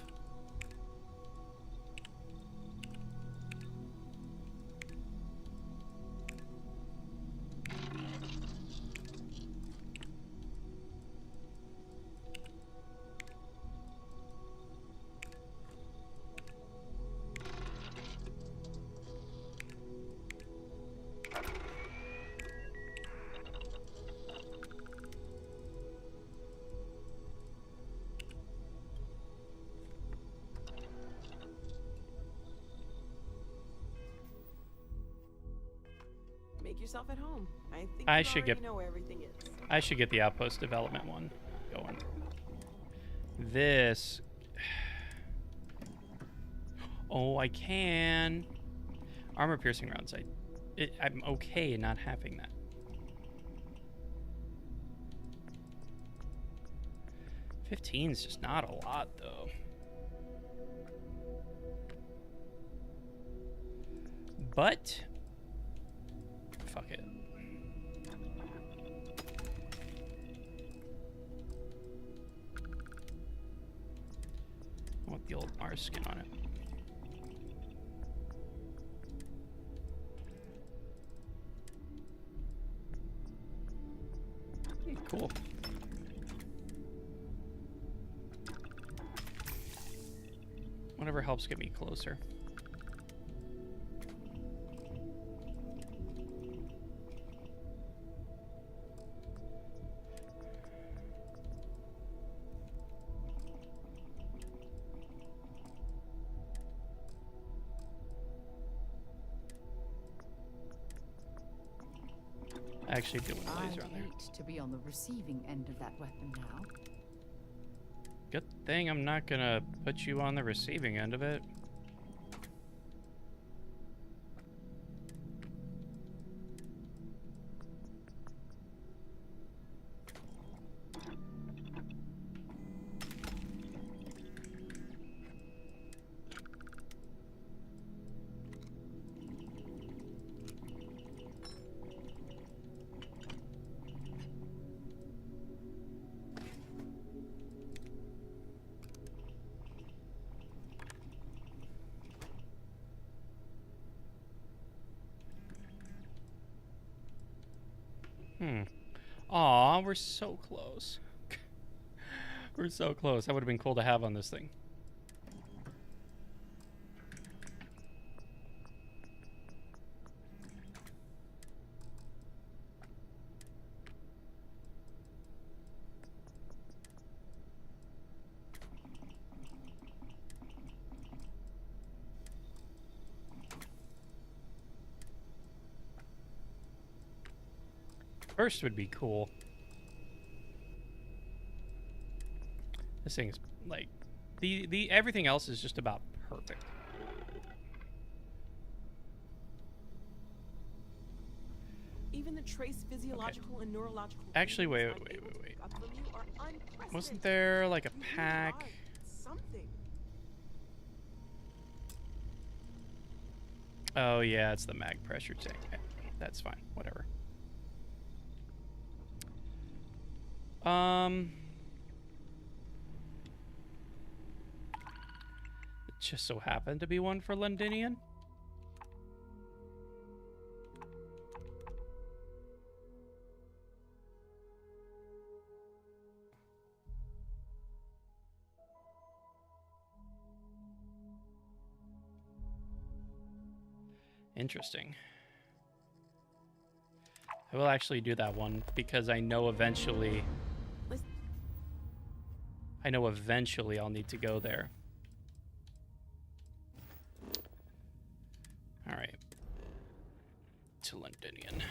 Make yourself at home. I think I you should already get know where everything is. I should get the outpost development one going. This. Oh, I can. Armor piercing rounds. I'm okay not having that. $15's just not a lot, though. But fuck it. I want the old Mars skin on it. Cool. Whatever helps get me closer. I actually do want a laser on there. I hate to be on the receiving end of that weapon now. Good thing I'm not gonna put you on the receiving end of it. Aw, we're so close. We're so close. That would have been cool to have on this thing. First would be cool. This thing's like the everything else is just about perfect. Even the trace physiological and neurological. Actually, wait. Wasn't there like a pack? Something. Oh yeah, it's the mag pressure tank. That's fine. Whatever. It just so happened to be one for Londinian. Interesting. I will actually do that one because I know eventually I'll need to go there. All right. To Londinian.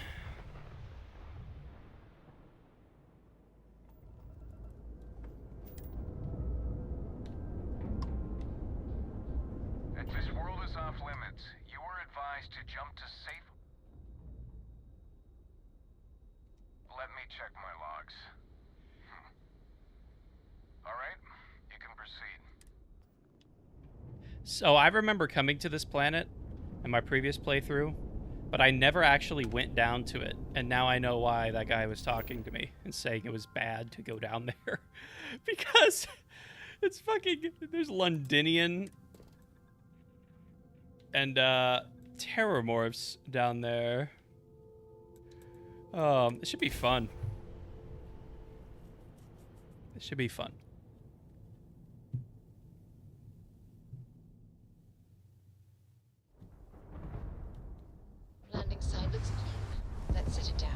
This world is off limits. You were advised to jump to safe. Let me check my logs. All right, you can proceed. So I remember coming to this planet in my previous playthrough, but I never actually went down to it. And now I know why that guy was talking to me and saying it was bad to go down there. Because it's fucking... There's Londinian and terramorphs down there. It should be fun. It should be fun. Landing site looks clean. Let's sit it down.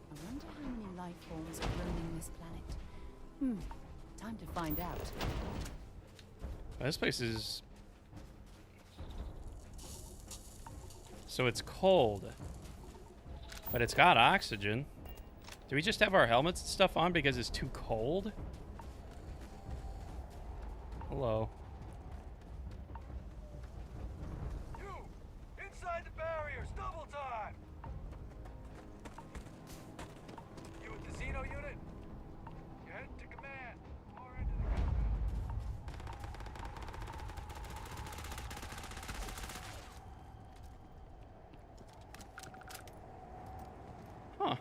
I wonder how many life forms are roaming this planet. Time to find out. This place is... So it's cold. But it's got oxygen. Do we just have our helmets and stuff on because it's too cold? Hello. You! Inside the barriers! Double time! You with the Xeno unit? You head to command. Far end of the compound. Huh.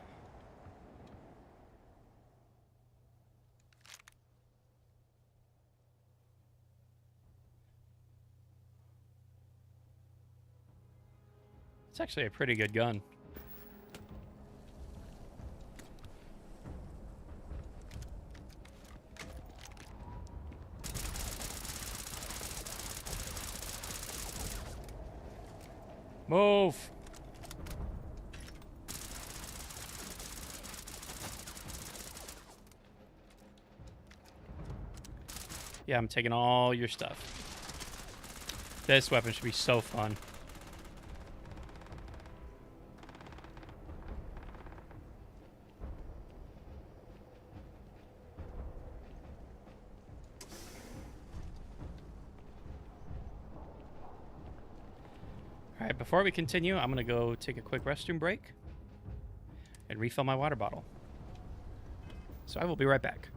It's actually a pretty good gun. Move! Yeah, I'm taking all your stuff. This weapon should be so fun. Alright, before we continue, I'm gonna go take a quick restroom break and refill my water bottle. So I will be right back.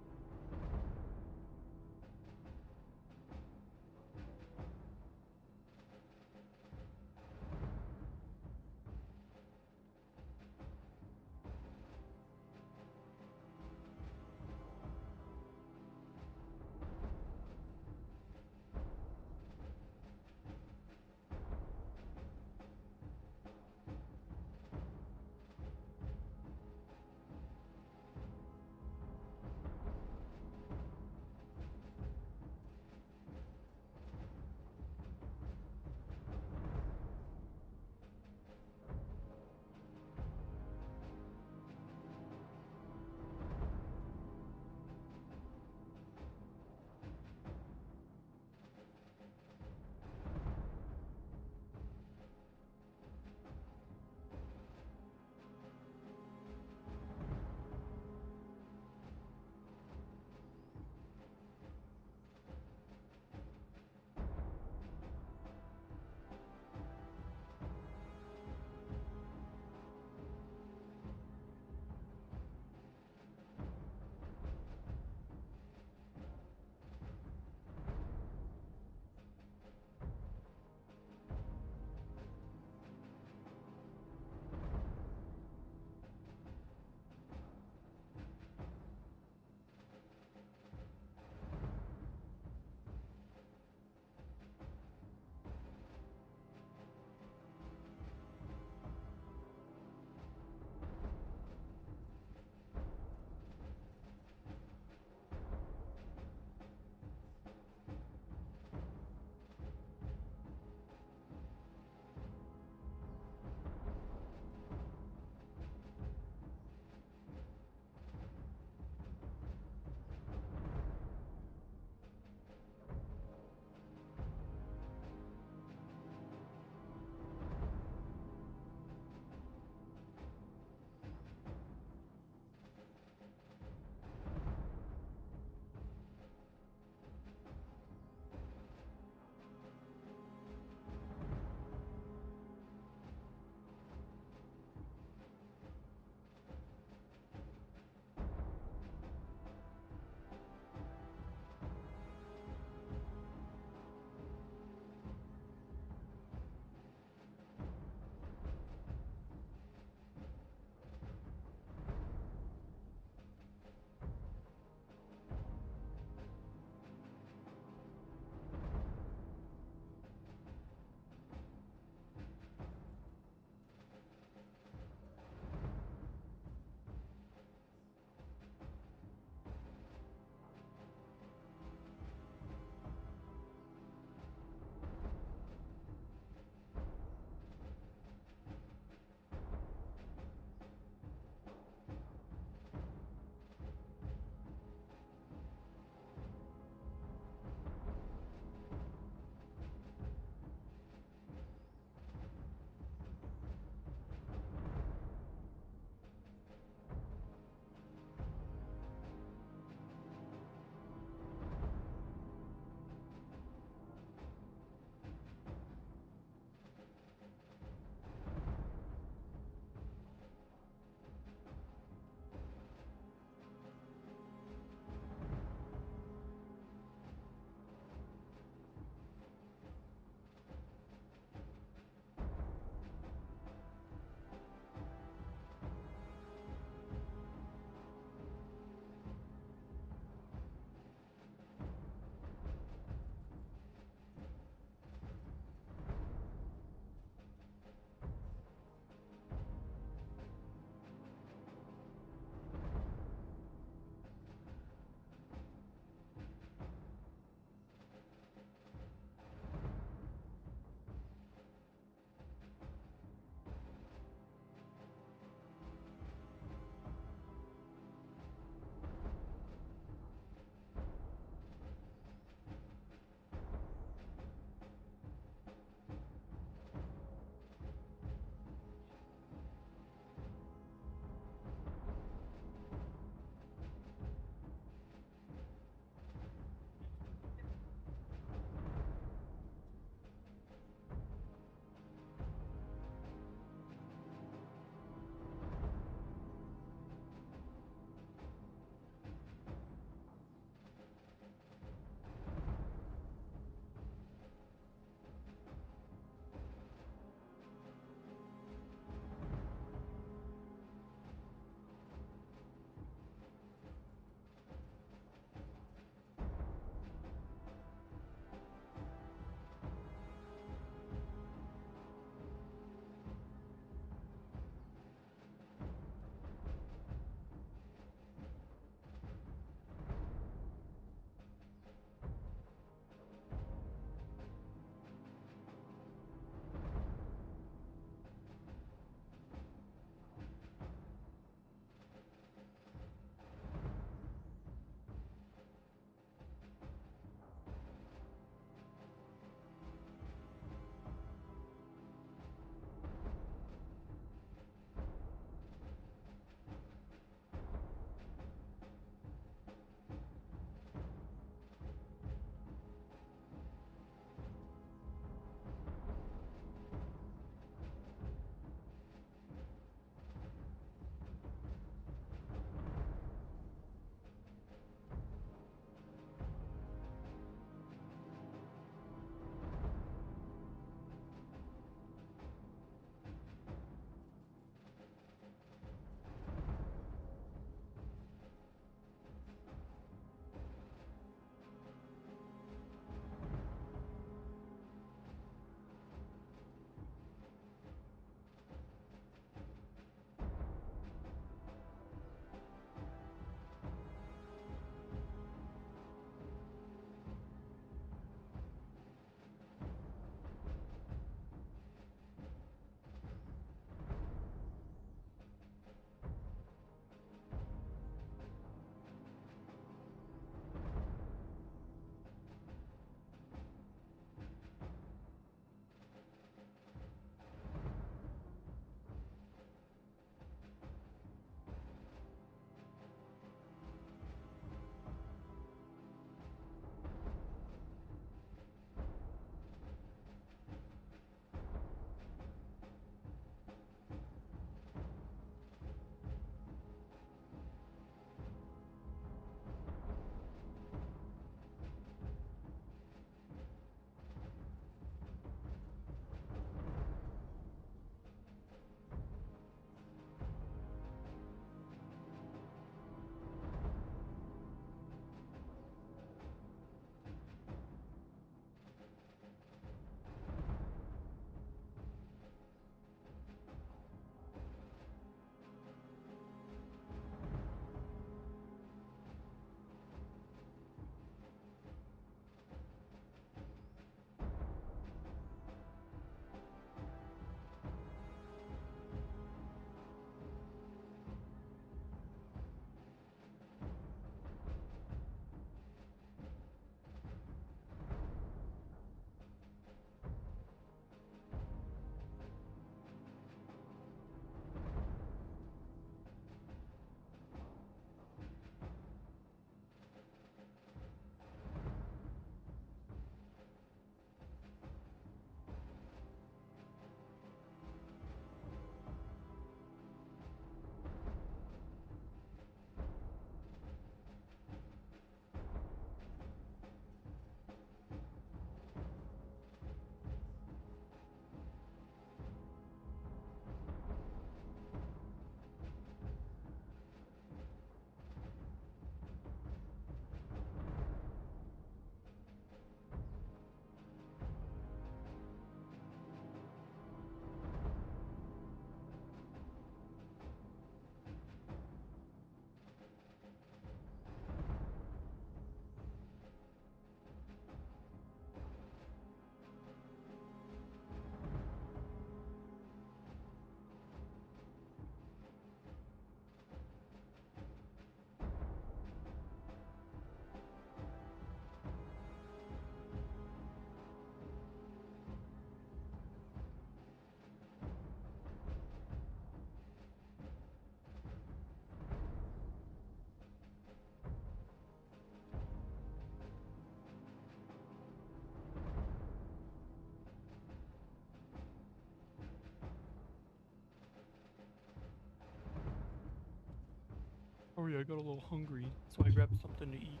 sorry, I got a little hungry, so I grabbed something to eat.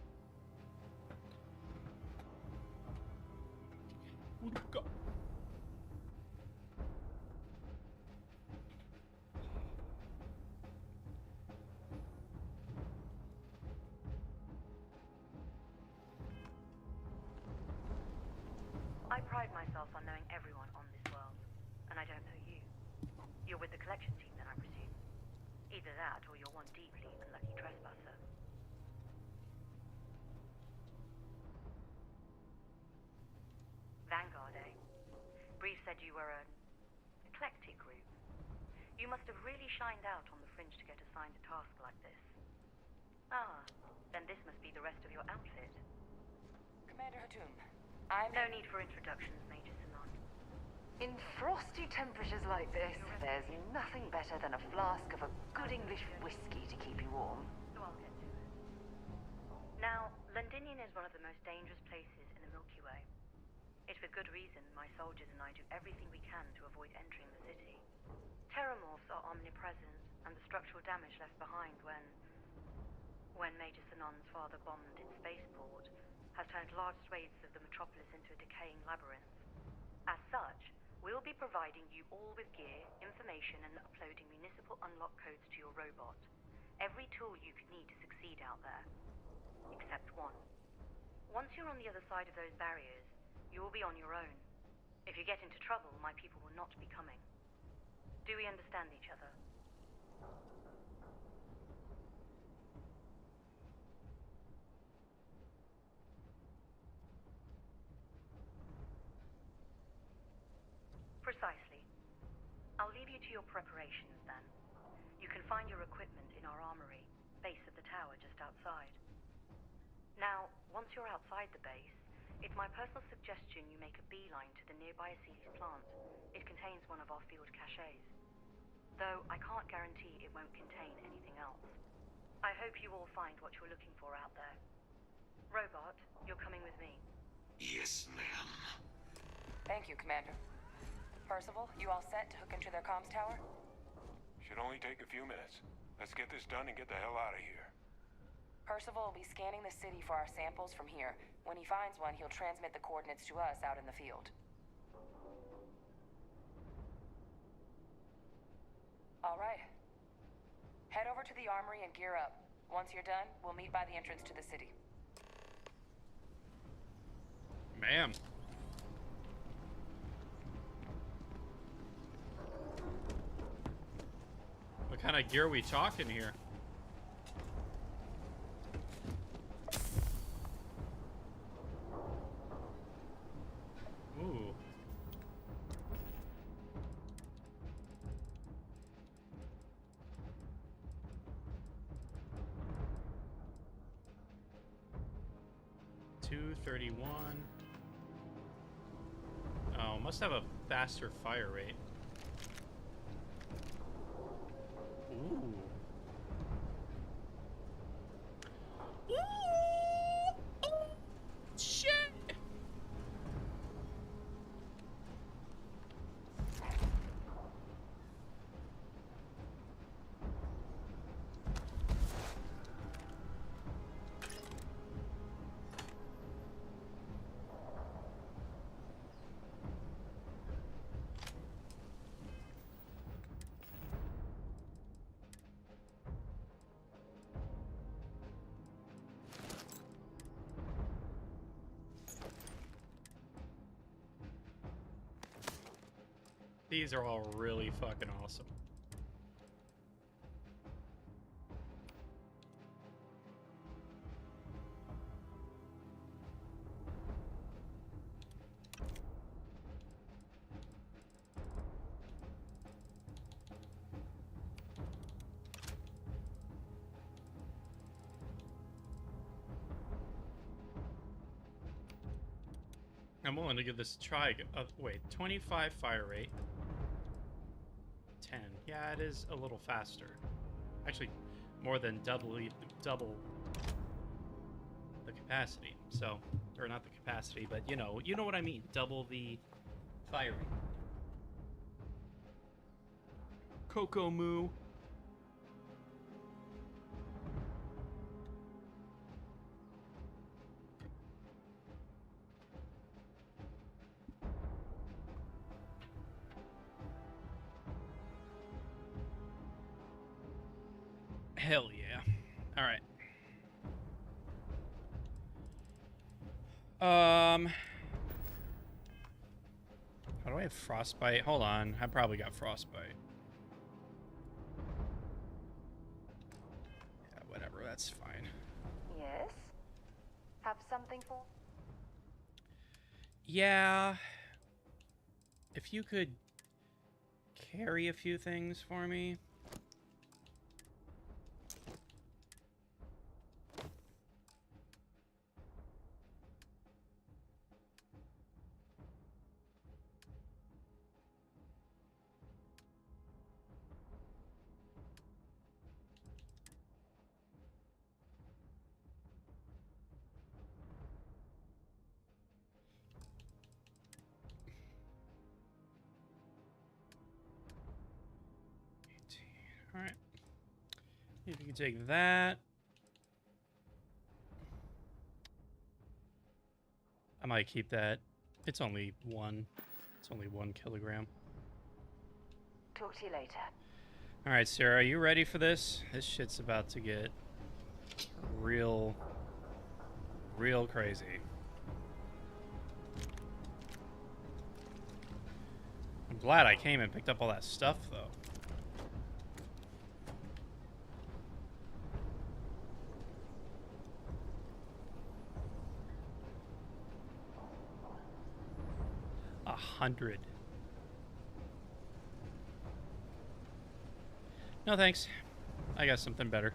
What do we got? I pride myself on knowing everyone on this world, and I don't know you. You're with the collection team, then, I presume. Either that, or you're one deeply unlucky trespasser. Vanguard, eh? Brief said you were an eclectic group. You must have really shined out on the fringe to get assigned a task like this. Ah, then this must be the rest of your outfit. Commander Hatum, no need for introductions, Major Sanon. In frosty temperatures like this, there's nothing better than a flask of a good English whiskey to keep you warm. So I'll get to it. Now, Londinian is one of the most dangerous places in the Milky Way. It's with good reason my soldiers and I do everything we can to avoid entering the city. Terramorphs are omnipresent, and the structural damage left behind when Major Sanon's father bombed its spaceport has turned large swathes of the metropolis into a decaying labyrinth. As such, we'll be providing you all with gear, information, and uploading municipal unlock codes to your robot. Every tool you could need to succeed out there. Except one. Once you're on the other side of those barriers, you will be on your own. If you get into trouble, my people will not be coming. Do we understand each other? Precisely. I'll leave you to your preparations then. You can find your equipment in our armory, base of the tower just outside. Now, once you're outside the base, it's my personal suggestion you make a beeline to the nearby Aceles plant. It contains one of our field caches. Though I can't guarantee it won't contain anything else. I hope you all find what you're looking for out there. Robot, you're coming with me. Yes, ma'am. Thank you, Commander. Percival, you all set to hook into their comms tower? Should only take a few minutes. Let's get this done and get the hell out of here. Percival will be scanning the city for our samples from here. When he finds one, he'll transmit the coordinates to us out in the field. All right. Head over to the armory and gear up. Once you're done, we'll meet by the entrance to the city. Ma'am. What kind of gear are we talking here? Ooh. $231. Oh, must have a faster fire rate. Ooh. Ooh. Shit. These are all really fucking awesome. I'm willing to give this a try. Wait, 25 fire rate. 10. Yeah, it is a little faster. Actually, more than double the capacity. So, or not the capacity, but you know what I mean. Double the fire rate. Coco Moo. Hell yeah. All right. How do I have frostbite? Hold on. I probably got frostbite. Yeah, whatever. That's fine. Yes? Have something for? Yeah. If you could carry a few things for me. All right. If you can take that. I might keep that. It's only 1 kilogram. Talk to you later. All right, Sarah, are you ready for this? This shit's about to get real crazy. I'm glad I came and picked up all that stuff, though. $100. No thanks. I got something better.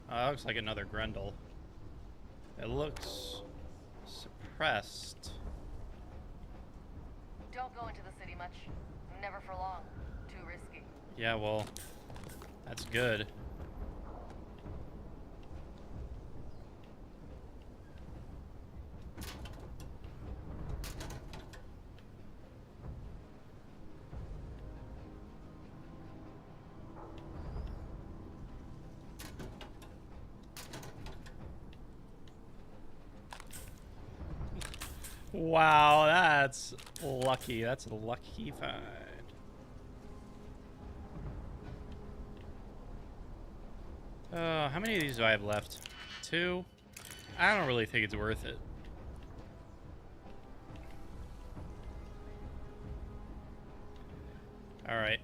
That looks like another Grendel. It looks suppressed. Don't go into the city much. Never for long. Too risky. Yeah, well, that's good. Wow, that's lucky. That's a lucky find. How many of these do I have left? 2? I don't really think it's worth it. All right.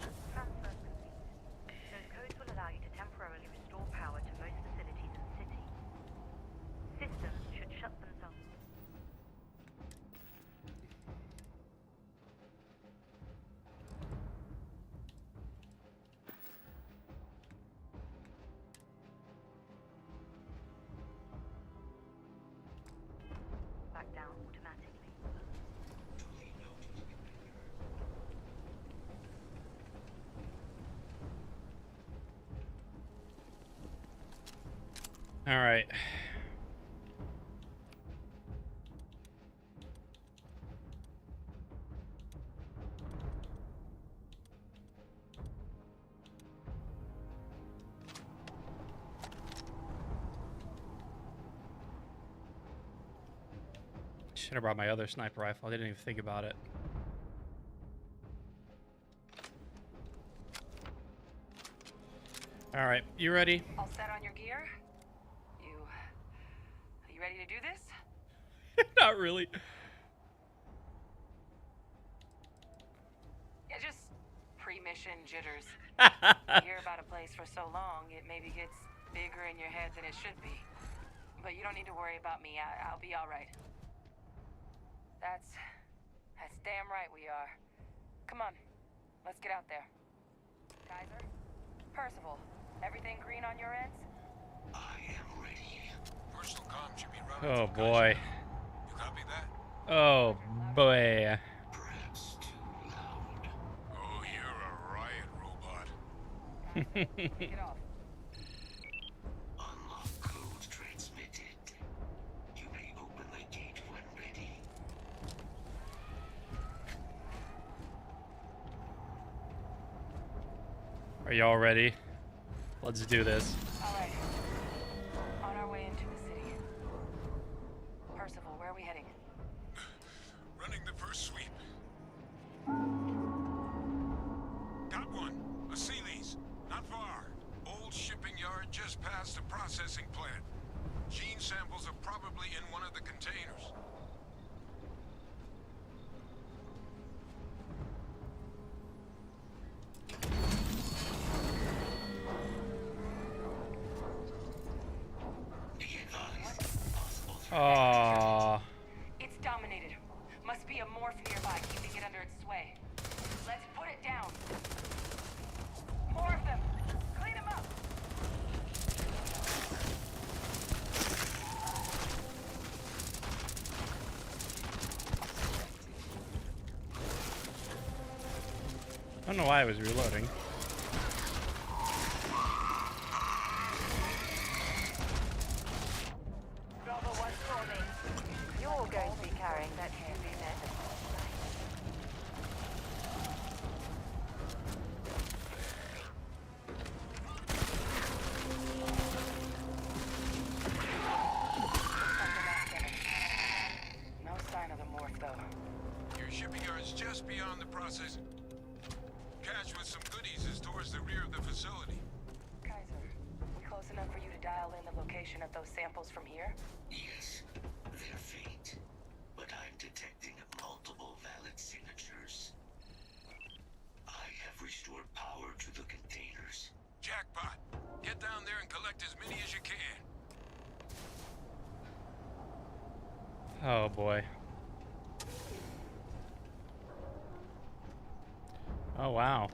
Those codes will allow you to temporarily restore power to most facilities in the city. Systems should shut themselves. Back down automatically. All right. Should have brought my other sniper rifle. I didn't even think about it. All right, you ready? All set on your gear? Are you ready to do this? Not really. Yeah, just pre-mission jitters. You hear about a place for so long, it maybe gets bigger in your head than it should be. But you don't need to worry about me. I'll be all right. That's damn right we are. Come on, let's get out there. Kaiser? Percival, everything green on your ends? I am ready. Personal comms should be running. Oh boy. You copy that? Oh boy. Perhaps too loud. Oh, you're a riot robot. Get off. Unlock code transmitted. You may open the gate when ready. Are y'all ready? Let's do this. All right. On our way Not far. Old shipping yard just past the processing plant. Gene samples are probably in one of the containers. Aww. It's dominated. Must be a morph nearby, keeping it under its sway. Let's put it down. More of them. Clean them up. I don't know why I was reloading. Bravo 1 calling. You're going to be carrying that heavy metal. No sign of the morph, though. Your shipping yard's just beyond the processing. Cache with some goodies is towards the rear of the facility. Kaiser, we close enough for you to dial in the location of those samples from here? Yes, they're faint, but I'm detecting multiple valid signatures. I have restored power to the containers. Jackpot! Get down there and collect as many as you can. Oh boy. Oh wow.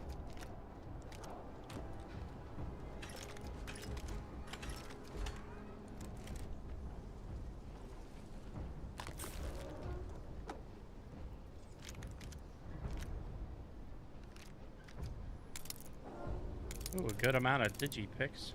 Ooh, a good amount of digi-picks.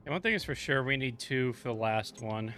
And one thing is for sure, we need 2 for the last one.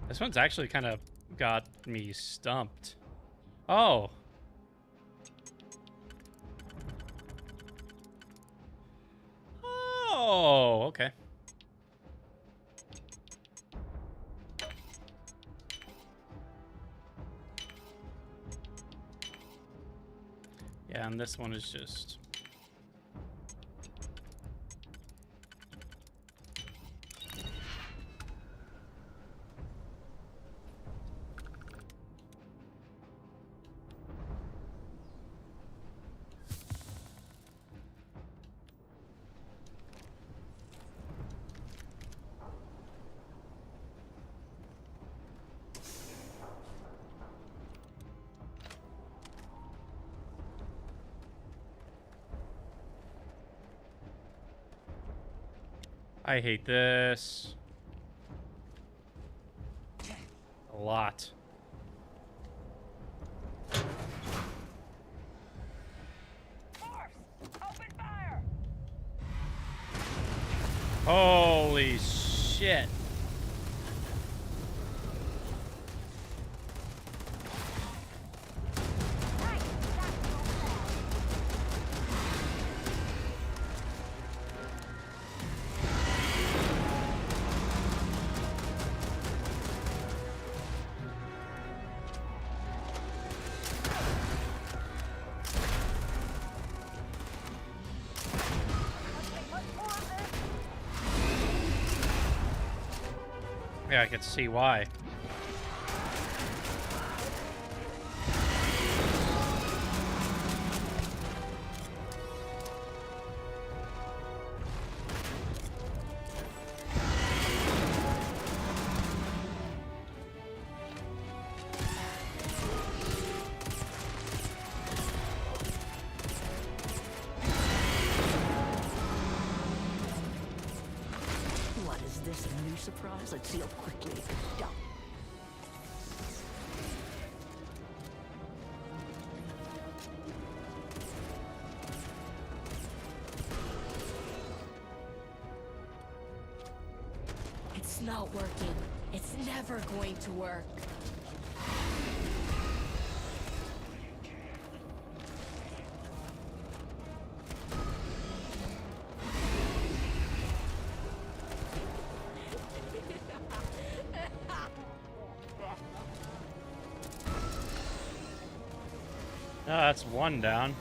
This one's actually kind of got me stumped. Oh. Oh, okay. Yeah, and this one is just... I hate this. A lot. Holy shit. Yeah, I can see why. What is this, a new surprise? Let's see how quickly it can dump. It's not working. It's never going to work. Oh, that's one down.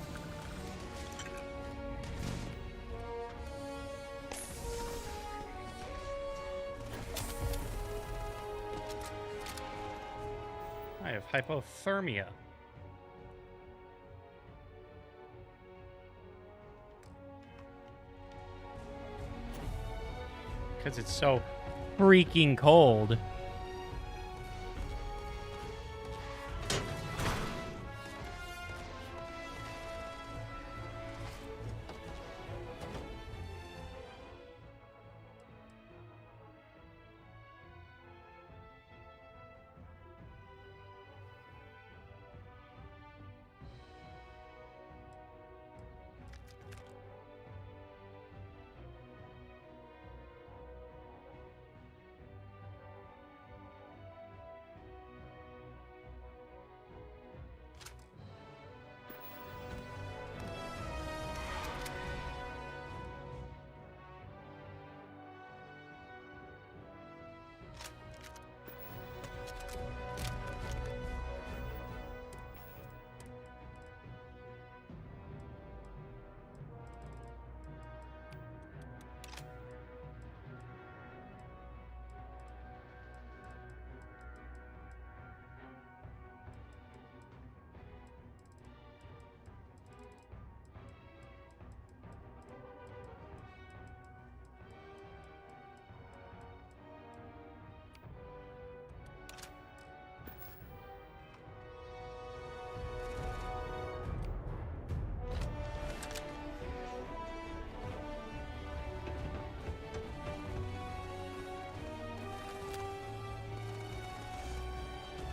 I have hypothermia. Because it's so freaking cold.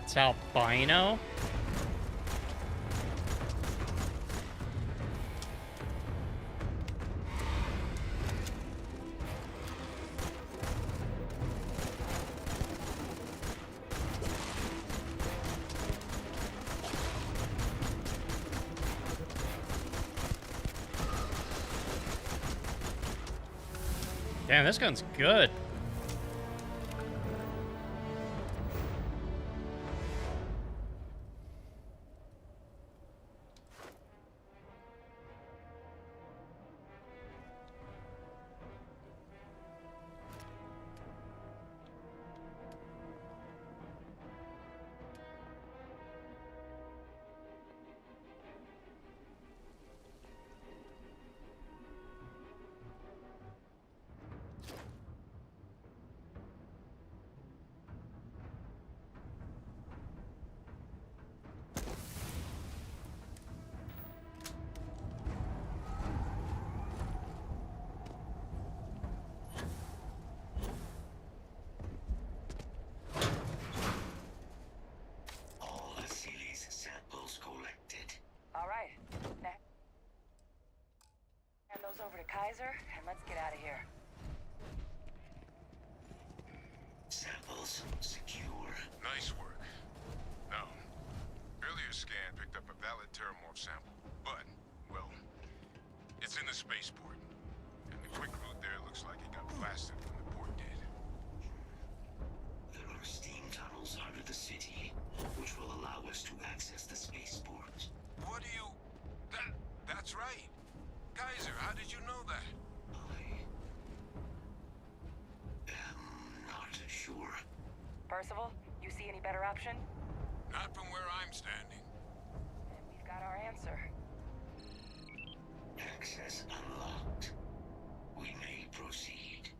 It's albino? Damn, this gun's good. Kaiser, and let's get out of here. Samples secure. Nice work. Now, earlier scan picked up a valid Terramorph sample, but, well, it's in the spaceport. And the quick route there looks like it got blasted when the port did. There are steam tunnels under the city, which will allow us to access the spaceport. What do you... That's right. Kaiser, how did you know that? Not sure. Percival, you see any better option? Not from where I'm standing. Then we've got our answer. Access unlocked. We may proceed.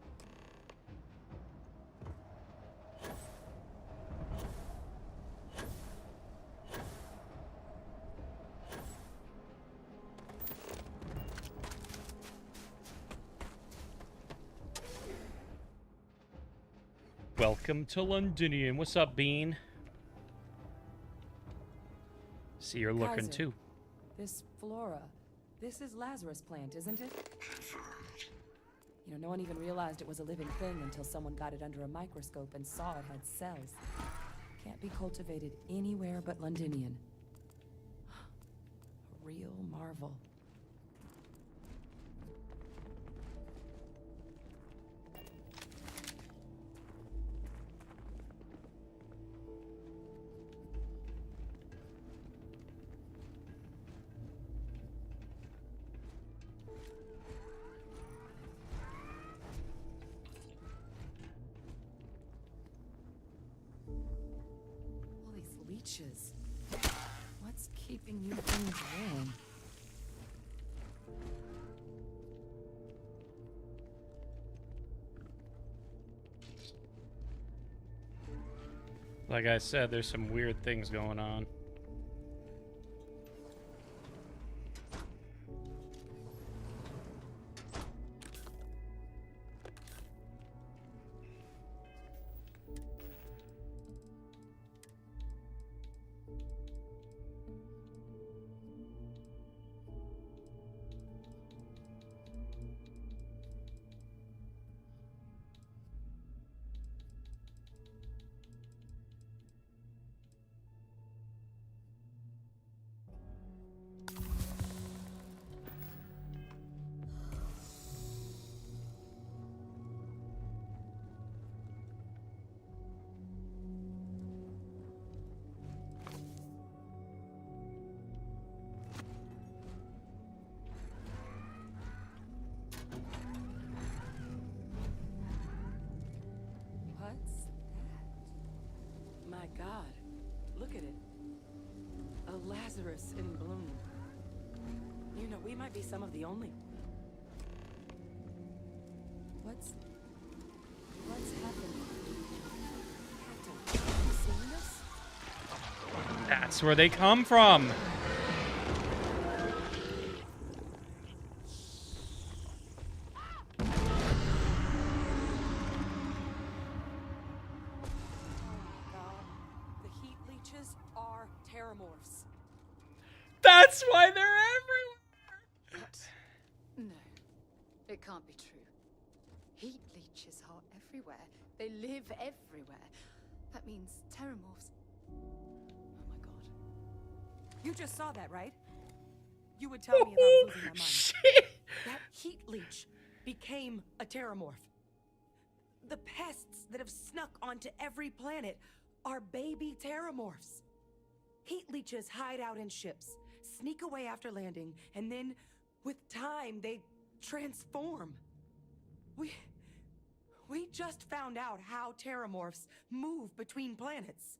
Welcome to Londonian. What's up, Bean? See, you're looking Kaiser, too. This flora, this is Lazarus plant, isn't it? You know, no one even realized it was a living thing until someone got it under a microscope and saw it had cells. Can't be cultivated anywhere but Londonian. A real marvel. Leeches. What's keeping you things warm? Like I said, there's some weird things going on. My God, look at it. A Lazarus in bloom. You know, we might be some of the only... What's happening? Captain, have you seen this? That's where they come from. That's why they're everywhere! What? No, it can't be true. Heat leeches are everywhere. They live everywhere. That means terramorphs. Oh my god. You just saw that, right? You would tell me if I was losing my mind. Shit. That heat leech became a terramorph. The pests that have snuck onto every planet are baby terramorphs. Heat leeches hide out in ships, sneak away after landing, and then, with time, they transform. We just found out how terramorphs move between planets.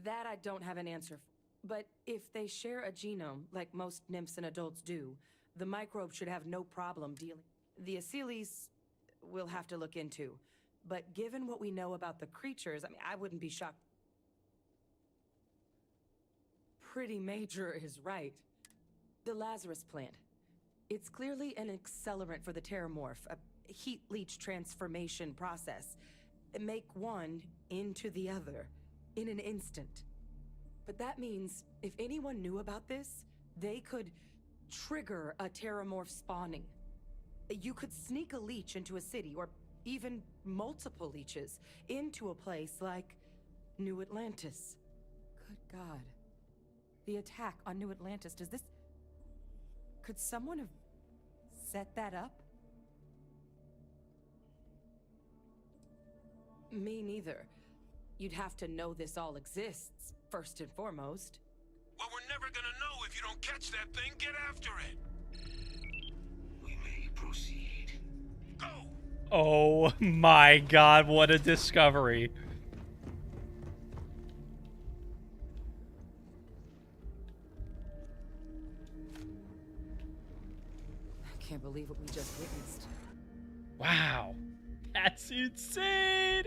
That I don't have an answer for. But if they share a genome, like most nymphs and adults do, the microbe should have no problem dealing. The Aciles we'll have to look into. But given what we know about the creatures, I mean, I wouldn't be shocked. Pretty Major is right. The Lazarus plant. It's clearly an accelerant for the terramorph, a heat leech transformation process. make one into the other in an instant. But that means if anyone knew about this, they could trigger a terramorph spawning. You could sneak a leech into a city, or even multiple leeches, into a place like New Atlantis. Good God. The attack on New Atlantis, does this... Could someone have set that up? Me neither. You'd have to know this all exists, first and foremost. Well, we're never gonna know if you don't catch that thing. Get after it. We may proceed. Go! Oh my god, what a discovery. I can't believe what we just witnessed. Wow. That's insane.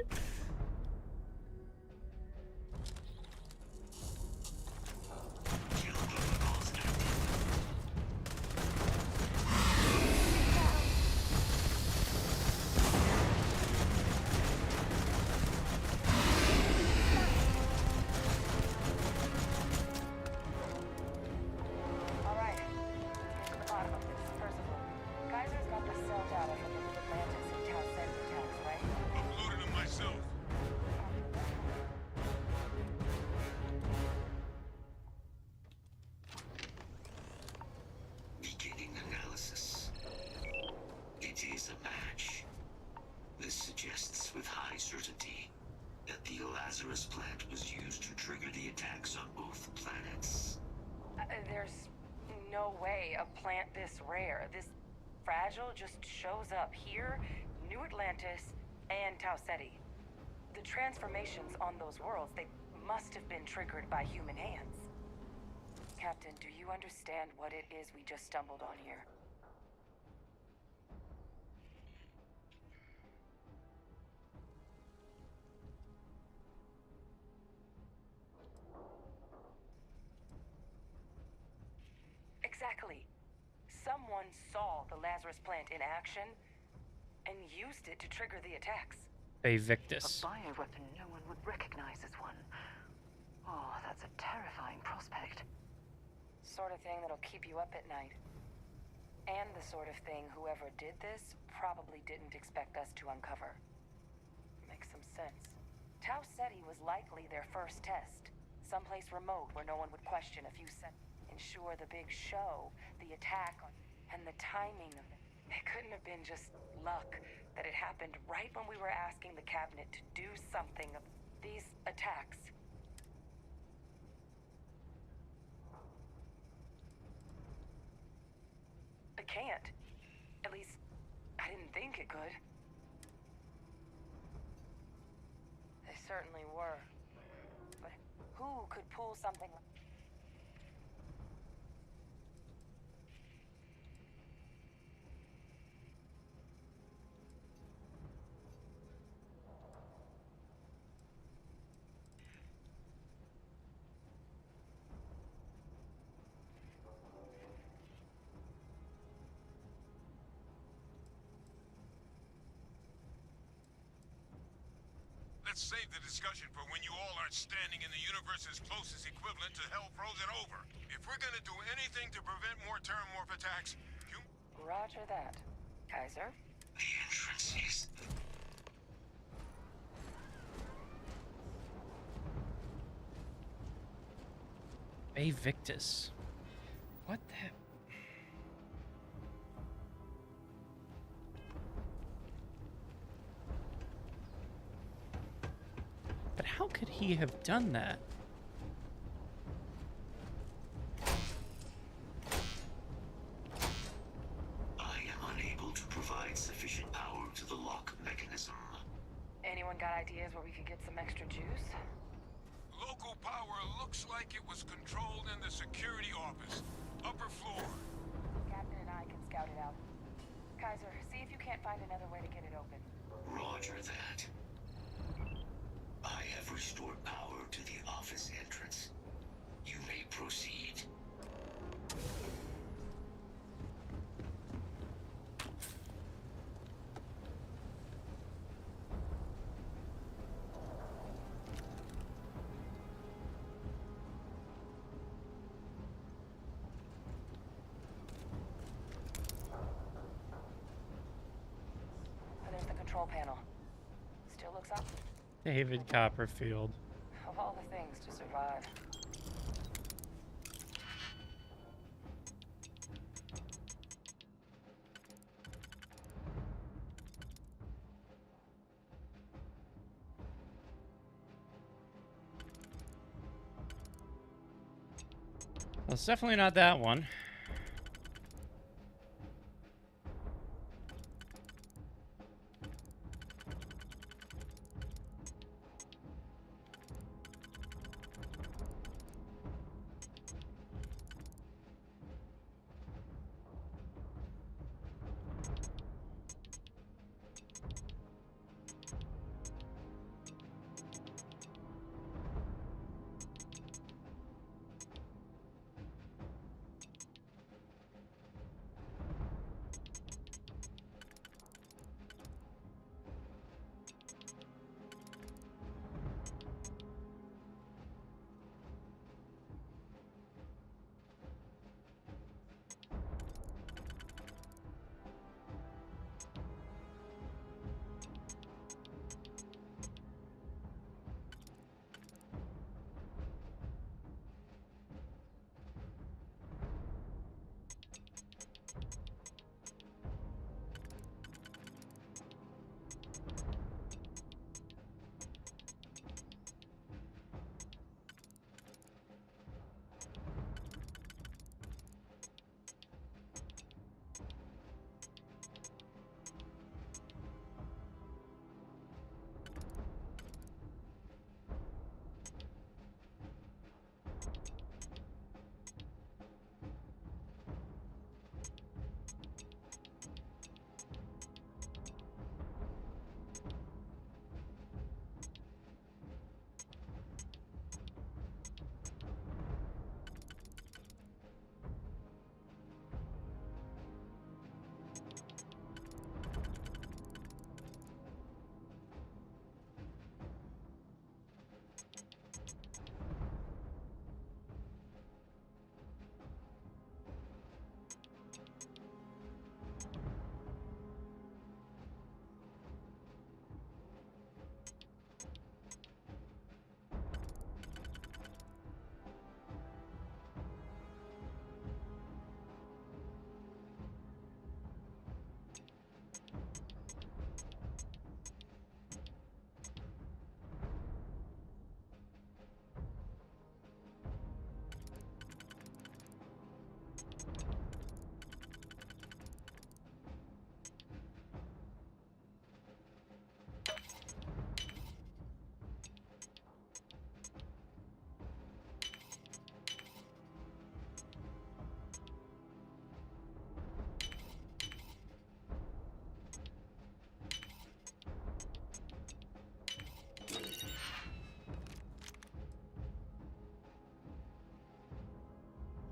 Alright, let's get to the bottom of this. First of all, Kaiser's got the cell data from the New Atlantis and Tau Ceti attacks, right? Uploaded them myself. Beginning analysis. It is a match. This suggests with high certainty that the Lazarus plant was used to trigger the attacks on both planets. There's no way a plant this rare, this fragile, just shows up here, New Atlantis, and Tau Ceti. The transformations on those worlds, they must have been triggered by human hands. Captain, do you understand what it is we just stumbled on here? Exactly. Someone saw the Lazarus plant in action and used it to trigger the attacks. A Victus. A bioweapon no one would recognize as one. Oh, that's a terrifying prospect. Sort of thing that'll keep you up at night. And the sort of thing whoever did this probably didn't expect us to uncover. Makes some sense. Tau Ceti was likely their first test. Someplace remote where no one would question a few seconds. Ensure the big show, the attack, and the timing of it. It couldn't have been just luck that it happened right when we were asking the cabinet to do something of these attacks. It can't. At least, I didn't think it could. They certainly were. But who could pull something like... Let's save the discussion for when you all aren't standing in the universe's closest equivalent to hell frozen over. If we're gonna do anything to prevent more terramorph attacks, you... Roger that. Kaiser? The entrance is... A Victus. What the... But how could he have done that? I am unable to provide sufficient power to the lock mechanism. Anyone got ideas where we could get some extra juice? Local power looks like it was controlled in the security office. Upper floor. Captain and I can scout it out. Kaiser, see if you can't find another way to get it open. Roger that. I have restored power to the office entrance. You may proceed. control panel. Still looks up. David Copperfield. Of all the things to survive. Well, it's definitely not that one.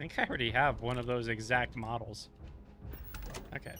I think I already have one of those exact models. Okay.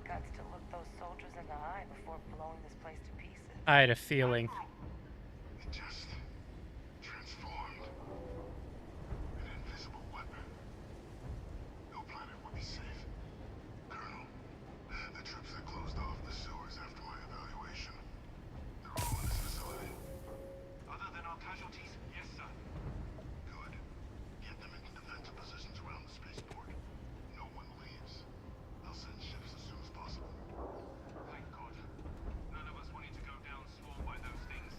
guts to look those soldiers in the eye before blowing this place to pieces. I had a feeling. It just transformed. An invisible weapon. No planet would be safe. Colonel, the troops that closed off the sewers after my evaluation. They're all in this facility. Other than our casualties, yes, sir. Good. Get them into defensive positions around the spaceport. No one leaves. I'll send ships as soon as possible. Thank God. None of us wanted to go down swarmed by those things.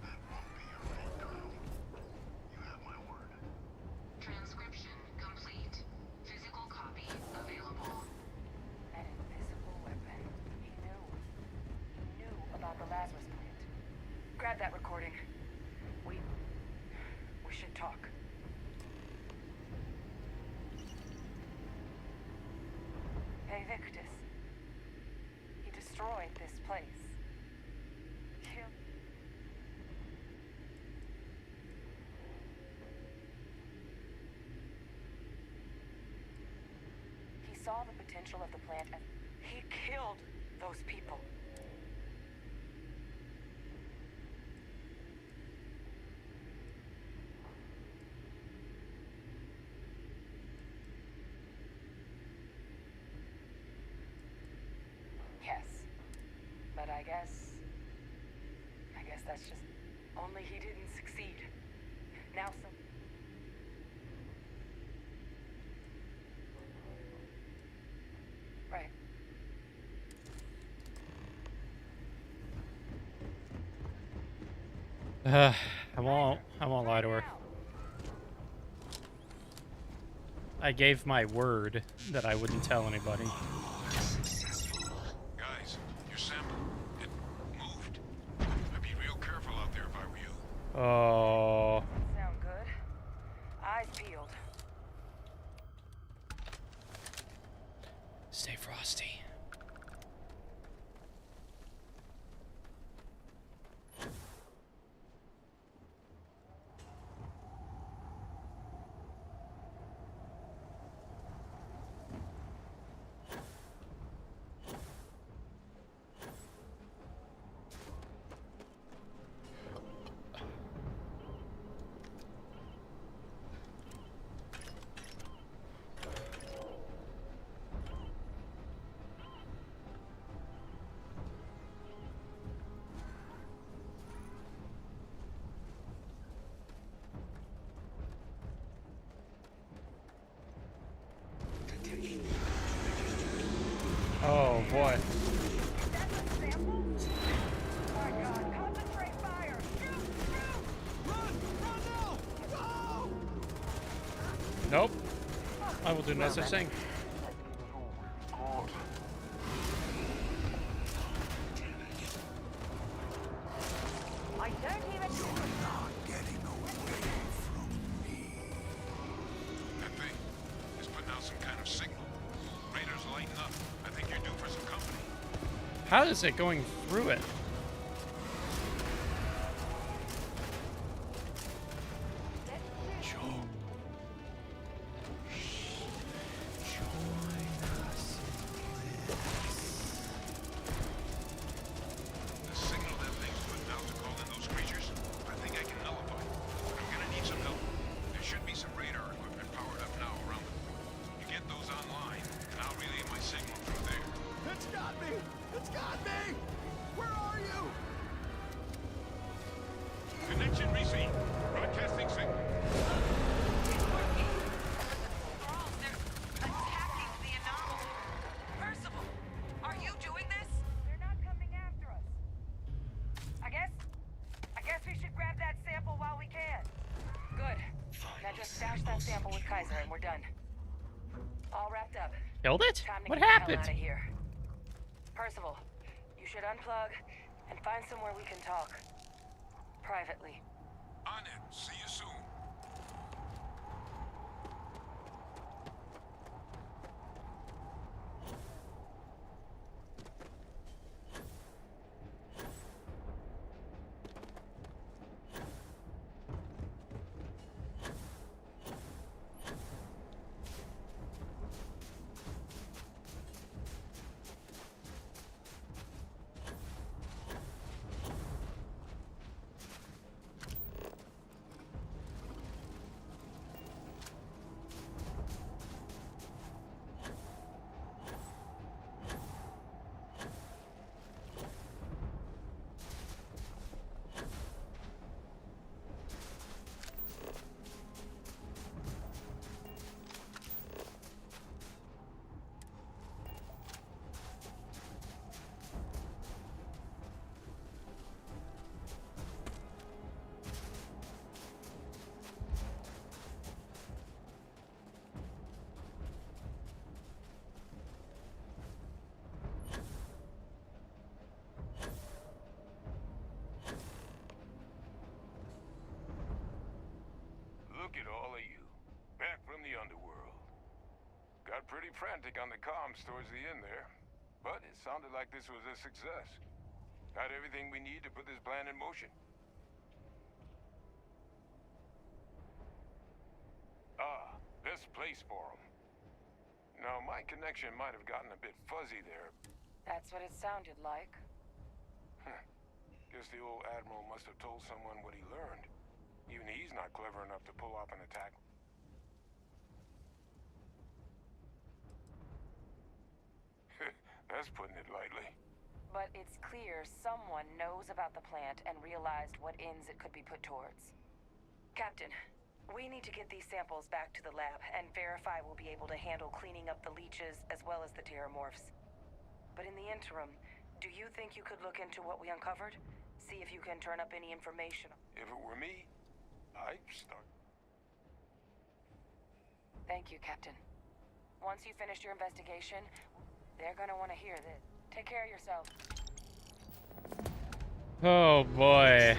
That won't be your fate, Colonel. You have my word. Transcription complete. Physical copy available. An invisible weapon. He knew. He knew about the Lazarus plant. Grab that recording. We should talk. Hey, Victus. He destroyed this place. Killed. He saw the potential of the plant and he killed those people. Yes. But I guess that's just only he didn't succeed. Now some Right. I won't lie to her. I gave my word that I wouldn't tell anybody. Guys, your sample, it moved. I'd be real careful out there if I were you. Oh. Sound good. Eyes peeled. Stay frosty. Oh boy. Nope. I will do no such thing. I don't even That thing is putting out some kind of signal. Raiders lighten up. I think you're due for some company. How is it going through it? The signal that thing's putting out to call in those creatures, I think I can nullify. I'm gonna need some help. There should be some radar equipment powered up now around them. You get those online, and I'll relay my signal through there. It's got me! It's got me! Where are you? Connection received. Broadcasting signal. Attacking the anomaly. Percival, are you doing this? They're not coming after us. I guess we should grab that sample while we can. Good. Now just stash that sample with Kaiser and we're done. All wrapped up. Killed it? Time to What get the hell happened? out of here. Percival, you should unplug and find somewhere we can talk. Privately. On it. See you soon. Look at all of you. Back from the underworld. Got pretty frantic on the comms towards the end there. But it sounded like this was a success. Got everything we need to put this plan in motion. Ah, best place for them. Now, my connection might have gotten a bit fuzzy there. That's what it sounded like. Guess the old Admiral must have told someone what he learned. Even he's not clever enough to pull off an attack. That's putting it lightly. But it's clear someone knows about the plant and realized what ends it could be put towards. Captain, we need to get these samples back to the lab and verify we'll be able to handle cleaning up the leeches as well as the terramorphs. But in the interim, do you think you could look into what we uncovered? See if you can turn up any information. If it were me, I'd start. Thank you, Captain. Once you finish your investigation, they're gonna want to hear this. Take care of yourself. Oh boy.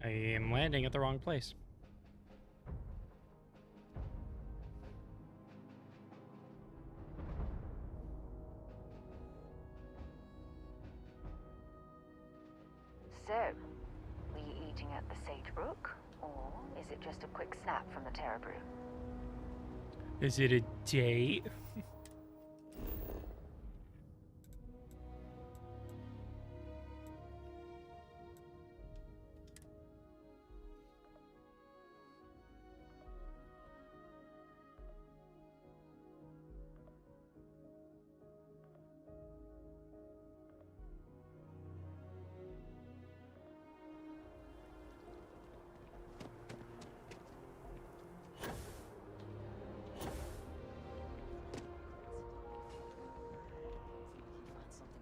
I am landing at the wrong place. So, were you eating at the Sagebrook, or is it just a quick snap from the Terra Brew? Is it a date?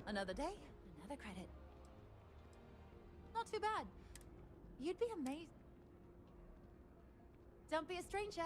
Another day, another credit. Not too bad. You'd be amazed. Don't be a stranger.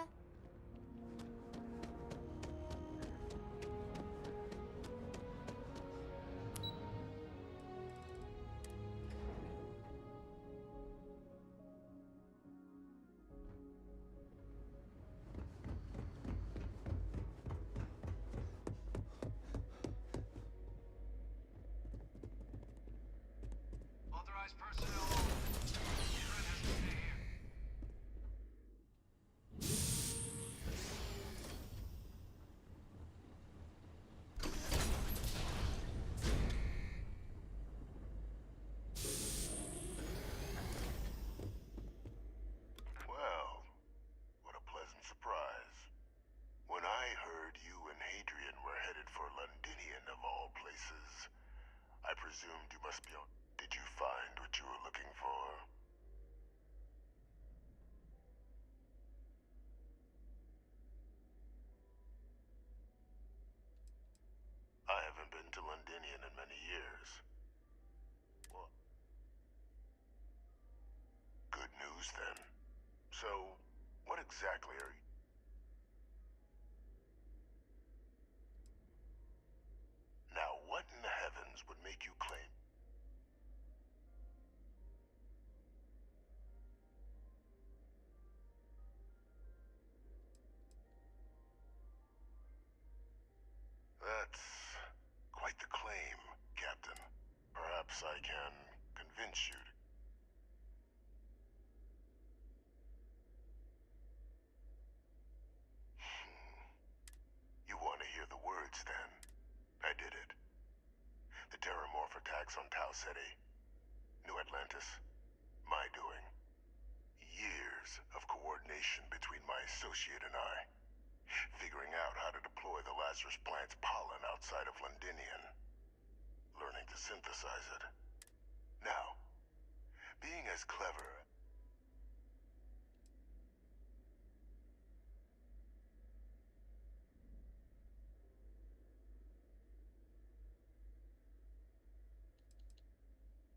Authorized personnel. Unit has to stay here. Well, what a pleasant surprise. When I heard you and Hadrian were headed for Londinian of all places, I presumed you must be on. Did you find what you were looking for? I haven't been to Londinian in many years. Well, good news then. So, what exactly are you? Now, what in the heavens would make you claim? That's quite the claim, Captain. Perhaps I can convince you to... You want to hear the words, then? I did it. The Terramorph attacks on Tau Ceti. New Atlantis. My doing. Years of coordination between my associate and I. Figuring out how to deploy the Lazarus plant's pollen outside of Londinian. Learning to synthesize it. Now, being as clever.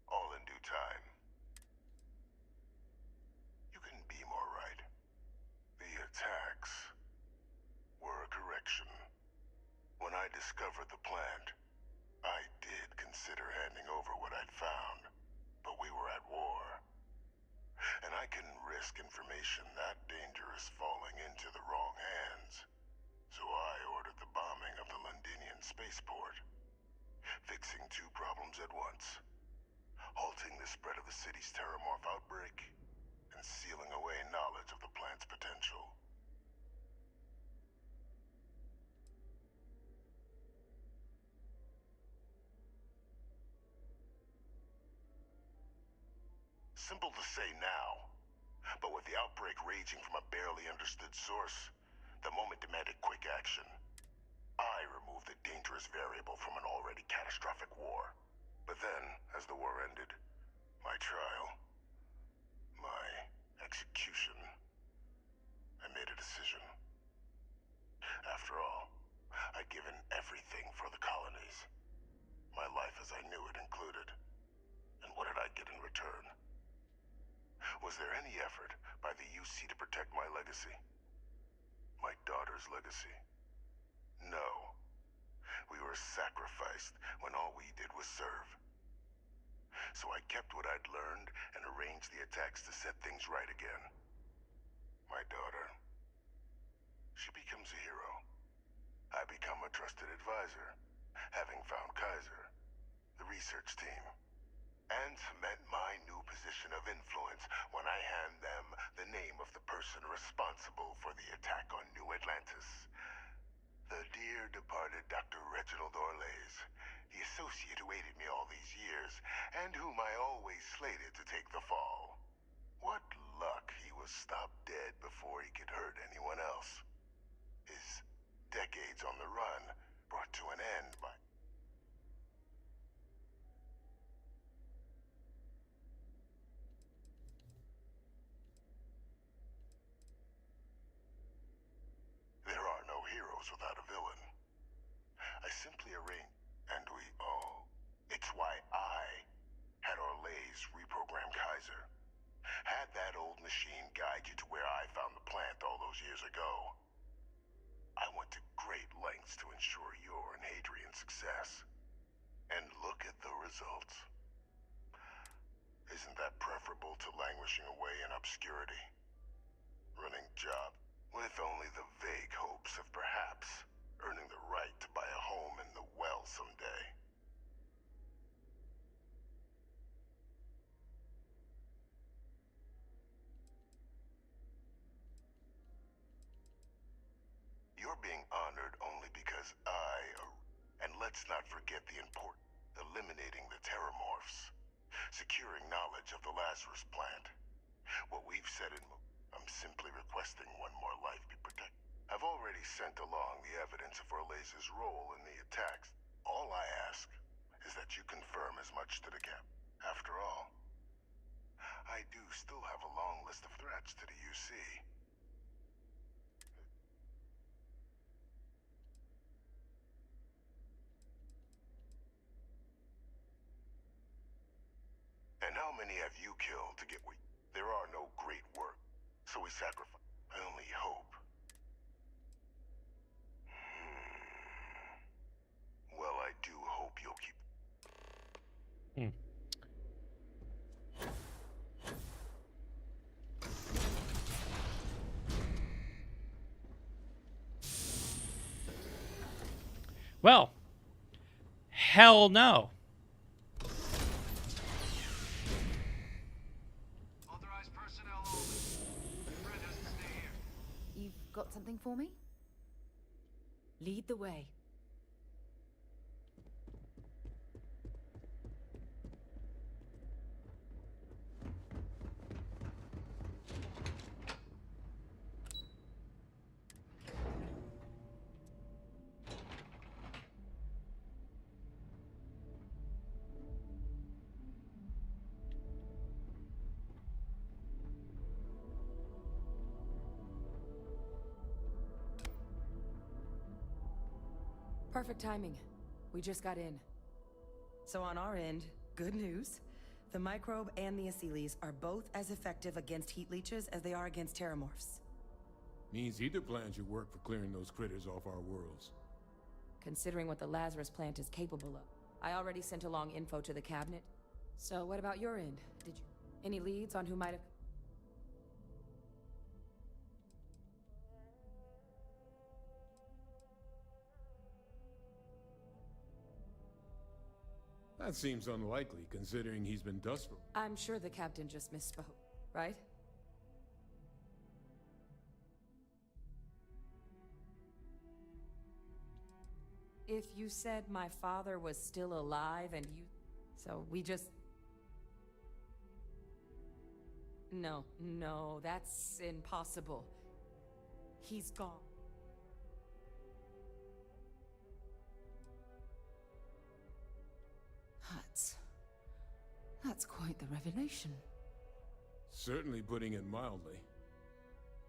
All in due time. You can be more right. The attacks were a correction. When I discovered the plant, I did consider handing over what I'd found, but we were at war. And I couldn't risk information that dangerous falling into the wrong hands. So I ordered the bombing of the Londinian spaceport, fixing two problems at once. Halting the spread of the city's terramorph outbreak, and sealing away knowledge of the plant's potential. Simple to say now, but with the outbreak raging from a barely understood source, the moment demanded quick action. I removed the dangerous variable from an already catastrophic war. But then, as the war ended, my trial, my execution, I made a decision. After all, I'd given everything for the colonies. My life as I knew it included. And what did I get in return? Was there any effort by the UC to protect my legacy? My daughter's legacy? No. We were sacrificed when all we did was serve. So I kept what I'd learned and arranged the attacks to set things right again. My daughter, she becomes a hero. I become a trusted advisor, having found Kaiser, the research team, and cement my new position of influence when I hand them the name of the person responsible for the attack on New Atlantis. The dear departed Dr. Reginald Orlays, the associate who aided me all these years, and whom I always slated to take the fall. What luck he was stopped dead before he could hurt anyone else. His decades on the run brought to an end by... There are no heroes without a villain. I simply arranged, and we all... It's why I had Orlays reprogram Kaiser. Had that old machine guide you to where I found the plant all those years ago. I went to great lengths to ensure your and Hadrian's success. And look at the results. Isn't that preferable to languishing away in obscurity? Running job with only the vague hopes of perhaps earning the right to buy a home in the well someday. You're being honored only because and let's not forget the important, eliminating the terramorphs, securing knowledge of the Lazarus plant. What we've said in I'm simply requesting one more life be protected. I've already sent along the evidence of Orlays' role in the attacks. All I ask is that you confirm as much to the cap. After all, I do still have a long list of threats to the UC. And how many have you killed to get what? There are no great work, so we sacrifice. I only hope. Well, I do hope you'll keep... Well, hell no. Authorized personnel only. Fred has to stay here. You've got something for me? Lead the way. Perfect timing. We just got in. So on our end, good news. The microbe and the Asylees are both as effective against heat leeches as they are against terramorphs. Means either plan should work for clearing those critters off our worlds. Considering what the Lazarus plant is capable of. I already sent along info to the cabinet. So what about your end? Did you... Any leads on who might have... That seems unlikely, considering he's been dustful. I'm sure the captain just misspoke, right? If you said my father was still alive and you... So we just... No, that's impossible. He's gone. That's quite the revelation. Certainly putting it mildly.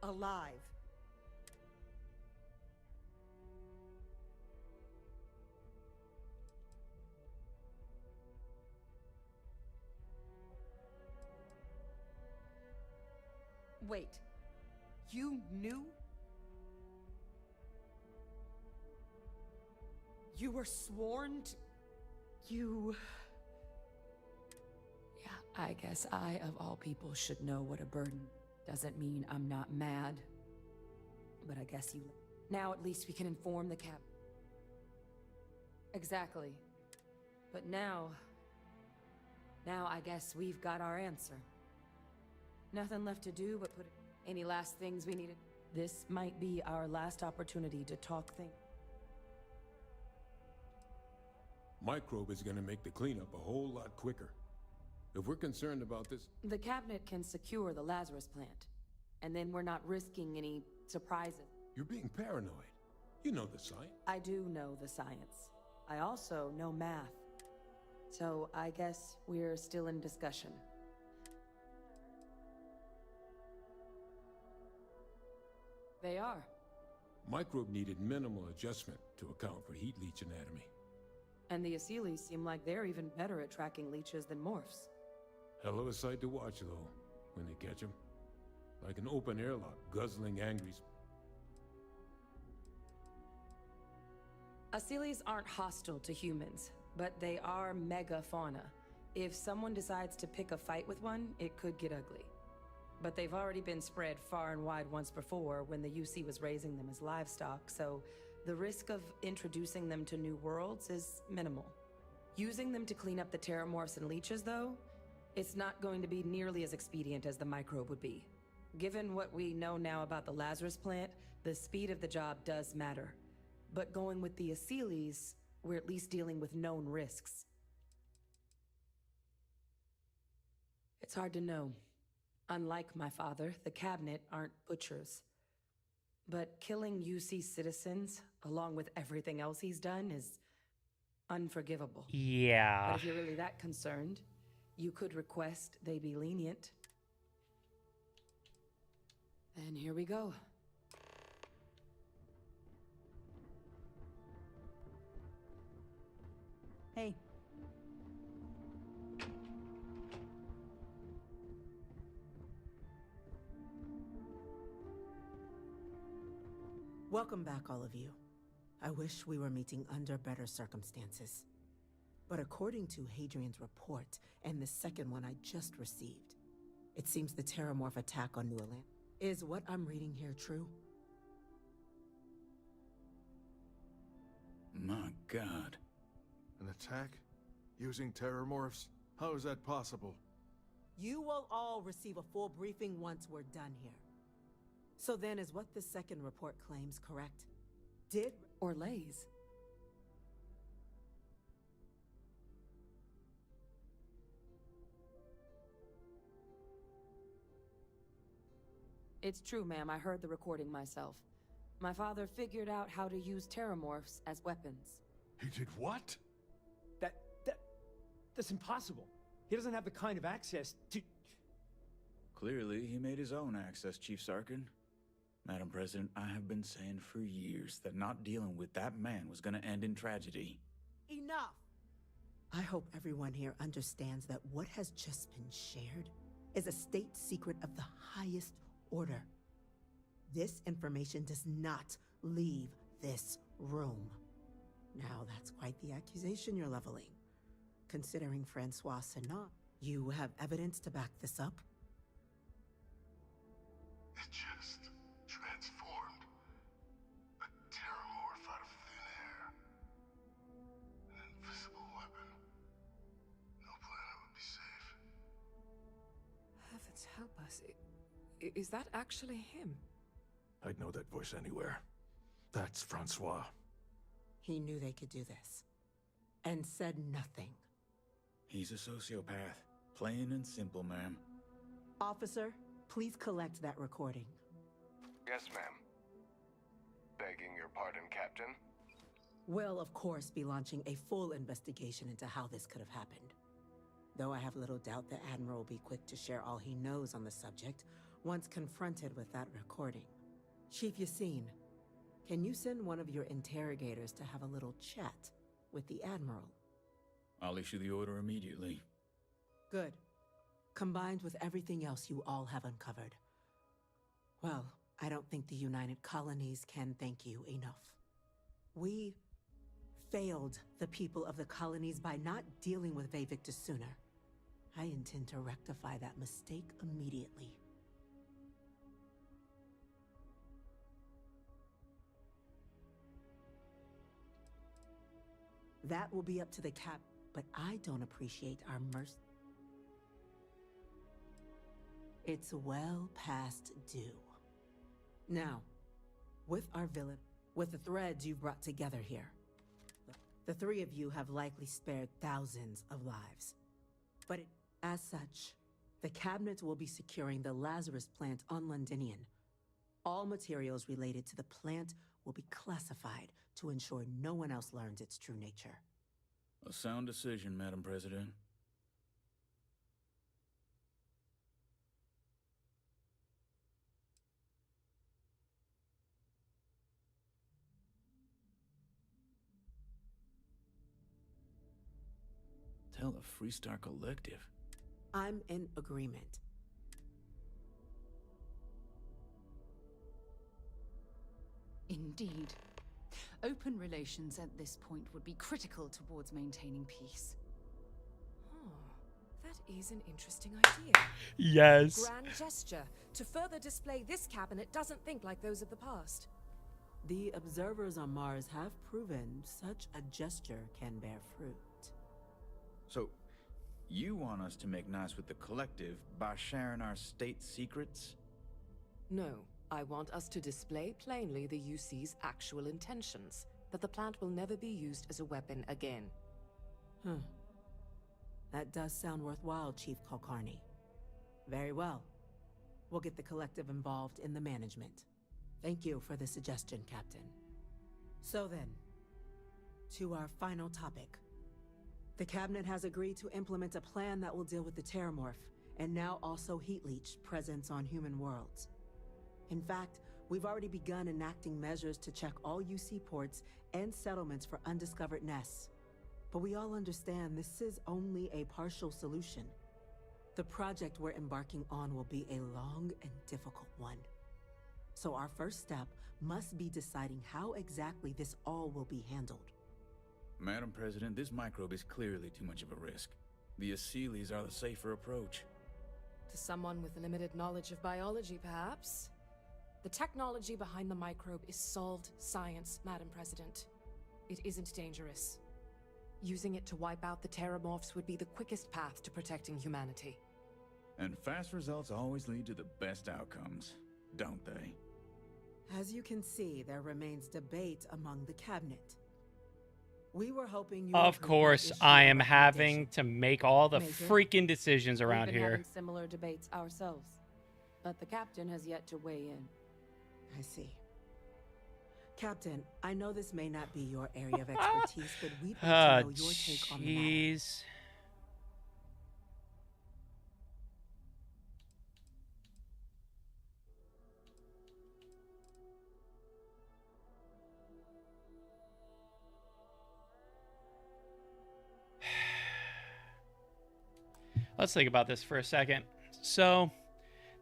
Alive. Wait. You knew? You were sworn to... You... Yeah, I guess I, of all people, should know what a burden. Doesn't mean I'm not mad. But I guess you... Now at least we can inform the cap... Exactly. But now... Now I guess we've got our answer. Nothing left to do but put... Any last things we needed? This might be our last opportunity to talk things. Microbe is gonna make the cleanup a whole lot quicker. If we're concerned about this... The cabinet can secure the Lazarus plant. And then we're not risking any surprises. You're being paranoid. You know the science. I do know the science. I also know math. So I guess we're still in discussion. They are. Microbe needed minimal adjustment to account for heat leech anatomy. And the Asylees seem like they're even better at tracking leeches than morphs. Hell of a sight to watch, though, when they catch them. Like an open airlock, guzzling angry... Asylees aren't hostile to humans, but they are megafauna. If someone decides to pick a fight with one, it could get ugly. But they've already been spread far and wide once before when the UC was raising them as livestock, so the risk of introducing them to new worlds is minimal. Using them to clean up the terramorphs and leeches, though, it's not going to be nearly as expedient as the microbe would be. Given what we know now about the Lazarus plant, the speed of the job does matter. But going with the Asylees, we're at least dealing with known risks. It's hard to know. Unlike my father, the cabinet aren't butchers. But killing UC citizens, along with everything else he's done, is unforgivable. Yeah. But if you're really that concerned, you could request they be lenient. And here we go. Hey. Welcome back, all of you. I wish we were meeting under better circumstances. But according to Hadrian's report, and the second one I just received, it seems the Terramorph attack on New Atlantis. Is what I'm reading here true? My God. An attack? Using terramorphs? How is that possible? You will all receive a full briefing once we're done here. So then, is what the second report claims correct? Did... Or lays. It's true, ma'am. I heard the recording myself. My father figured out how to use terramorphs as weapons. He did what? That's impossible. He doesn't have the kind of access to... Clearly, he made his own access, Chief Sarkin. Madam President, I have been saying for years that not dealing with that man was gonna end in tragedy. Enough! I hope everyone here understands that what has just been shared is a state secret of the highest order. This information does not leave this room. Now, that's quite the accusation you're leveling. Considering Francois Senat, you have evidence to back this up? It just transformed. A terramorph out of thin air. An invisible weapon. No planet would be safe. Heavens help us. Is that actually him? I'd know that voice anywhere. That's Francois. He knew they could do this. And said nothing. He's a sociopath. Plain and simple, ma'am. Officer, please collect that recording. Yes, ma'am. Begging your pardon, Captain. We'll, of course, be launching a full investigation into how this could have happened. Though I have little doubt the Admiral will be quick to share all he knows on the subject once confronted with that recording. Chief Yassine, can you send one of your interrogators to have a little chat with the Admiral? I'll issue the order immediately. Good. Combined with everything else you all have uncovered. Well, I don't think the United Colonies can thank you enough. We failed the people of the colonies by not dealing with Vayvictus sooner. I intend to rectify that mistake immediately. That will be up to the cap, but I don't appreciate our mercy. It's well past due. Now, with our villain, with the threads you've brought together here, the three of you have likely spared thousands of lives. But as such, the cabinet will be securing the Lazarus plant on Londinian. All materials related to the plant will be classified to ensure no one else learns its true nature. A sound decision, Madam President. Tell the Freestar Collective. I'm in agreement. Indeed. Open relations at this point would be critical towards maintaining peace. That is an interesting idea. Yes. Grand gesture. To further display this cabinet doesn't think like those of the past. The observers on Mars have proven such a gesture can bear fruit. So, you want us to make nice with the Collective by sharing our state secrets? No, I want us to display plainly the UC's actual intentions, that the plant will never be used as a weapon again. That does sound worthwhile, Chief Kulkarni. Very well. We'll get the Collective involved in the management. Thank you for the suggestion, Captain. So then, to our final topic. The Cabinet has agreed to implement a plan that will deal with the Terramorph, and now also Heat Leech presence on human worlds. In fact, we've already begun enacting measures to check all UC ports and settlements for undiscovered nests. But we all understand this is only a partial solution. The project we're embarking on will be a long and difficult one. So our first step must be deciding how exactly this all will be handled. Madam President, this microbe is clearly too much of a risk. The Aseles are the safer approach. To someone with limited knowledge of biology, perhaps? The technology behind the microbe is solved science, Madam President. It isn't dangerous. Using it to wipe out the Terramorphs would be the quickest path to protecting humanity. And fast results always lead to the best outcomes, don't they? As you can see, there remains debate among the Cabinet. We were hoping you Of course, I am having to make all the Major, freaking decisions around We've been here. having similar debates ourselves, but the captain has yet to weigh in. I see. Captain, I know this may not be your area of expertise, but we'd like to know your take on the matter. Jeez. Let's think about this for a second. So,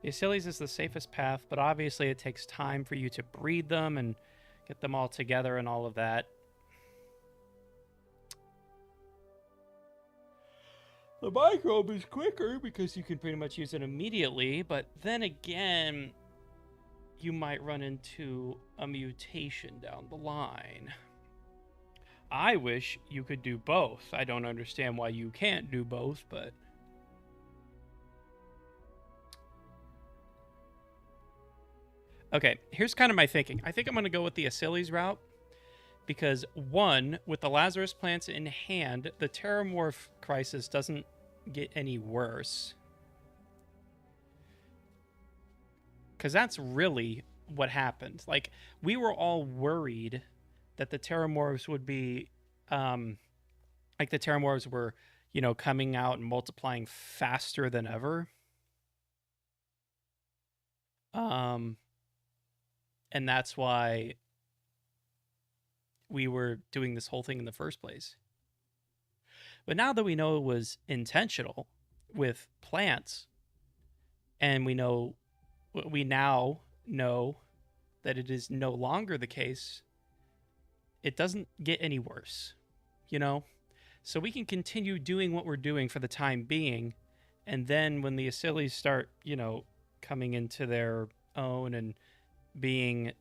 the Achilles is the safest path, but obviously it takes time for you to breed them and get them all together and all of that. The microbe is quicker because you can pretty much use it immediately, but then again, you might run into a mutation down the line. I wish you could do both. I don't understand why you can't do both, but... Okay, here's kind of my thinking. I think I'm going to go with the Achilles route because, one, with the Lazarus plants in hand, the Terramorph crisis doesn't get any worse. Because that's really what happened. Like, we were all worried that the Terramorphs would be, like the Terramorphs were, you know, coming out and multiplying faster than ever. And that's why we were doing this whole thing in the first place. But now that we know it was intentional with plants, and we now know that it is no longer the case, it doesn't get any worse, you know? So we can continue doing what we're doing for the time being, and then when the Achilles start, you know, coming into their own and being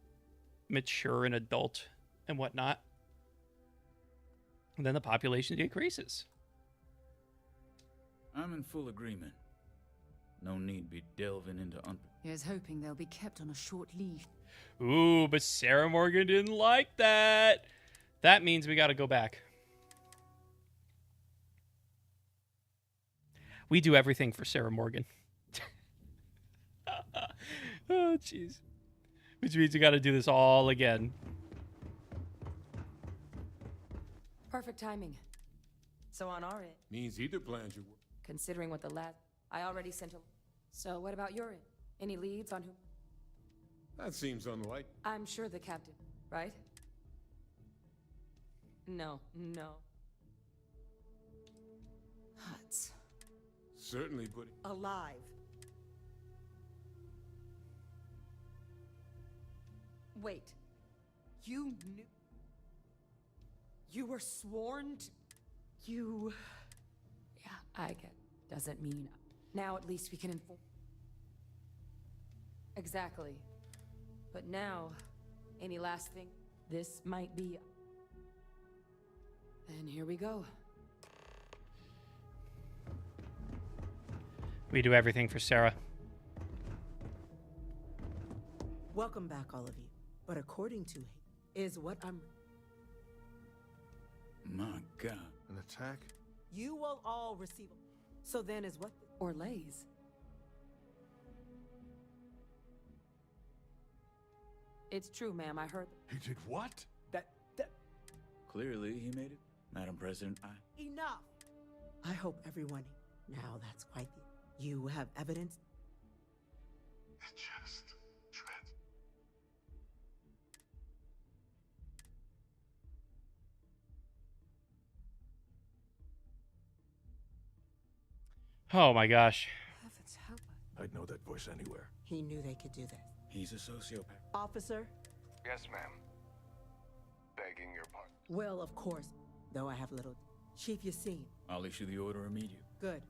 mature and adult and whatnot, and then the population decreases. I'm in full agreement. No need be delving into Here's hoping they'll be kept on a short leash. Ooh, but Sarah Morgan didn't like that. That means we got to go back. We do everything for Sarah Morgan. Oh, jeez. Which means we got to do this all again. Perfect timing. So on our end, Means either plans you work. considering what the last... I already sent a... So what about your end? Any leads on who... That seems unlikely. I'm sure the captain, right? No. Huts. Certainly put it. Alive. Wait. You knew... You were sworn to... You... Yeah, I get... Doesn't mean... Now at least we can inform... Exactly. But now, any last thing? This might be... Then here we go. We do everything for Sarah. Welcome back, all of you. But according to... is what I'm... My God. An attack? You will all receive... So then is what... Or lays. It's true, ma'am. I heard... He did what? That... Clearly, he made it. Madam President, Enough! I hope everyone... Now that's quite the... You have evidence? It's just dread. Oh my gosh. Heavens help us. I'd know that voice anywhere. He knew they could do this. he's a sociopath. Officer? Yes, ma'am. Begging your pardon. Well, of course. Though I have little... Chief Yassine. I'll issue the order immediately. Good.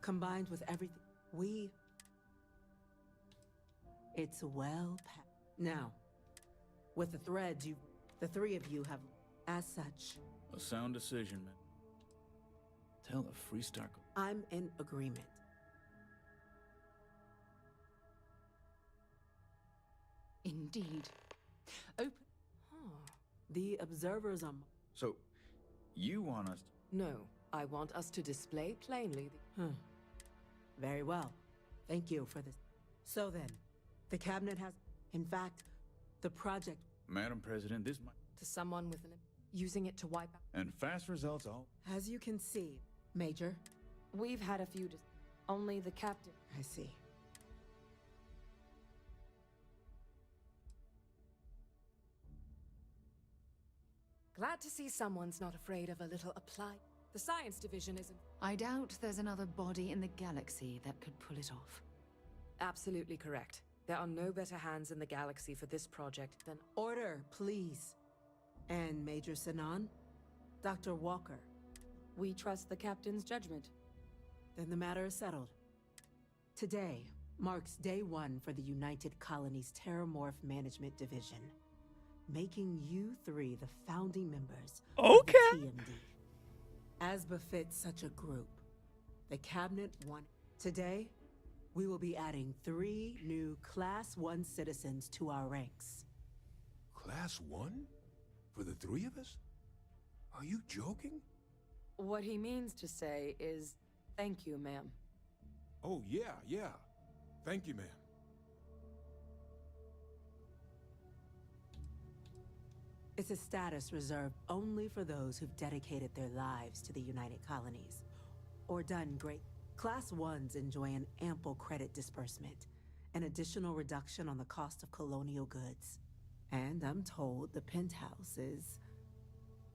Combined with everything... We... It's well packed. Now, with the threads you... The three of you have... As such... A sound decision, man. Tell the Freestar... I'm in agreement. Indeed. Open... The observers are... So, you want us... No, I want us to display plainly the... Very well. Thank you for this. So then, the cabinet has... In fact, the project... Madam President, this might... To someone with an... Using it to wipe out... And fast results all... As you can see, Major... We've had a few... Only the captain... I see. Glad to see someone's not afraid of a little apply. The science division isn't... I doubt there's another body in the galaxy that could pull it off. Absolutely correct. There are no better hands in the galaxy for this project than... Order, please. And Major Sinan? Dr. Walker. We trust the captain's judgment. Then the matter is settled. Today marks day 1 for the United Colonies Terramorph Management Division, making you 3 the founding members of the TMD. As befits such a group, the Cabinet Today, we will be adding 3 new Class 1 citizens to our ranks. Class 1? For the 3 of us? Are you joking? What he means to say is, thank you, ma'am. Oh, yeah. Thank you, ma'am. It's a status reserved only for those who've dedicated their lives to the United Colonies, or done great. Class 1s enjoy an ample credit disbursement, an additional reduction on the cost of colonial goods. And I'm told the penthouse is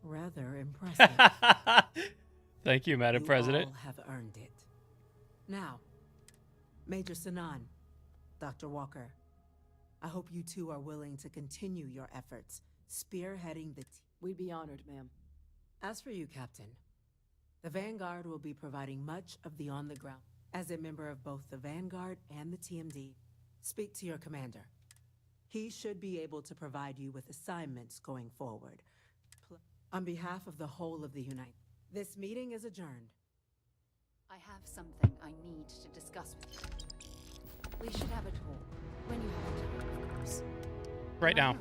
rather impressive. Thank you, Madam President. You all have earned it. Now, Major Sinan, Dr. Walker, I hope you 2 are willing to continue your efforts spearheading the We'd be honored, ma'am. As for you, Captain, the Vanguard will be providing much of the on-the-ground. As a member of both the Vanguard and the TMD, speak to your commander. He should be able to provide you with assignments going forward. On behalf of the whole of the United, this meeting is adjourned. I have something I need to discuss with you. We should have a talk when you have a time, of course. Right now.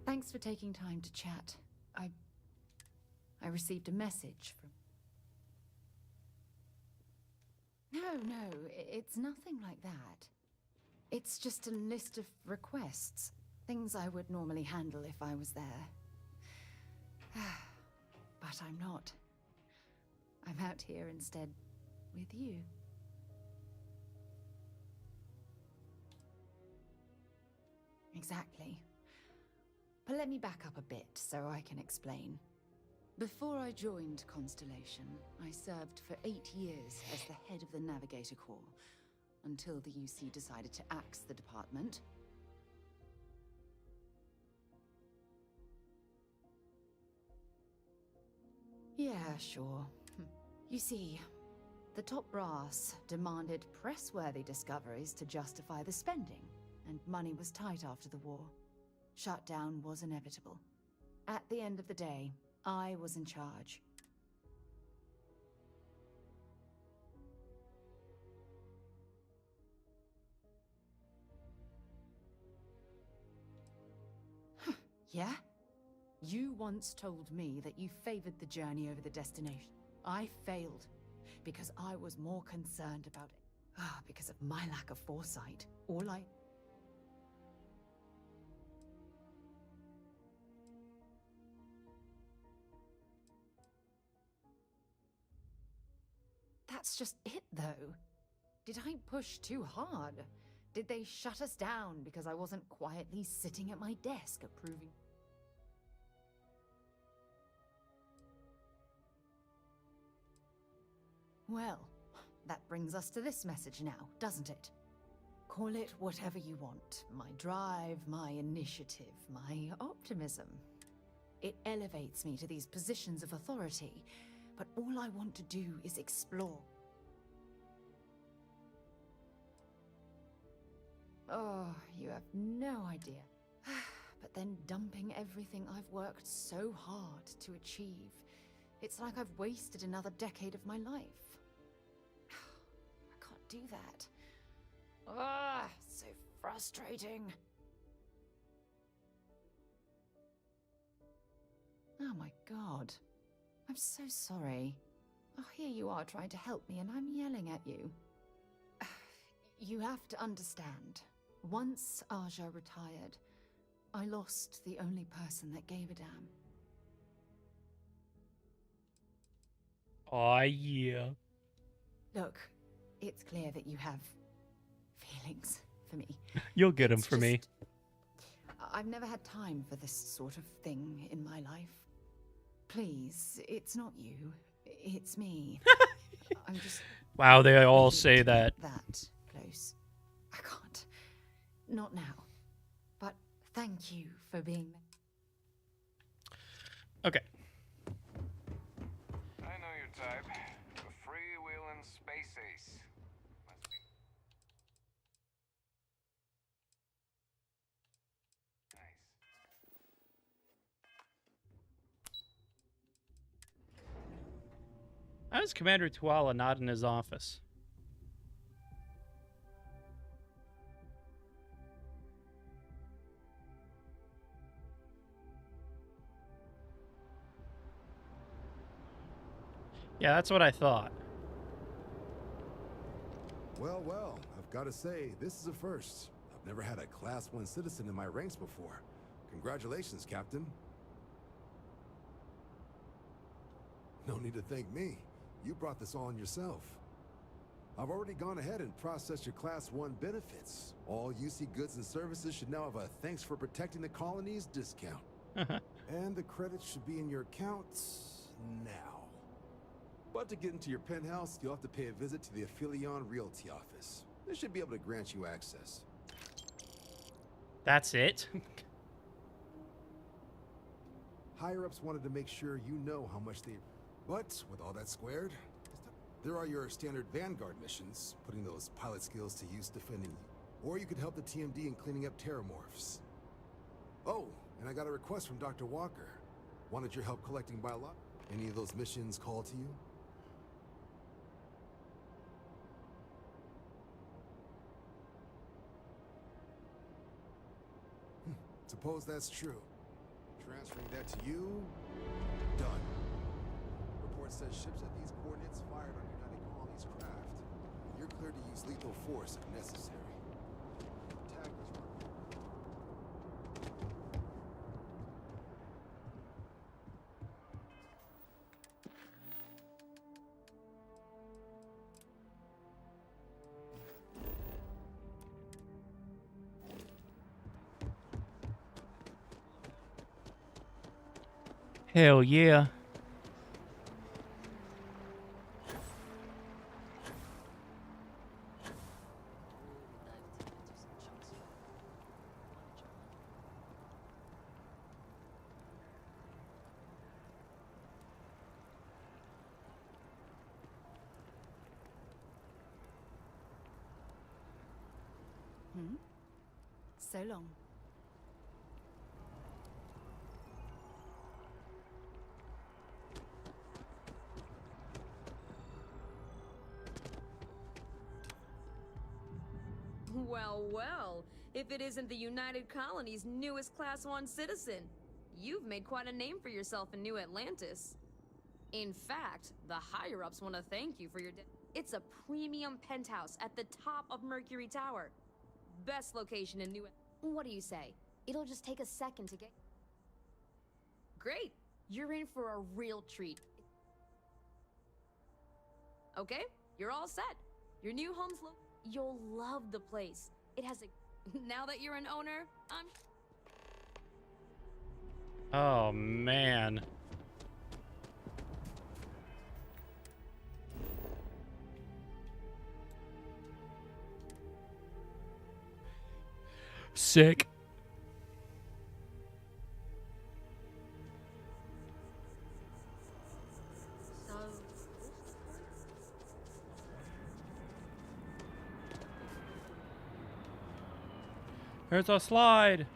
Thanks for taking time to chat. I received a message from... No, it's nothing like that. It's just a list of requests. Things I would normally handle if I was there. But I'm not. I'm out here instead with you. Exactly. But let me back up a bit so I can explain. Before I joined Constellation, I served for 8 years as the head of the Navigator Corps, until the UC decided to axe the department. Yeah, sure. You see, the top brass demanded press-worthy discoveries to justify the spending, and money was tight after the war. Shutdown was inevitable. At the end of the day, I was in charge. Yeah? You once told me that you favored the journey over the destination. I failed, because I was more concerned about it. Because of my lack of foresight. That's just it, though. Did I push too hard? Did they shut us down because I wasn't quietly sitting at my desk approving? Well, that brings us to this message now, doesn't it? Call it whatever you want. My drive, my initiative, my optimism. It elevates me to these positions of authority, but all I want to do is explore. Oh, you have no idea. But then dumping everything I've worked so hard to achieve, it's like I've wasted another decade of my life. I can't do that. So frustrating. Oh my god. I'm so sorry. Oh, here you are trying to help me and I'm yelling at you. You have to understand. Once Aja retired, I lost the only person that gave a damn. Aw, yeah. Look, it's clear that you have feelings for me. You'll get them for me. I've never had time for this sort of thing in my life. Please, it's not you. It's me. I'm just. Wow, they all waiting say to that. get that close. I can't. Not now. But thank you for being there. Okay. I know your type. A freewheeling space ace. Must be nice. How is Commander Tuala not in his office? Yeah, that's what I thought. Well, well, I've got to say, this is a first. I've never had a Class 1 citizen in my ranks before. Congratulations, Captain. No need to thank me. You brought this on yourself. I've already gone ahead and processed your Class 1 benefits. All UC goods and services should now have a thanks for protecting the colonies discount. And the credits should be in your accounts now. But to get into your penthouse, you'll have to pay a visit to the Aphelion Realty office. They should be able to grant you access. That's it? Higher-ups wanted to make sure you know how much they... But, with all that squared, there are your standard Vanguard missions, putting those pilot skills to use defending you. Or you could help the TMD in cleaning up terramorphs. Oh, and I got a request from Dr. Walker. Wanted your help collecting biolog. Any of those missions call to you? Suppose that's true. Transferring that to you... Done. Report says ships at these coordinates fired on United Colonies craft. You're cleared to use lethal force if necessary. Tag was Hell yeah. So long. Well, well. If it isn't the United Colony's newest Class 1 citizen, you've made quite a name for yourself in New Atlantis. In fact, the higher-ups want to thank you for your... It's a premium penthouse at the top of Mercury Tower. Best location in New... What do you say? It'll just take a second to get... Great! You're in for a real treat. Okay, you're all set. Your new home's You'll love the place. It has a... Now that you're an owner, I'm... Oh, man. Sick. There's a slide.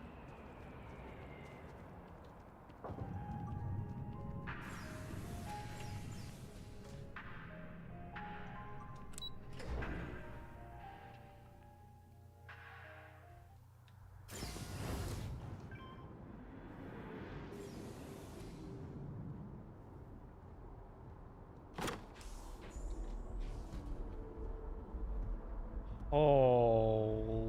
Holy.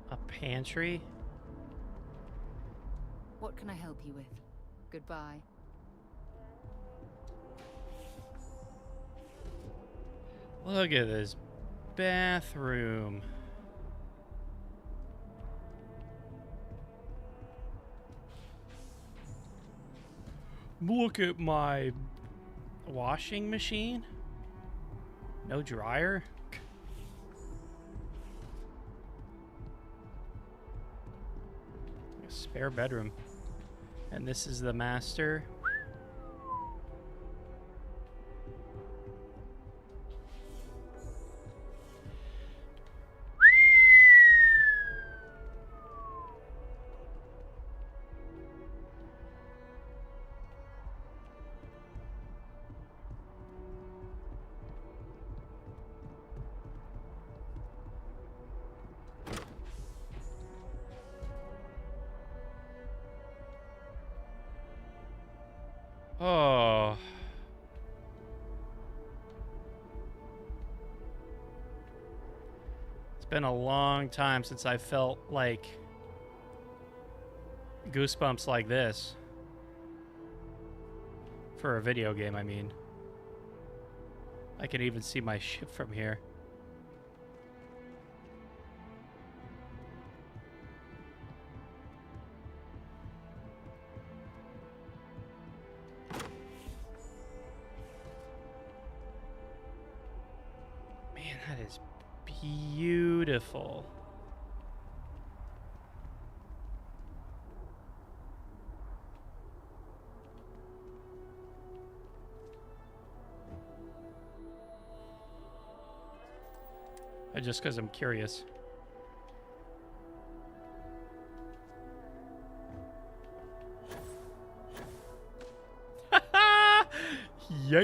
A pantry? What can I help you with? Goodbye. Look at this bathroom. Look at my washing machine. No dryer. A spare bedroom. And this is the master. Oh. It's been a long time since I felt like goosebumps like this. For a video game, I mean. I can even see my ship from here. Man, that is beautiful. Just because I'm curious. Yeah.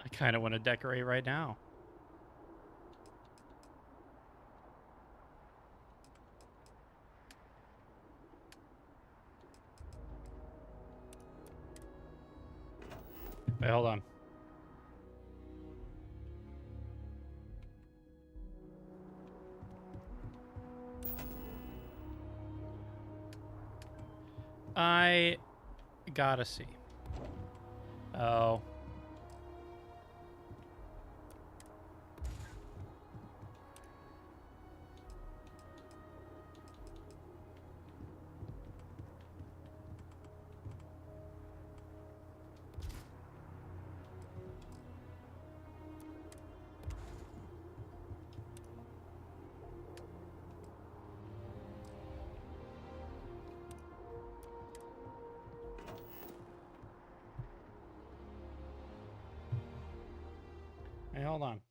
I kind of want to decorate right now. Wait, hold on. I gotta see. Oh. Hey, hold on.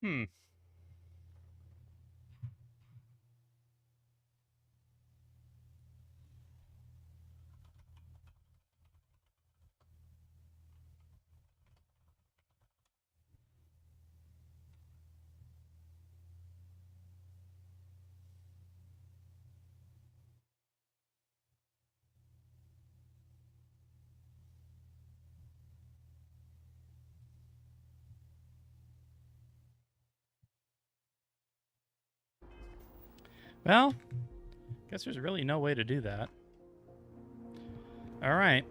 Hmm. Well, guess there's really no way to do that. All right.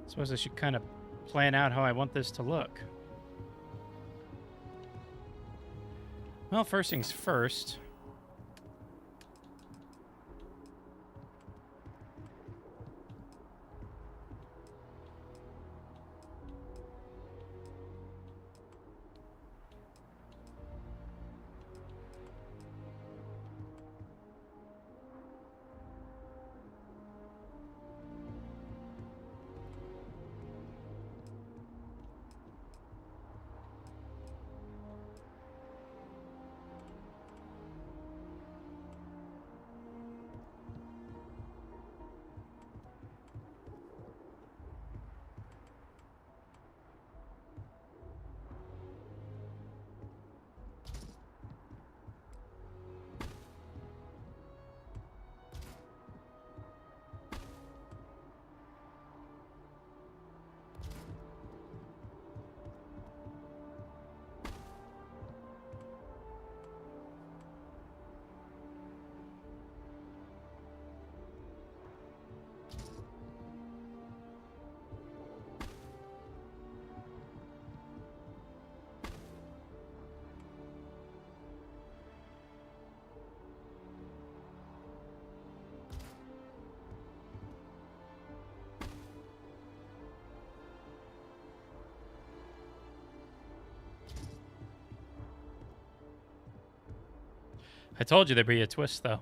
Suppose I should kind of plan out how I want this to look. Well, first things first. I told you there'd be a twist, though.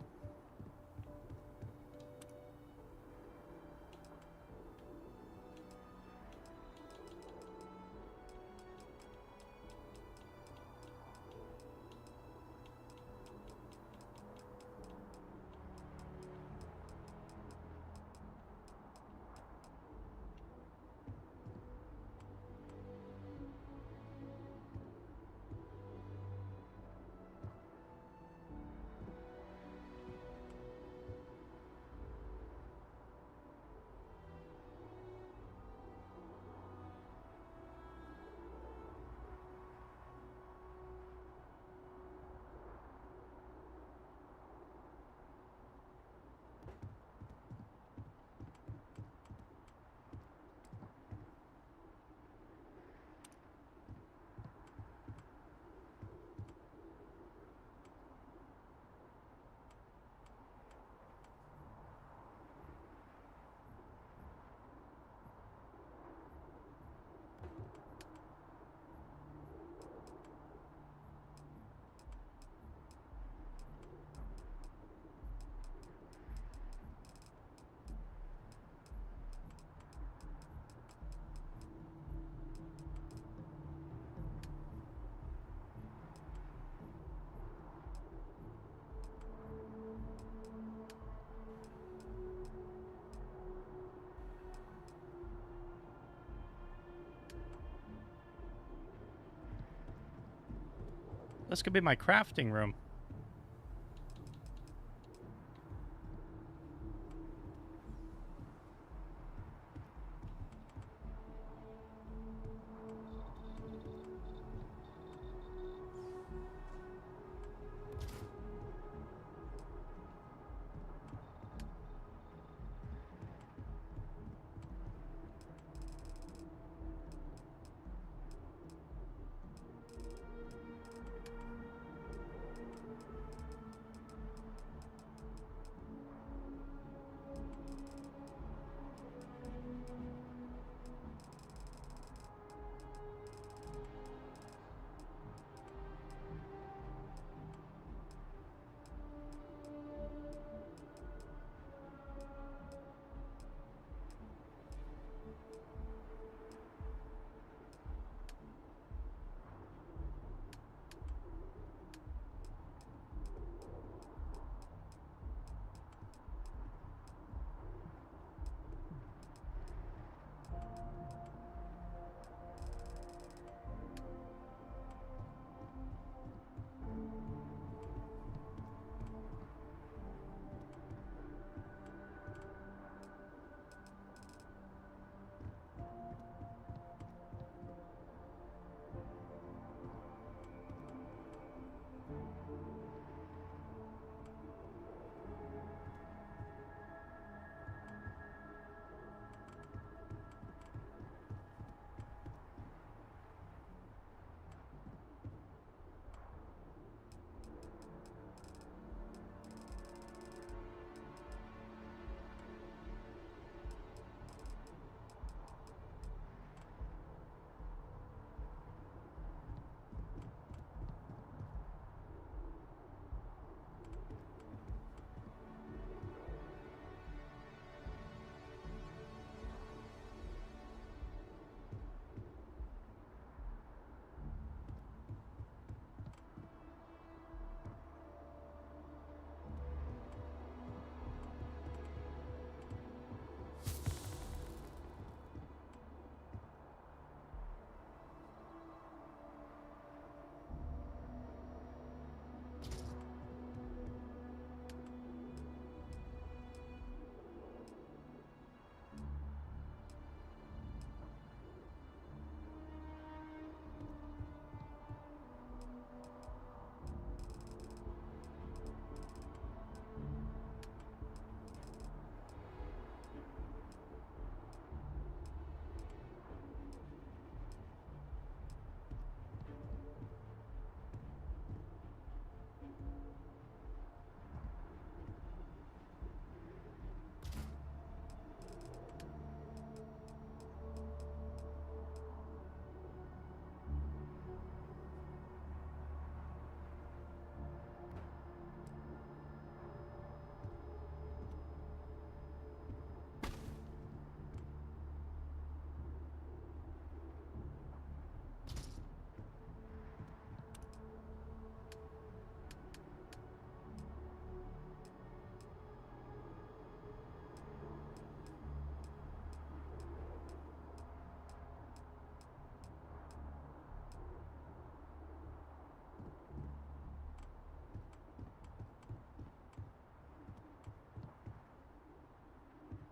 This could be my crafting room.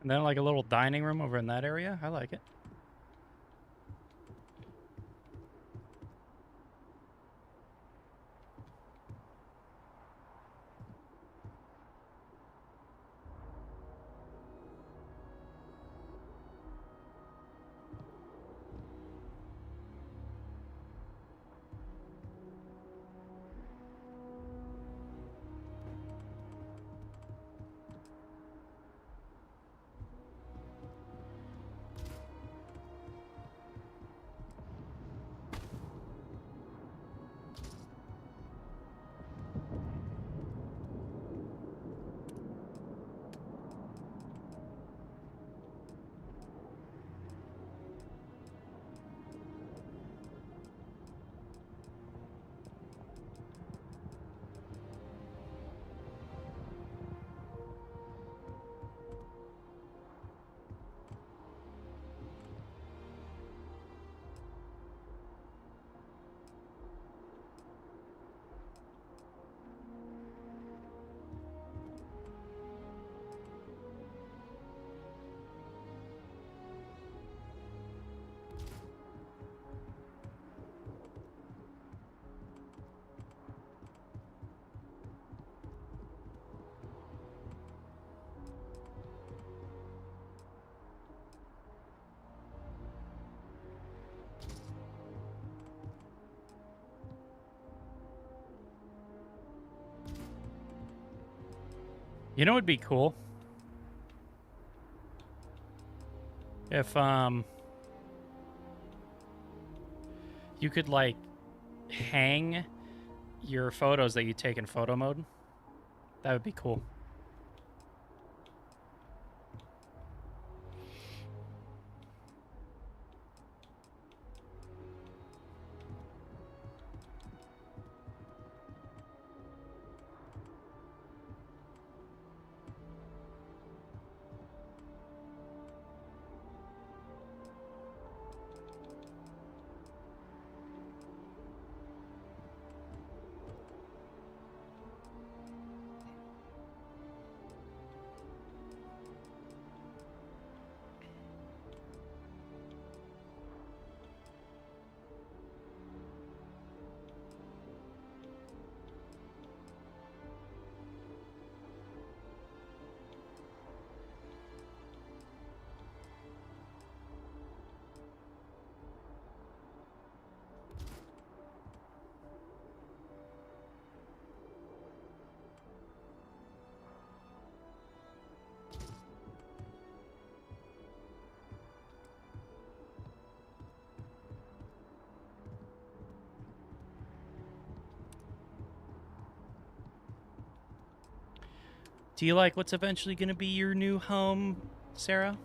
And then like a little dining room over in that area. I like it. You know what would be cool? If you could like hang your photos that you take in photo mode. That would be cool. Do you like what's eventually going to be your new home, Sarah?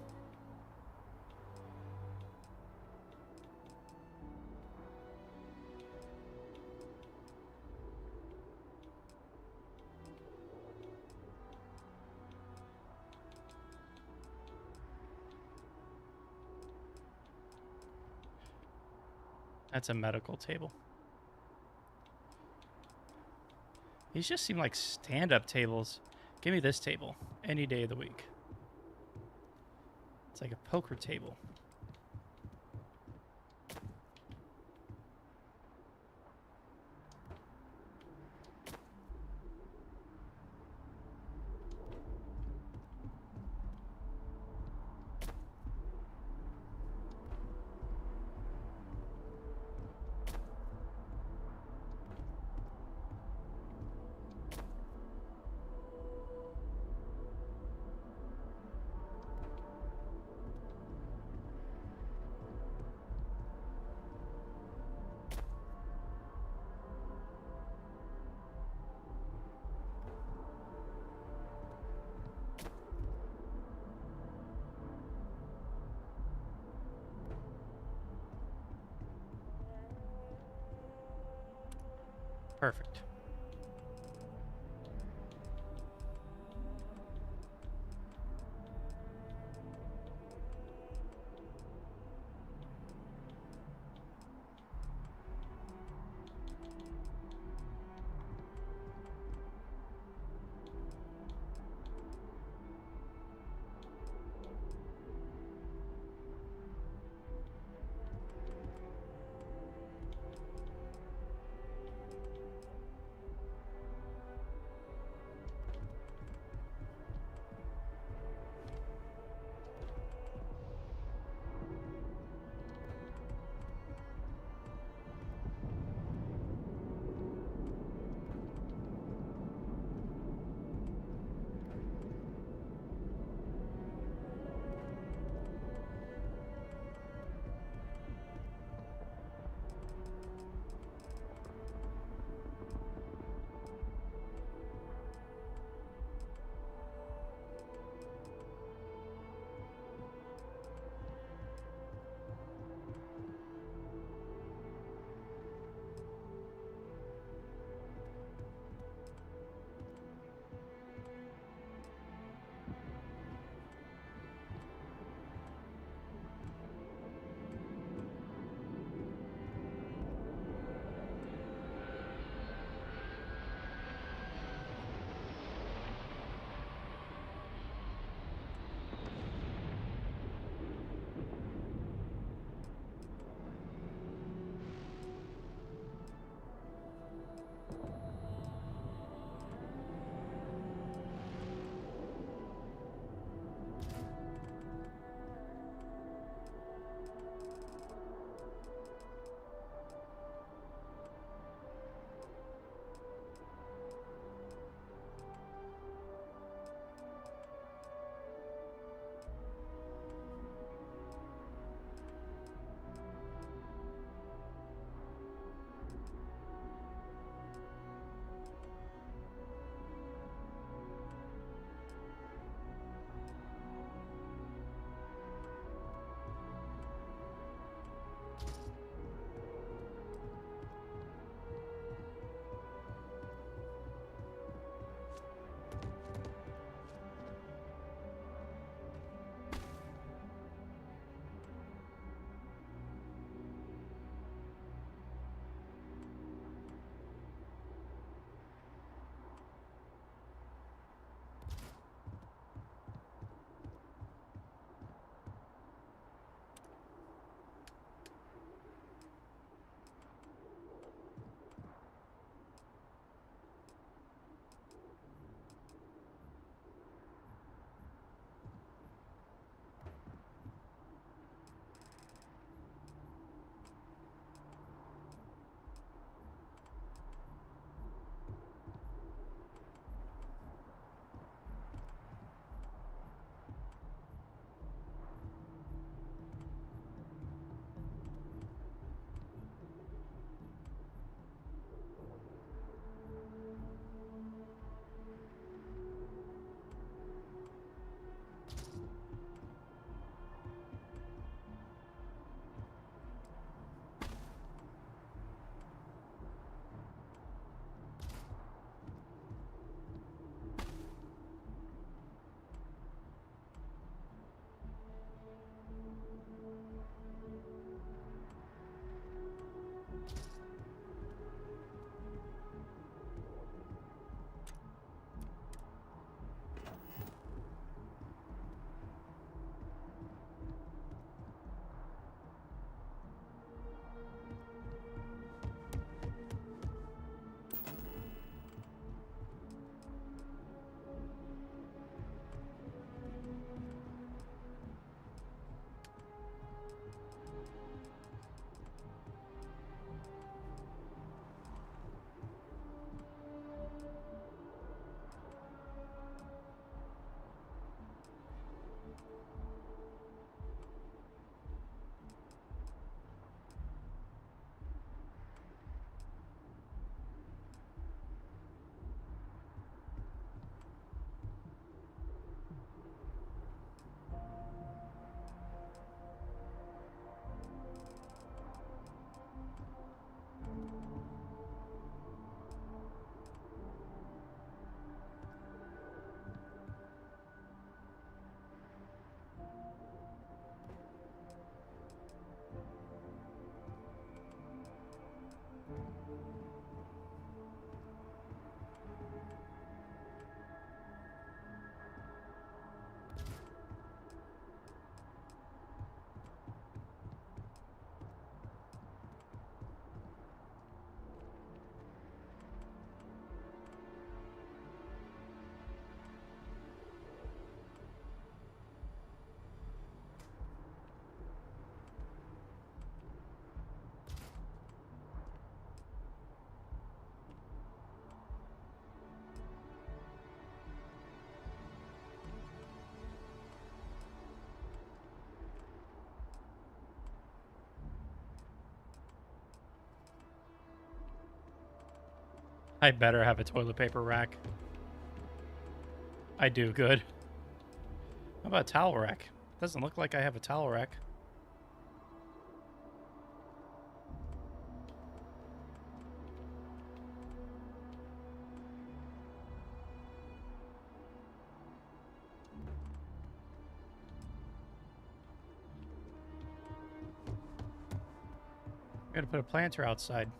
That's a medical table. These just seem like stand-up tables. Give me this table any day of the week. It's like a poker table. Perfect. I better have a toilet paper rack. I do, good. How about a towel rack? Doesn't look like I have a towel rack. I gotta put a planter outside.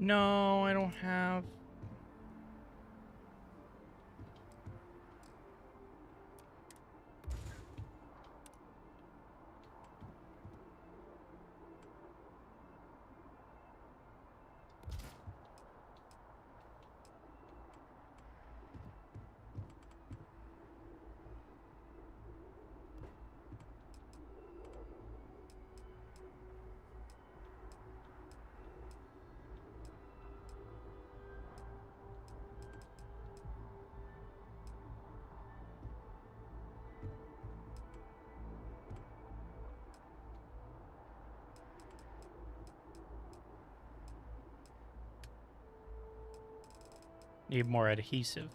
No, I don't have... Need more adhesive.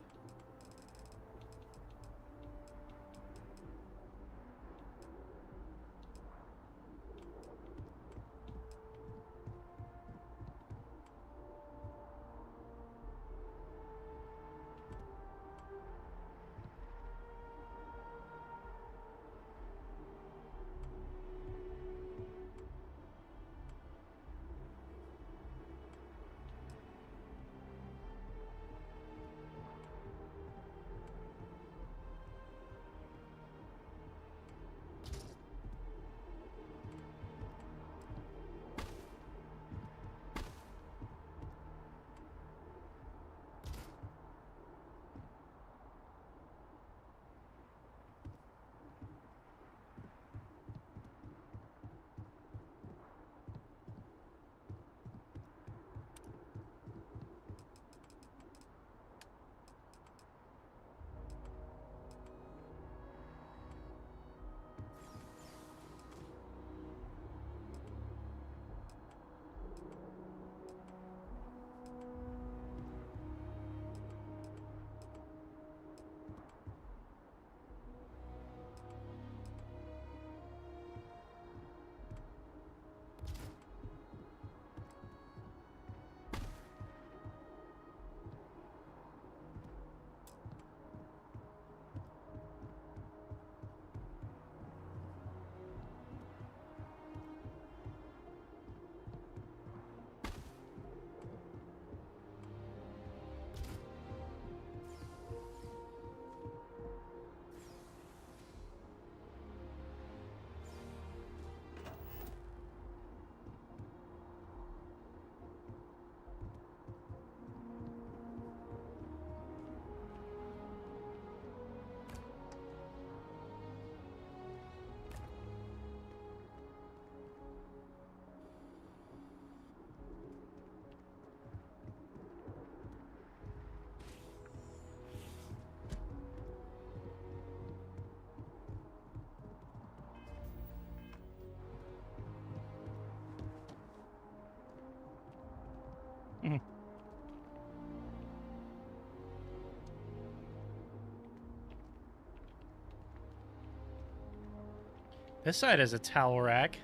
This side is a towel rack.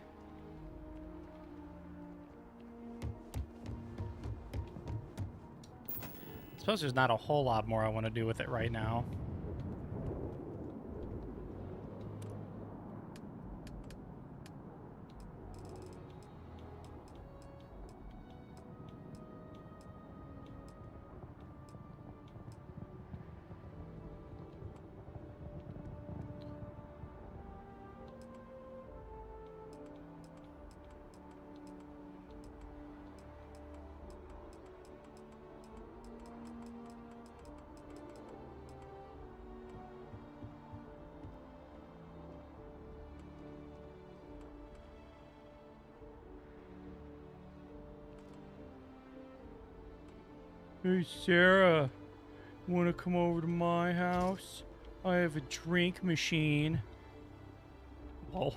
I suppose there's not a whole lot more I want to do with it right now. Hey, Sarah, want to come over to my house? I have a drink machine. Oh.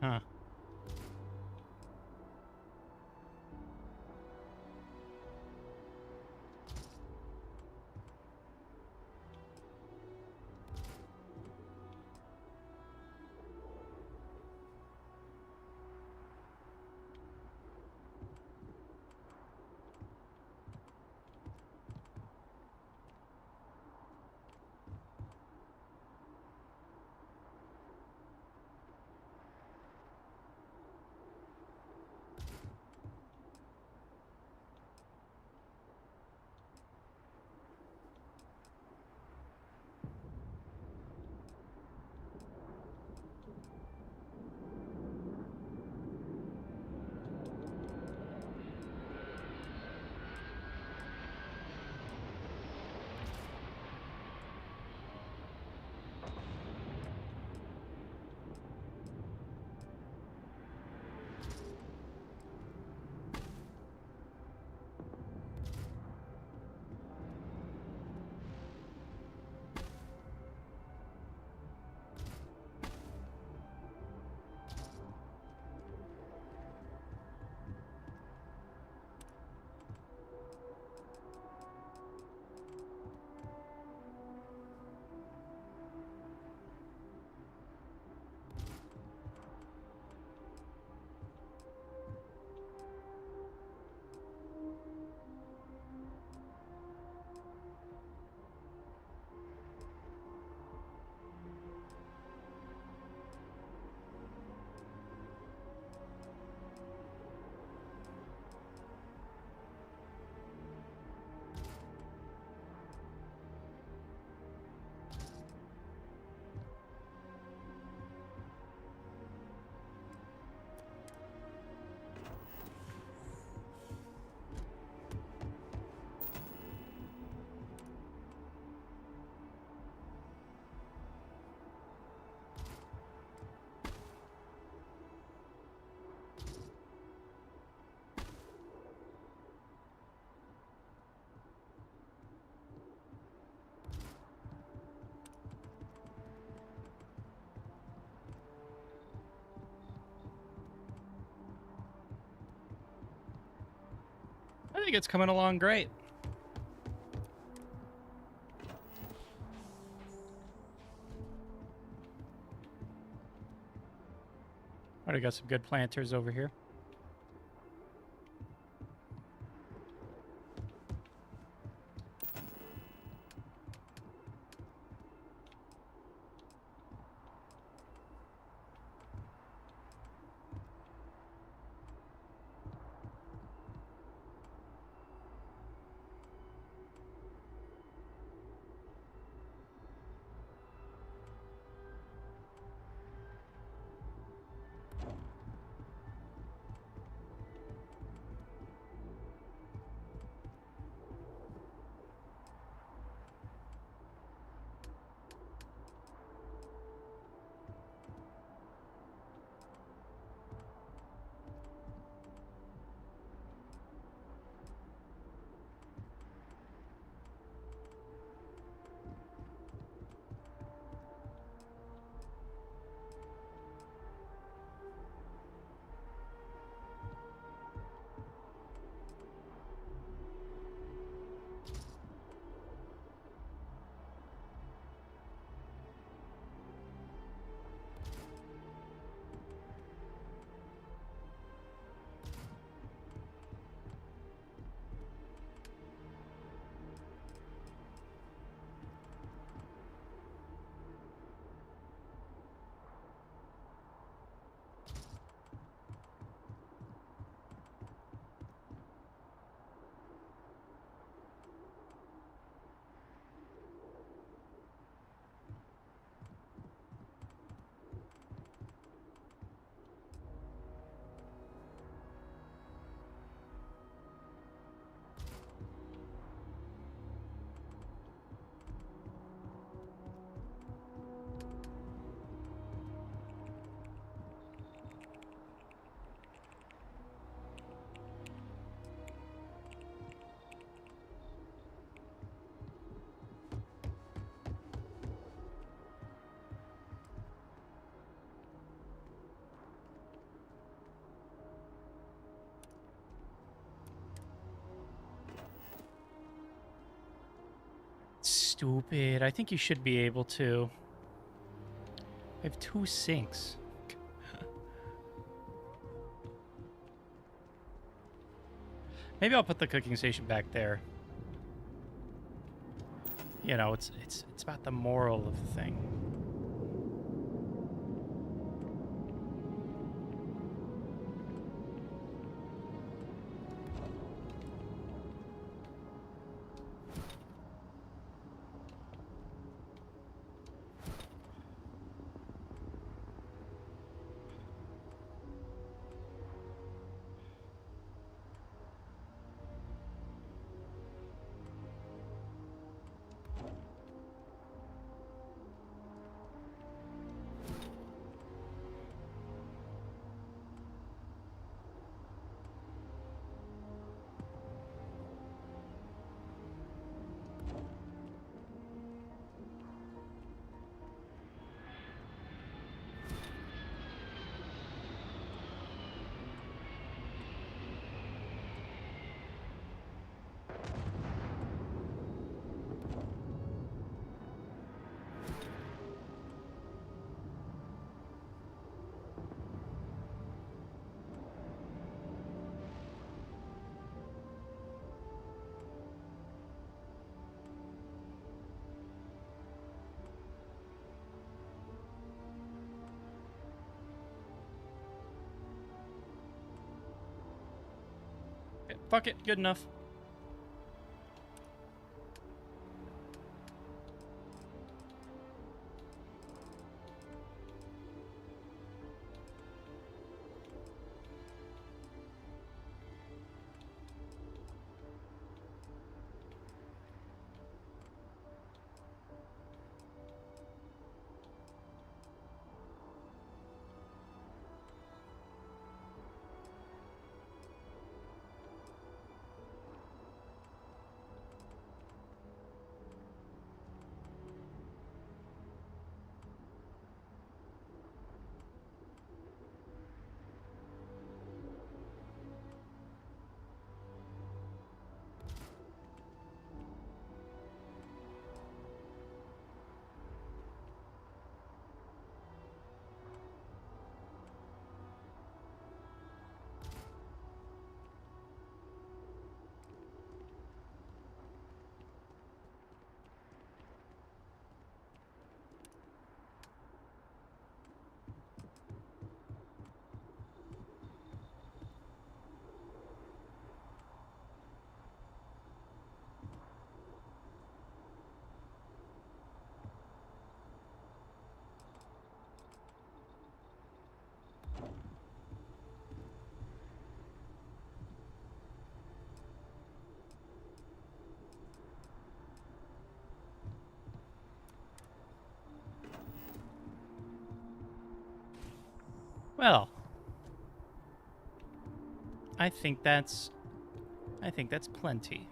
Huh. I think it's coming along great. Already got some good planters over here. stupid. I think you should be able to. I have 2 sinks. Maybe I'll put the cooking station back there. You know, it's about the moral of the thing. Fuck it, good enough. Well, I think that's plenty.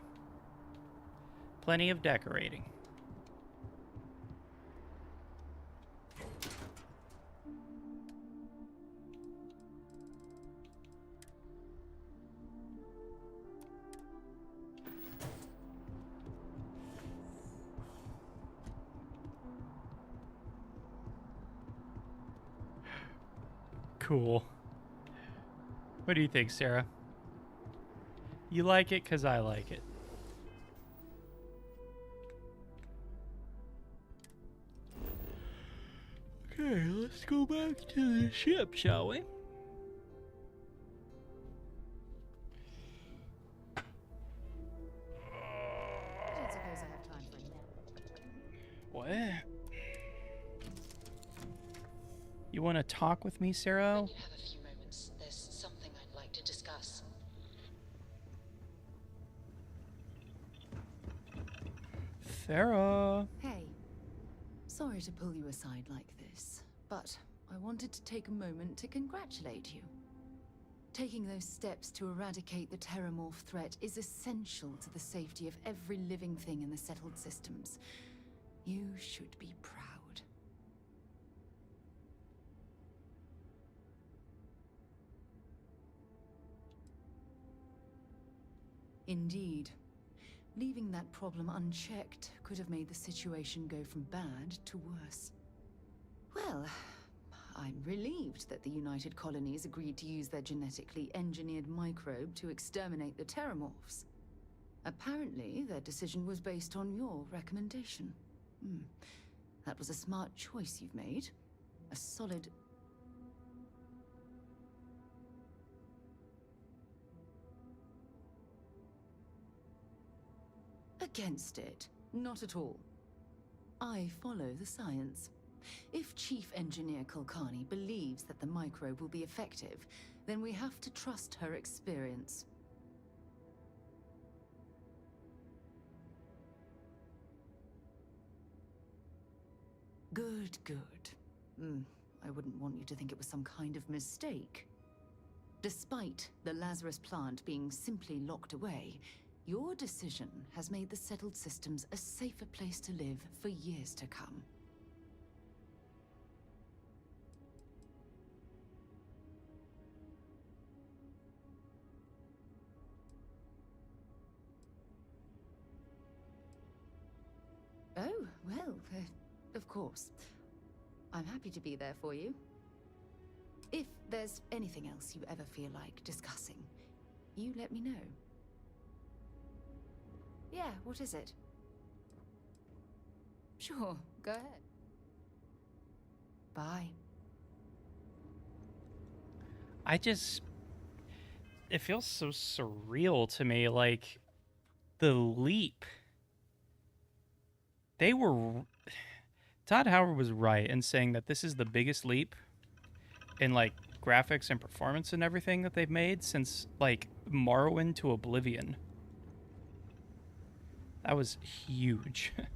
Plenty of decorating. Cool. What do you think, Sarah? You like it 'cause I like it. Okay, let's go back to the ship, shall we? I don't suppose I have time for a nap. What? You want to talk with me, Sarah? You have a few moments. There's something I'd like to discuss. Sarah. Hey, sorry to pull you aside like this, but I wanted to take a moment to congratulate you. Taking those steps to eradicate the Terramorph threat is essential to the safety of every living thing in the settled systems. You should be proud. Indeed. Leaving that problem unchecked could have made the situation go from bad to worse. Well, I'm relieved that the United Colonies agreed to use their genetically engineered microbe to exterminate the Terramorphs. Apparently, their decision was based on your recommendation. That was a smart choice you've made. A solid... Against it. Not at all. I follow the science. If Chief Engineer Kulkarni believes that the microbe will be effective, then we have to trust her experience. Good, good. I wouldn't want you to think it was some kind of mistake. Despite the Lazarus plant being simply locked away, your decision has made the settled systems a safer place to live for years to come. Oh, well, of course. I'm happy to be there for you. If there's anything else you ever feel like discussing, you let me know. Yeah, what is it? Sure, go ahead. Bye. It feels so surreal to me, like, the leap. Todd Howard was right in saying that this is the biggest leap in, like, graphics and performance and everything that they've made since, like, Morrowind to Oblivion. That was huge. And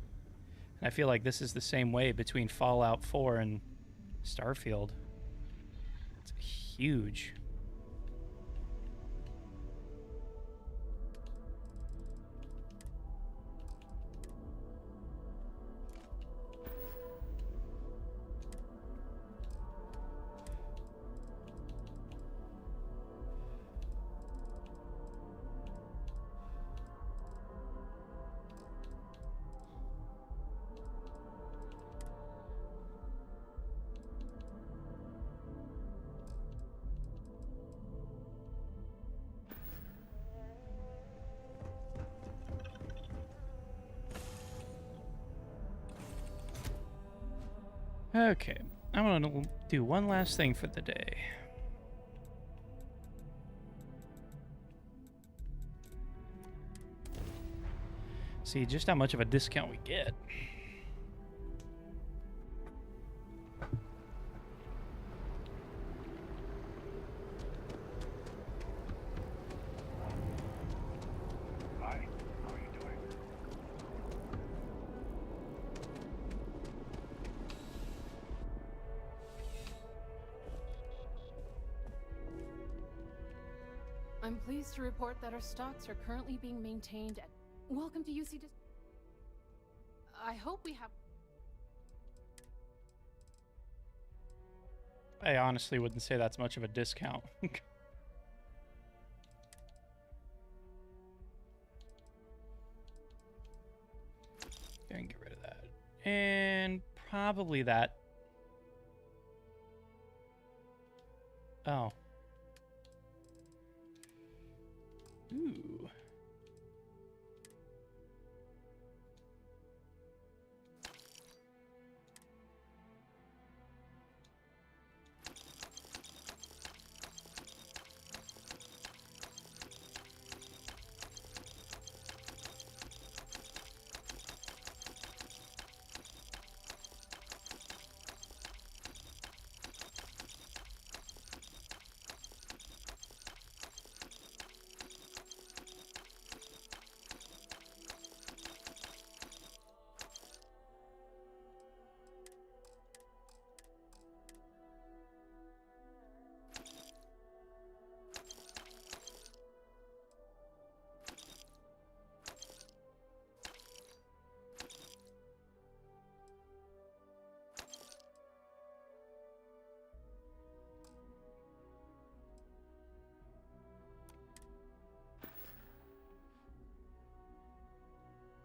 I feel like this is the same way between Fallout 4 and Starfield. It's huge. Okay, I'm gonna do one last thing for the day. See just how much of a discount we get. Hi, how are you doing? I'm pleased to report that our stocks are currently being maintained at... Welcome to UC I hope we have... I honestly wouldn't say that's much of a discount. Gonna get rid of that. And probably that. Oh. Ooh.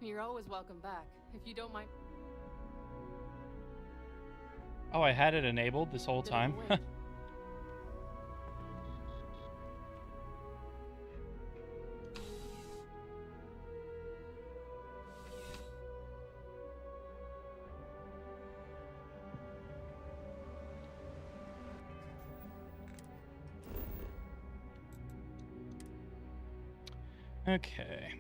You're always welcome back, if you don't mind. Oh, I had it enabled this whole time. Okay.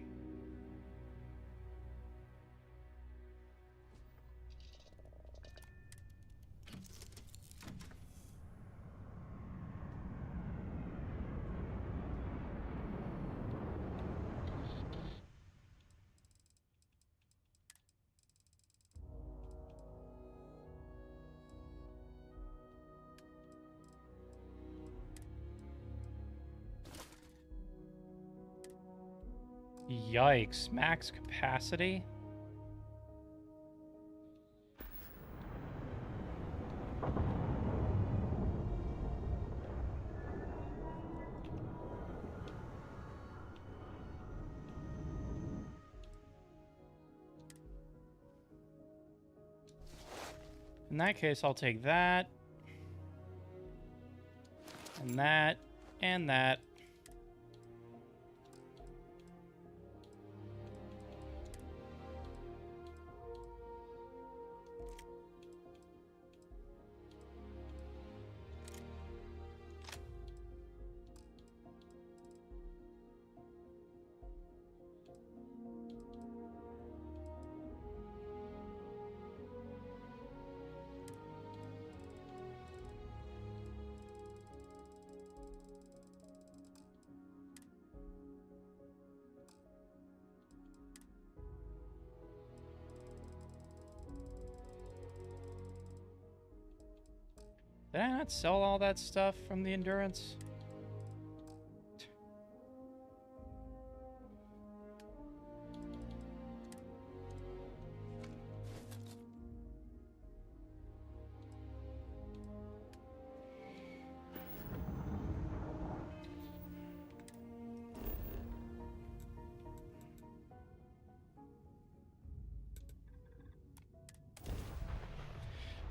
Yikes, max capacity? In that case, I'll take that, and that, and that. Did I not sell all that stuff from the endurance?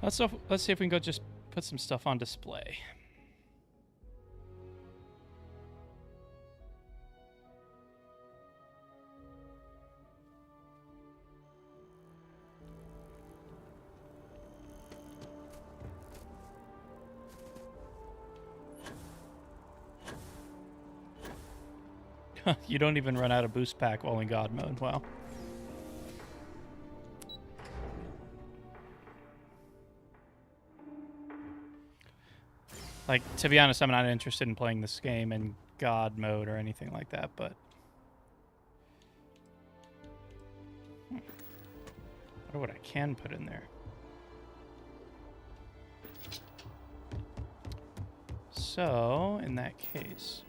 Let's see if we can go just put some stuff on display. You don't even run out of boost pack while in God mode. Wow. Like, to be honest, I'm not interested in playing this game in God mode or anything like that, but... I wonder what I can put in there. So, in that case...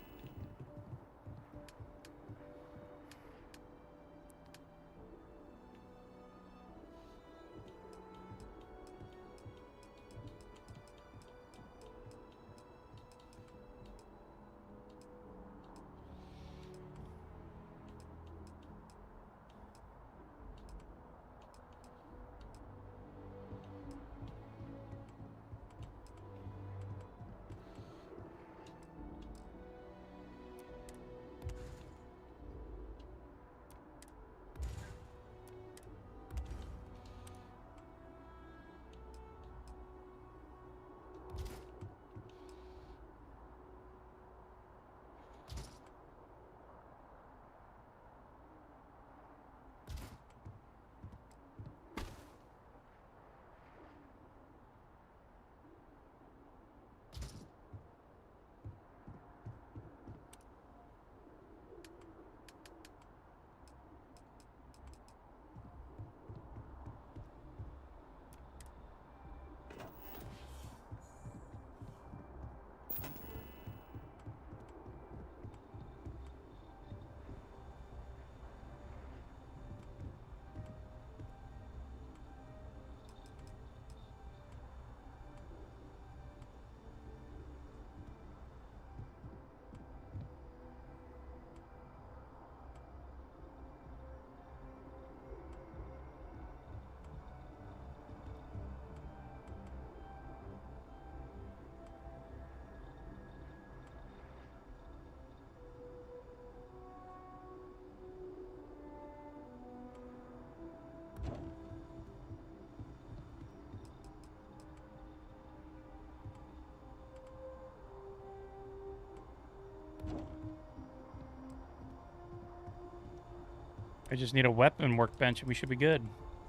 I just need a weapon workbench and we should be good.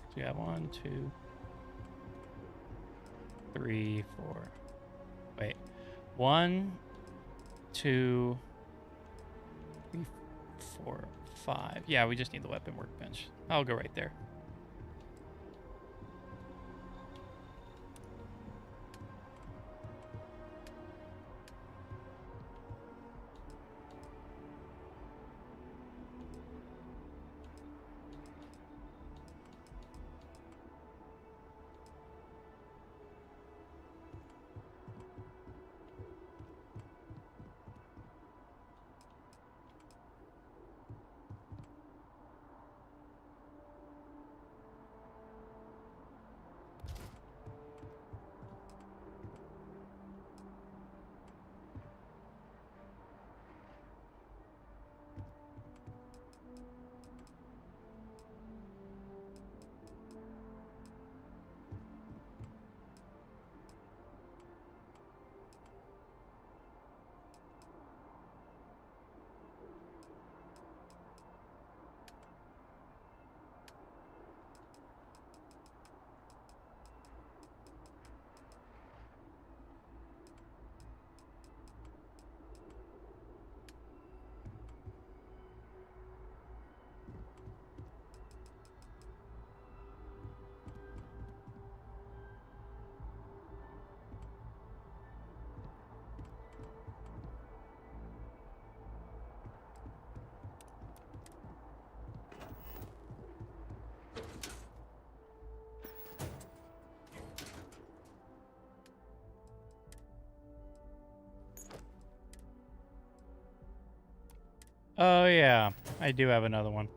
So we have 1, 2, 3, 4. Wait. 1, 2, 3, 4, 5. Yeah, we just need the weapon workbench. I'll go right there. Oh, yeah. I do have another one.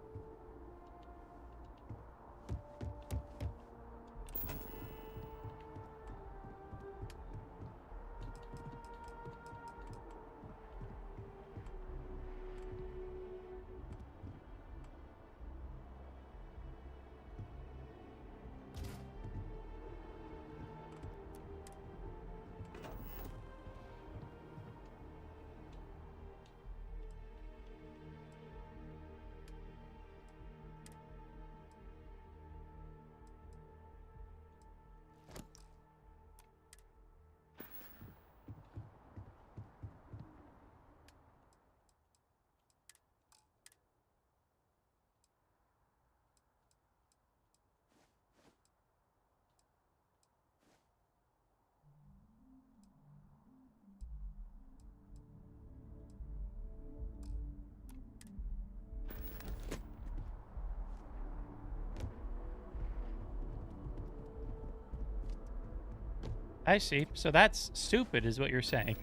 I see. So that's stupid is what you're saying.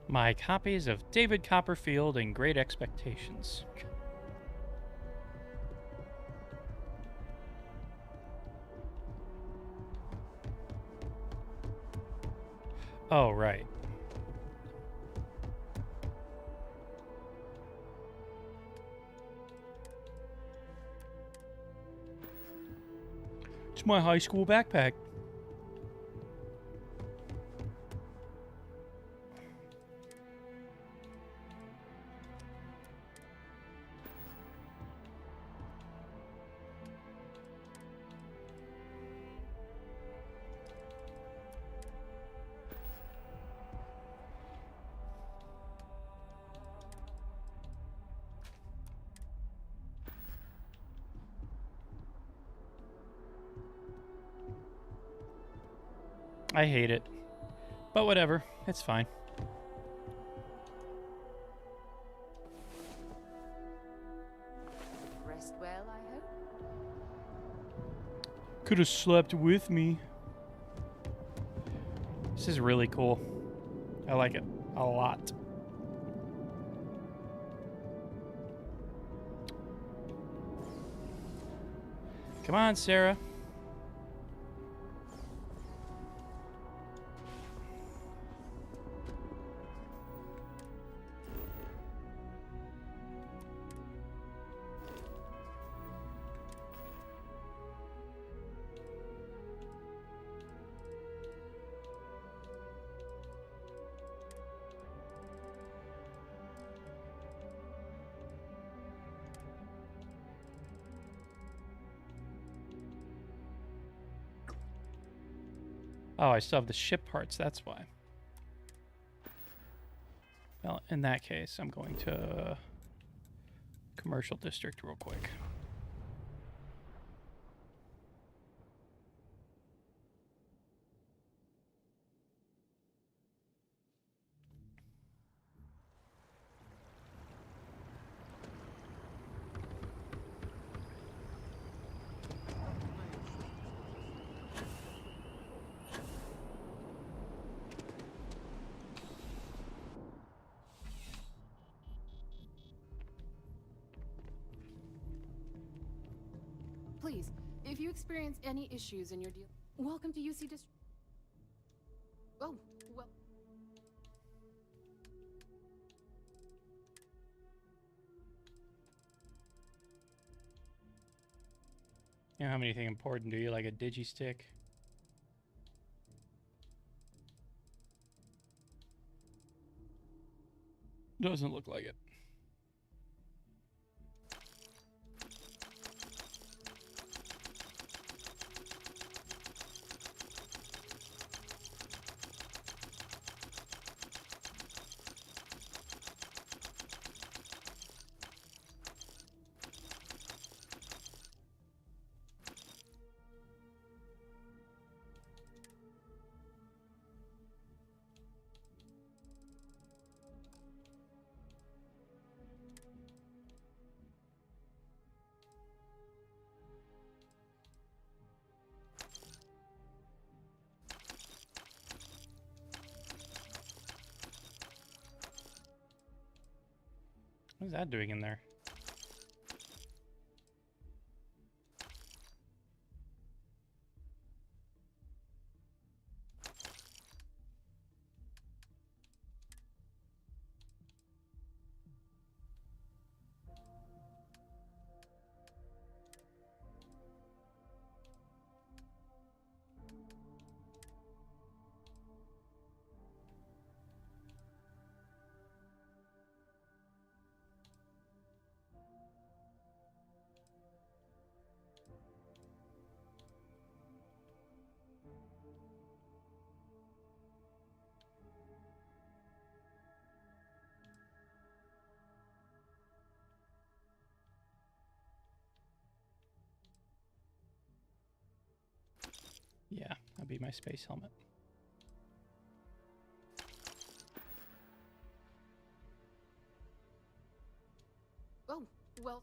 My copies of David Copperfield and Great Expectations. Oh, right. It's my high school backpack. I hate it. But whatever, it's fine. Rest well, I hope. Could have slept with me. This is really cool. I like it a lot. Come on, Sarah. Oh, I still have the ship parts, that's why. Well, in that case, I'm going to commercial district real quick. Please, if you experience any issues in your deal, welcome to UC District. Oh, well. You don't have anything important, do you? Like a digi-stick? Doesn't look like it. What is that doing in there? Yeah, that'd be my space helmet. Oh, well.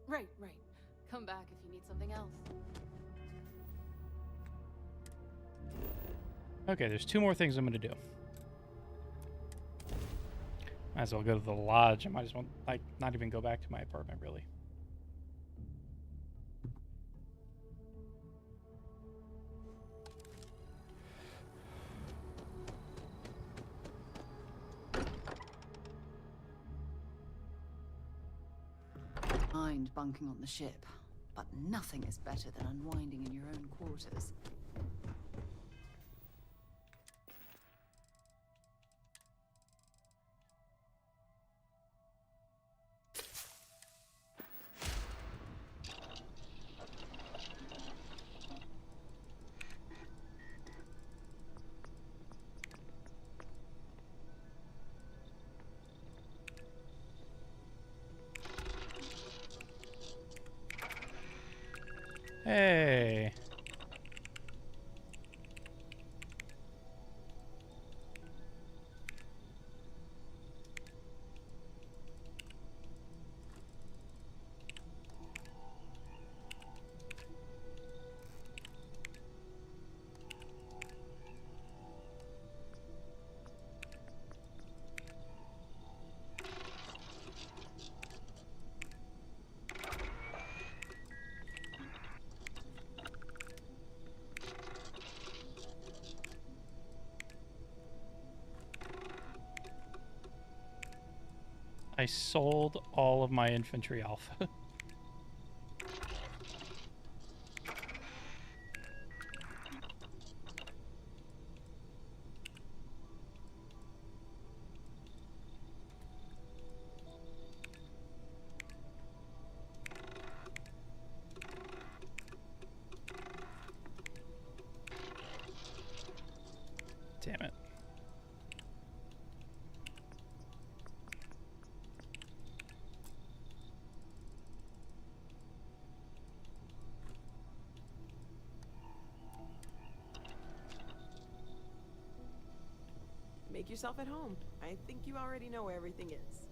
Right. Come back if you need something else. Okay, there's 2 more things I'm gonna do. Might as well go to the lodge. I might as well, like, not even go back to my apartment, really. Mind bunking on the ship, but nothing is better than unwinding in your own quarters. Hey. I sold all of my infantry alpha. Damn it. Make yourself at home. I think you already know where everything is.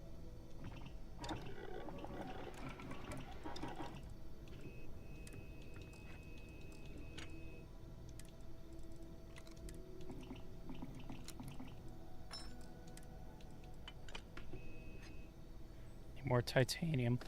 Need more titanium.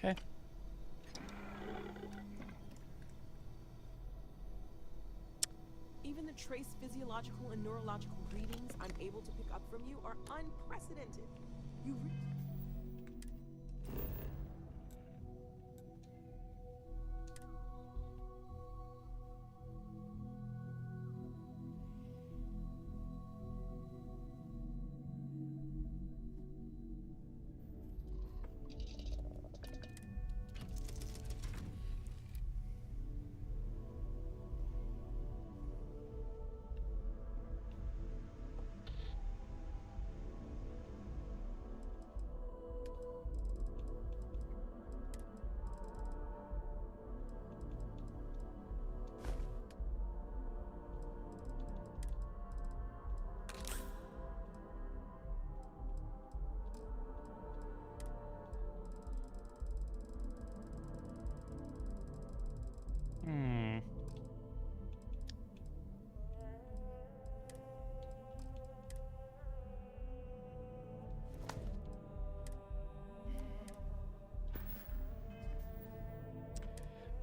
Okay. Even the trace physiological and neurological readings I'm able to pick up from you are unprecedented. You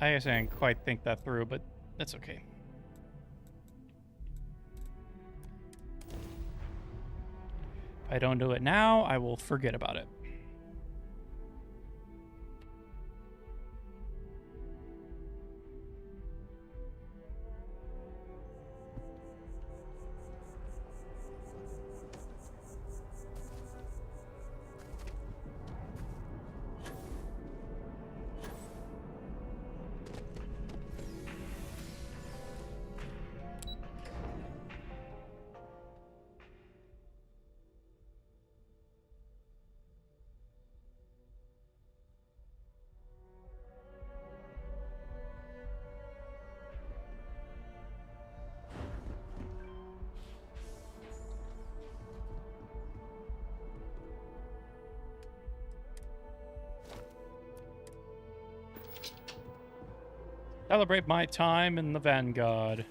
I guess I didn't quite think that through, but that's okay. If I don't do it now, I will forget about it. Celebrate my time in the Vanguard.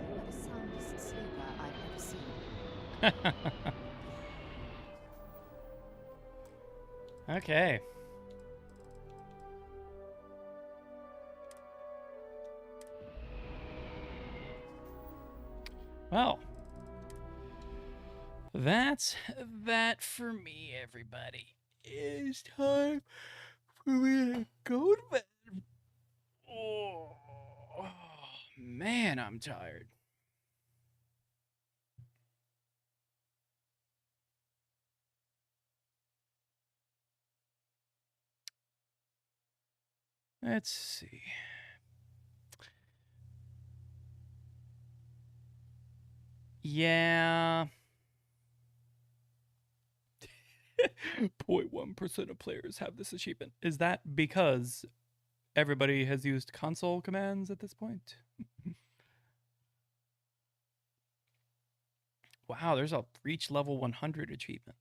You are the soundest sleeper I've ever seen. Okay. Well, that's that for me, everybody. It's time for me to go to bed. Oh, man, I'm tired. Let's see. Yeah. 0.1% of players have this achievement. Is that because everybody has used console commands at this point? Wow, there's a reach level 100 achievement.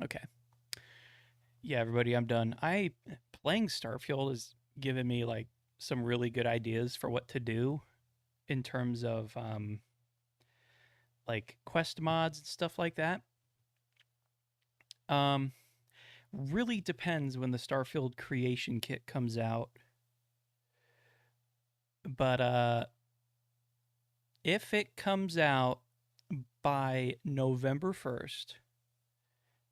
Okay. Yeah, everybody, I'm done. Playing Starfield has given me like some really good ideas for what to do in terms of like quest mods and stuff like that. Really depends when the Starfield creation kit comes out. But if it comes out by November 1st,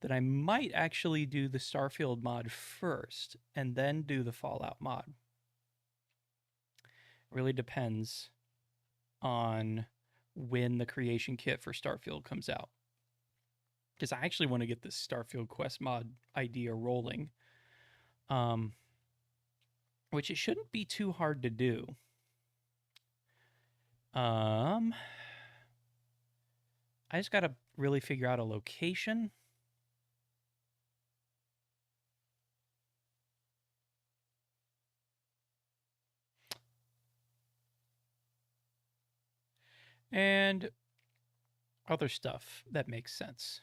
then I might actually do the Starfield mod first and then do the Fallout mod. Really depends on when the creation kit for Starfield comes out. Because I actually want to get this Starfield quest mod idea rolling. Which it shouldn't be too hard to do. I just got to really figure out a location. And other stuff that makes sense.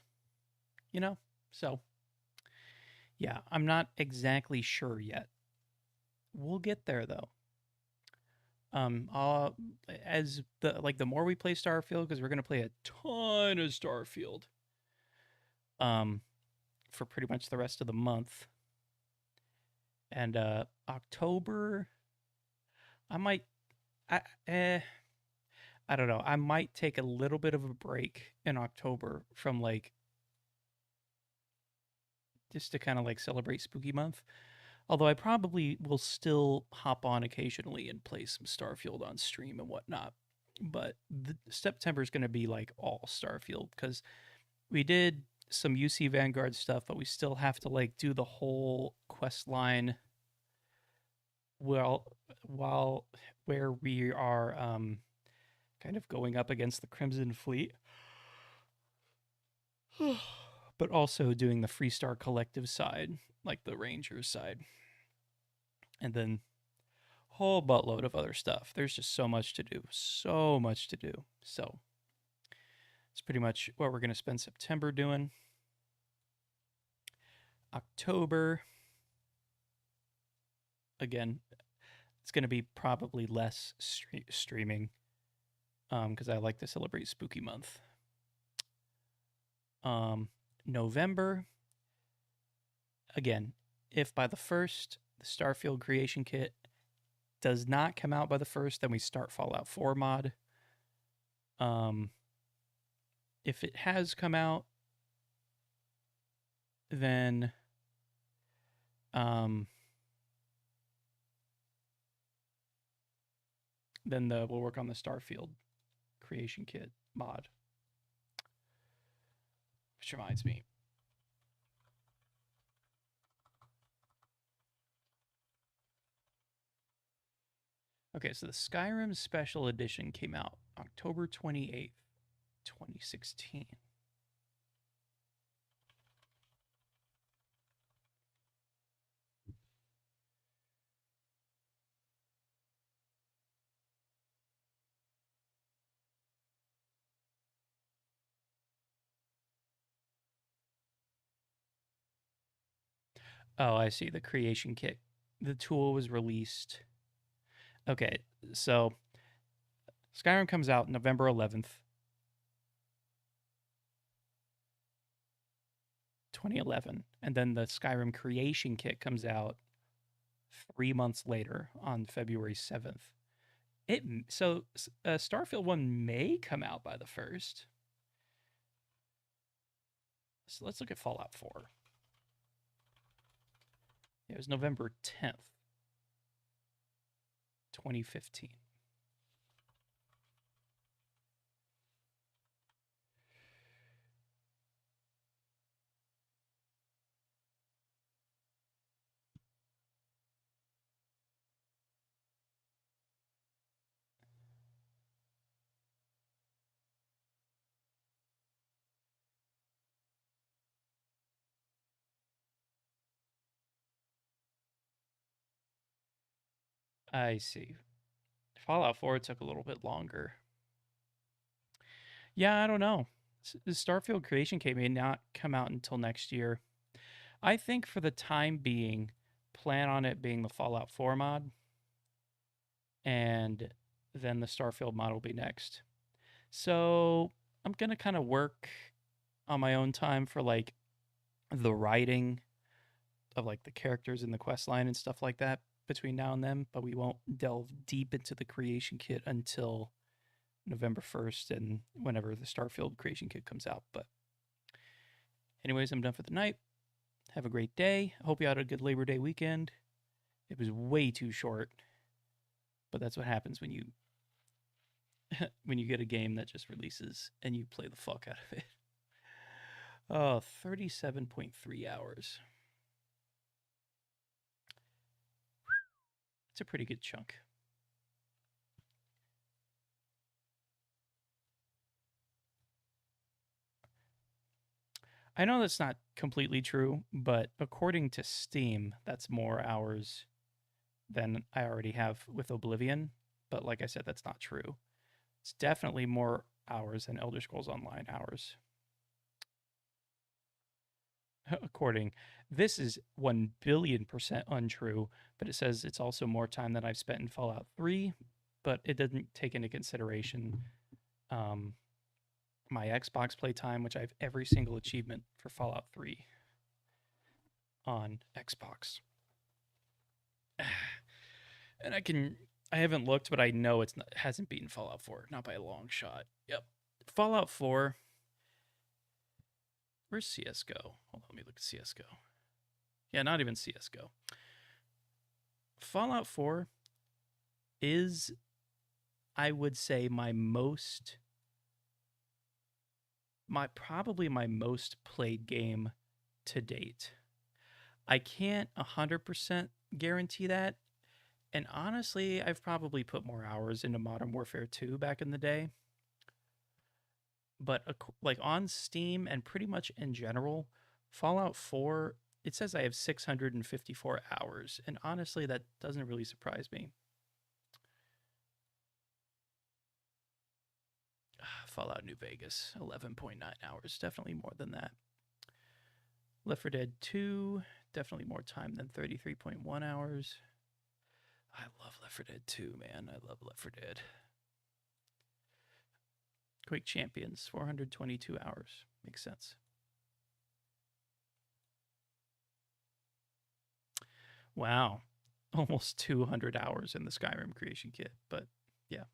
You know? So, yeah, I'm not exactly sure yet. We'll get there though. As the more we play Starfield, because we're gonna play a ton of Starfield. For pretty much the rest of the month. And October, I don't know. I might take a little bit of a break in October from like just to kind of like celebrate Spooky Month. Although I probably will still hop on occasionally and play some Starfield on stream and whatnot. But September is going to be like all Starfield because we did some UC Vanguard stuff, but we still have to like do the whole quest line. Well, while where we are kind of going up against the Crimson Fleet, but also doing the Freestar Collective side, like the Rangers side. And then whole buttload of other stuff. There's just so much to do. So much to do. So it's pretty much what we're going to spend September doing. October, again, it's going to be probably less streaming because I like to celebrate Spooky Month. November, again, if by the 1st the Starfield creation kit does not come out by the 1st, then we start Fallout 4 mod. If it has come out, then we'll work on the Starfield creation kit mod. Which reminds me. Okay, so the Skyrim Special Edition came out October 28th, 2016. Oh, I see. The creation kit. The tool was released. Okay, so Skyrim comes out November 11th, 2011. And then the Skyrim creation kit comes out 3 months later on February 7th. Starfield 1 may come out by the 1st. So let's look at Fallout 4. It was November 10th, 2015. I see. Fallout 4 took a little bit longer. Yeah, I don't know. The Starfield creation kit may not come out until next year. I think for the time being, plan on it being the Fallout 4 mod, and then the Starfield mod will be next. So I'm going to kind of work on my own time for like the writing of like the characters in the quest line and stuff like that between now and then, but we won't delve deep into the creation kit until November 1st and whenever the Starfield creation kit comes out. But anyways, I'm done for the night. Have a great day. I hope you had a good Labor Day weekend. It was way too short, but that's what happens when you when you get a game that just releases and you play the fuck out of it. Oh, 37.3 hours. It's a pretty good chunk. I know that's not completely true, but according to Steam, that's more hours than I already have with Oblivion. But like I said, that's not true. It's definitely more hours than Elder Scrolls Online hours. This is 1 billion% untrue, but it says it's also more time than I've spent in Fallout 3, but it doesn't take into consideration my Xbox playtime, which I have every single achievement for Fallout 3 on Xbox. And I haven't looked, but I know it hasn't beaten Fallout 4, not by a long shot. Yep. Fallout 4. Where's CSGO? Hold on, let me look at CSGO. Yeah, not even CSGO. Fallout 4 is, I would say, probably my most played game to date. I can't 100% guarantee that. And honestly, I've probably put more hours into Modern Warfare 2 back in the day. But like on Steam and pretty much in general, Fallout 4, it says I have 654 hours. And honestly, that doesn't really surprise me. Fallout New Vegas, 11.9 hours. Definitely more than that. Left 4 Dead 2, definitely more time than 33.1 hours. I love Left 4 Dead 2, man. I love Left 4 Dead. Quake Champions, 422 hours. Makes sense. Wow. almost 200 hours in the Skyrim creation kit, but yeah.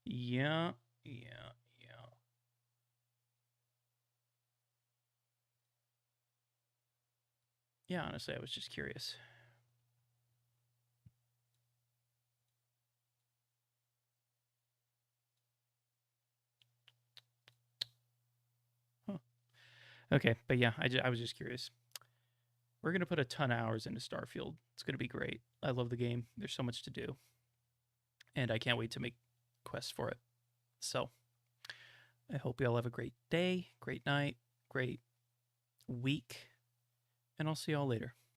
Yeah. Yeah, honestly, I was just curious. Huh. Okay, but yeah, I was just curious. We're going to put a ton of hours into Starfield. It's going to be great. I love the game. There's so much to do. And I can't wait to make quests for it. So, I hope you all have a great day, great night, great week, and I'll see y'all later.